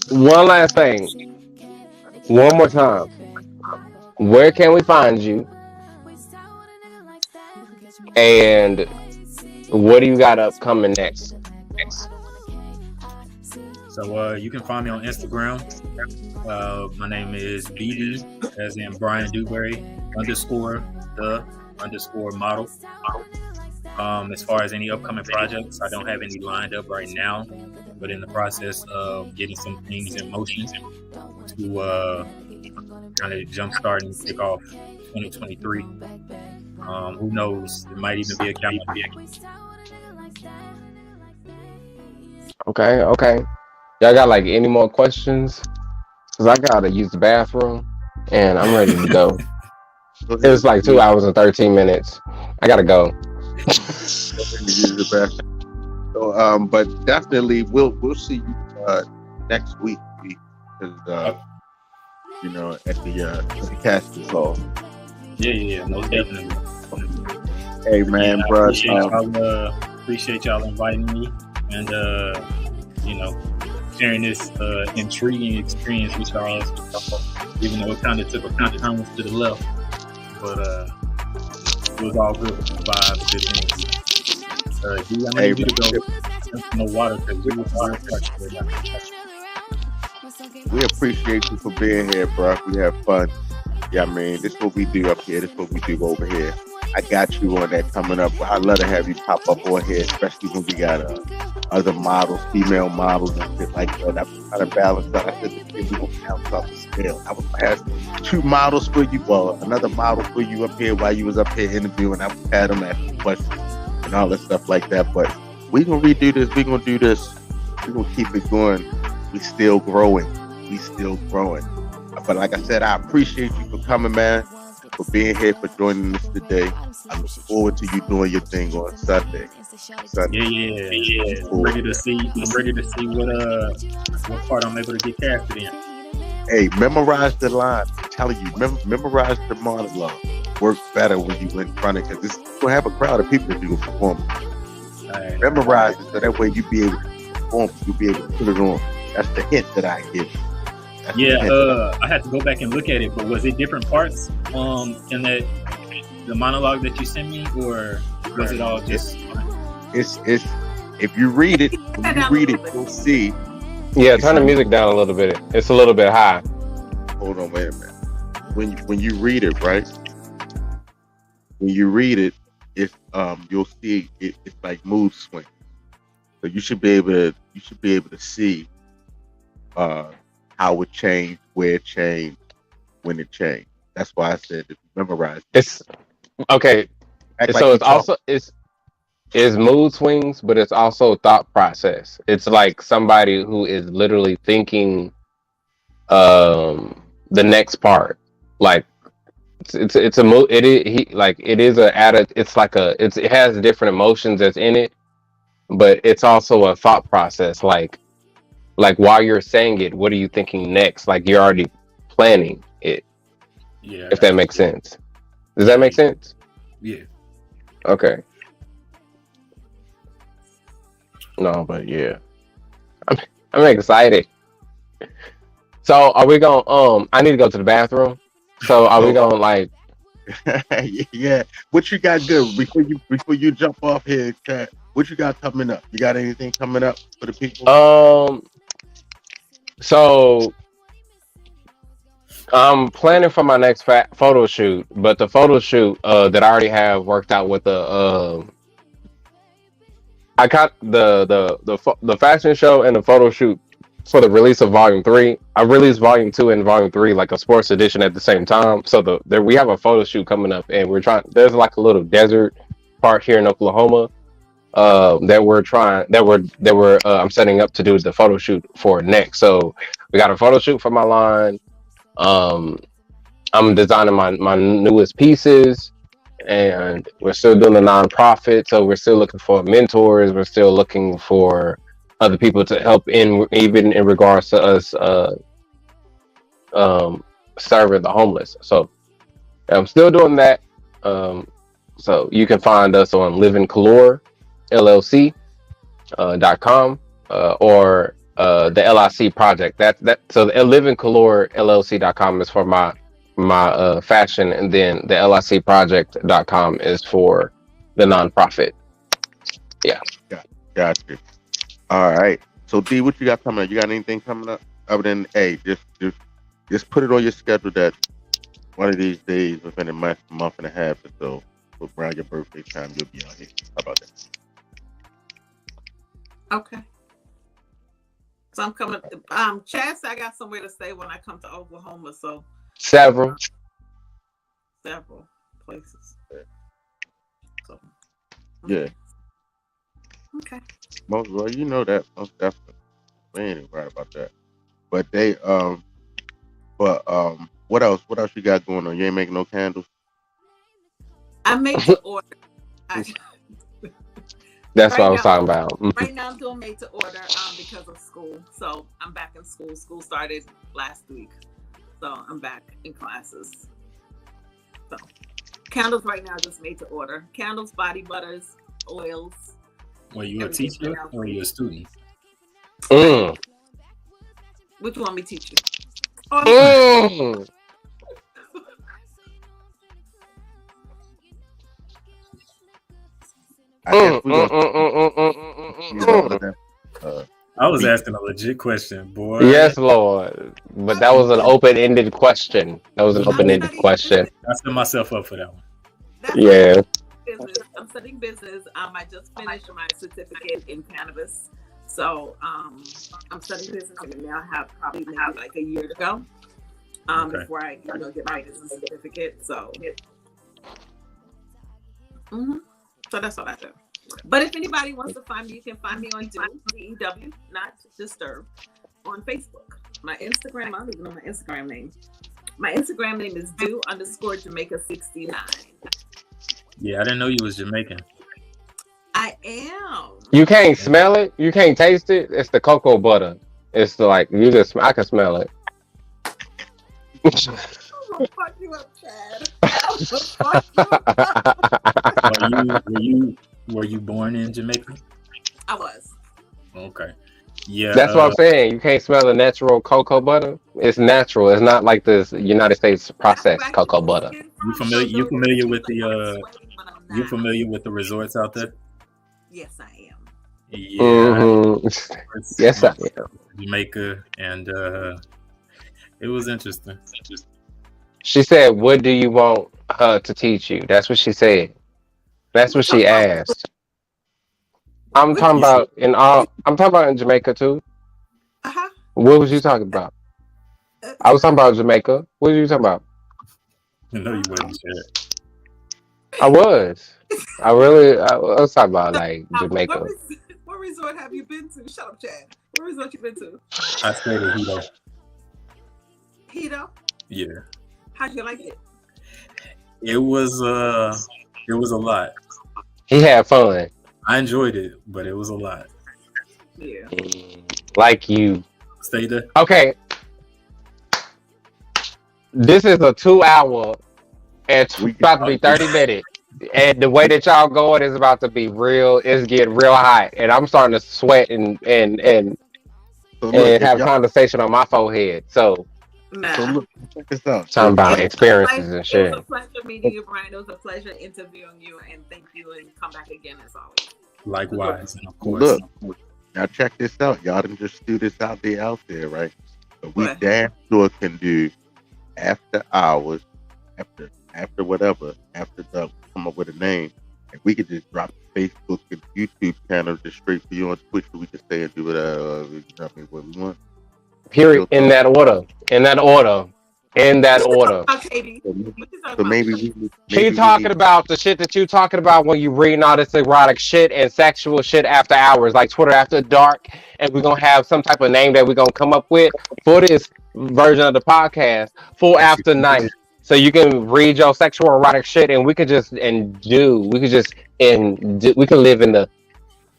one last thing. One more time. Where can we find you? And what do you got upcoming next? So you can find me on Instagram. My name is BD, as in Brian Dewberry _the_ model. As far as any upcoming projects, I don't have any lined up right now, but in the process of getting some things in motion to kind of jumpstart and kick off 2023. Who knows? It might even be a calendar. Okay. Y'all got like any more questions? Cause I gotta use the bathroom and I'm ready to go. It was like 2 hours and 13 minutes. I gotta go. So, but definitely we'll see you next week because at the casting call. Yeah, most definitely. Hey man, bro. Appreciate y'all inviting me and sharing this intriguing experience with y'all. Even though it kind of took a few turns to the left, but it was all good vibes, good things. I need you to go drink some water because we were We appreciate you for being here, bro. We have fun. Yeah, I mean, this is what we do up here. This is what we do over here. I got you on that coming up. I'd love to have you pop up on here, especially when we got other models, female models and shit like that. I was trying to balance out. I said, we don't balance out the scale. I was have 2 models for you, another model for you up here while you was up here interviewing. I had them asking questions and all that stuff like that. But we gonna redo this. We gonna do this. We gonna keep it going. We still growing. But like I said, I appreciate you for coming, man, for being here, for joining us today. I look forward to you doing your thing on Sunday. Yeah. Cool. I'm ready to see what part I'm able to get casted in. Hey, memorize the line. I'm telling you, memorize the monologue. Works better when you in front of, because you're gonna have a crowd of people that you gonna perform. Alright. Memorize it so that way you be able to perform. You'll be able to put it on. That's the hint that I give you. That's the Yeah, hint that I had to go back and look at it, but was it different parts in that the monologue that you sent me, or was it all just? it's if you read it, when you read it, you'll see. Yeah, turn the music down a little bit. It's a little bit high. Hold on, wait a minute. When you read it, right? When you read it, it's you'll see it's like mood swing. So you should be able to see how it changed, where it changed, when it changed. That's why I said if you memorize it, It's okay. act So like it's also it's mood swings, but it's also thought process. It's like somebody who is literally thinking the next part. Like it's a mood. It is it is a added. It's like it has different emotions that's in it, but it's also a thought process. Like while you're saying it, what are you thinking next? Like you're already planning it. Yeah. If that makes sense. Does that make sense? Yeah. Okay. No, but yeah, I'm excited. So are we going? I need to go to the bathroom. So are we going like? yeah. What you got good before you jump off here, Chad? What you got coming up? You got anything coming up for the people? So I'm planning for my next photo shoot, but the photo shoot that I already have worked out with the I got the fashion show and the photo shoot for the release of Volume 3. I released Volume 2 and Volume 3 like a sports edition at the same time. So we have a photo shoot coming up, and there's like a little desert part here in Oklahoma I'm setting up to do the photo shoot for next. So we got a photo shoot for my line. I'm designing my newest pieces, and we're still doing the nonprofit. So we're still looking for mentors. We're still looking for other people to help even in regards to us serving the homeless. So I'm still doing that. So you can find us on Living Color LLC .com or the LIC project. So the Living Color LLC.com is for my fashion, and then the LIC project.com is for the nonprofit. Yeah. Gotcha. All right. So D, what you got coming up? You got anything coming up other than just put it on your schedule that one of these days within a month and a half or so, around your birthday time, you'll be on here. How about that? Okay. So I'm coming. Chad said I got somewhere to stay when I come to Oklahoma. So several places. So yeah. Okay. Well, you know that most definitely. We ain't right about that. But what else? What else you got going on? You ain't making no candles? I made to order. That's what I was talking about. Right now I'm doing made to order because of school. So I'm back in school. School started last week. So I'm back in classes. So candles right now just made to order. Candles, body butters, oils. Were you a teacher or you a student? Which one me teach you? I was asking a legit question, boy. Yes, Lord. But that was an open-ended question. I set myself up for that one. Yeah. I'm studying business. I just finished my certificate in cannabis. So I'm studying business, and now I have probably like a year to go before I get my business certificate. So so that's what I do. But if anybody wants to find me, you can find me on DEW, not Disturb, on Facebook. My Instagram, I don't even know my Instagram name. My Instagram name is do_Jamaica69. Yeah, I didn't know you was Jamaican. I am. You can't smell it. You can't taste it. It's the cocoa butter. It's like I can smell it. gonna fuck you up, Chad. I'm gonna fuck you up. Were you born in Jamaica? I was. Okay. Yeah. That's what I'm saying. You can't smell the natural cocoa butter. It's natural. It's not like this United States processed cocoa butter. You familiar with the you familiar with the resorts out there? Yes, I am. Yeah. Mm-hmm. Yes, I am. Jamaica, and it was interesting. She said, "What do you want her to teach you?" That's what she said. That's what she asked. I'm talking about I'm talking about in Jamaica too. Uh-huh. What was you talking about? I was talking about Jamaica. What were you talking about? No, you wasn't sure. I was. I was talking about like Jamaica. What resort have you been to? Shut up, Chad. What resort you been to? I stayed at Hito. Hito? Yeah. How'd you like it? It was a lot. He had fun. I enjoyed it, but it was a lot. Yeah. Like you. Stay there. Okay. This is a 2-hour and it's about to be 30 minutes. And the way that y'all going is about to be real. It's getting real hot. And I'm starting to sweat and have a conversation on my forehead. So look, check this out. Talking about experiences and shit. It was a pleasure meeting you, Brian. It was a pleasure interviewing you, and thank you, and come back again as always. Likewise, and of course. Look, now check this out. Y'all done just threw this out there, right? But we damn sure can do after hours, after whatever, after the come up with a name, and we could just drop the Facebook and YouTube channel just straight for you on Twitch, so we can stay and do it. What we want. Period. In that order. So maybe she talking about the shit that you talking about when you reading all this erotic shit and sexual shit after hours, like Twitter After Dark, and we're gonna have some type of name that we're gonna come up with for this version of the podcast for After Night. So you can read your sexual erotic shit, and we could live in the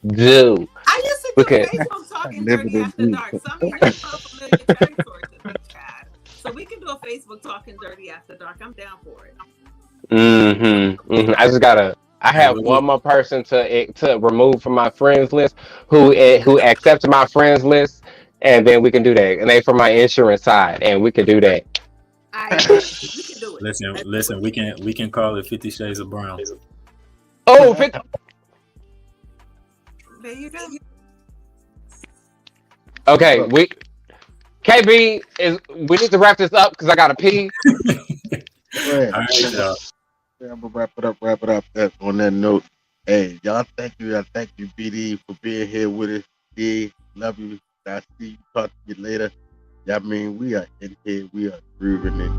do. I used to do Facebook Talking Dirty After Dark. Some of you are familiar territory to me, Chad. So we can do a Facebook Talking Dirty After Dark. I'm down for it. I have one more person to remove from my friends list who accepted my friends list, and then we can do that. And they from my insurance side, and we can do that. We can do it. Listen. We can call it 50 Shades of Brown. Oh, there you go. Okay, we need to wrap this up because I gotta pee. All right, y'all. I'm gonna wrap it up. On that note, hey, y'all, thank you, BD, for being here with us. D, love you. I see you. Talk to you later. I mean, we are in here. We are grooving in.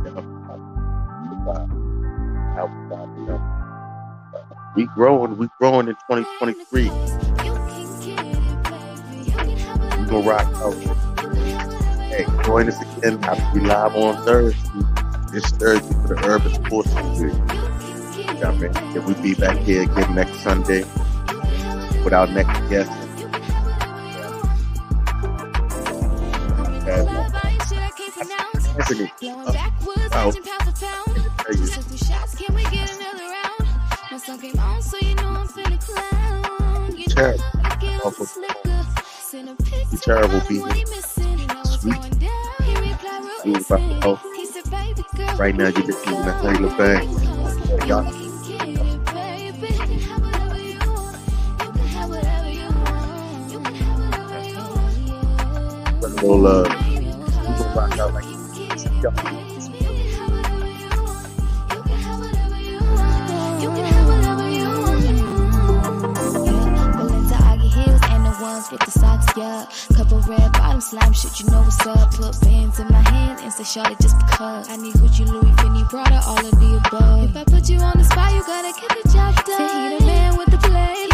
We growing in 2023. We gonna rock out. Hey, join us again. I'll be live on Thursday. This Thursday for the Urban Sports Studio. Yeah, man. And we'll be back here again next Sunday with our next guest. Terrible being sweet. You about to help. Right now, you're listening to the Taylor Bang. Y'all. We'll rock out like with the socks, yeah. Couple red bottom slime shit, you know what's up. Put bands in my hand and say, shorty, just because. I need Gucci, Louis, Fendi, Prada, all of the above. If I put you on the spot, you gotta get the job done. Say he the man with the play.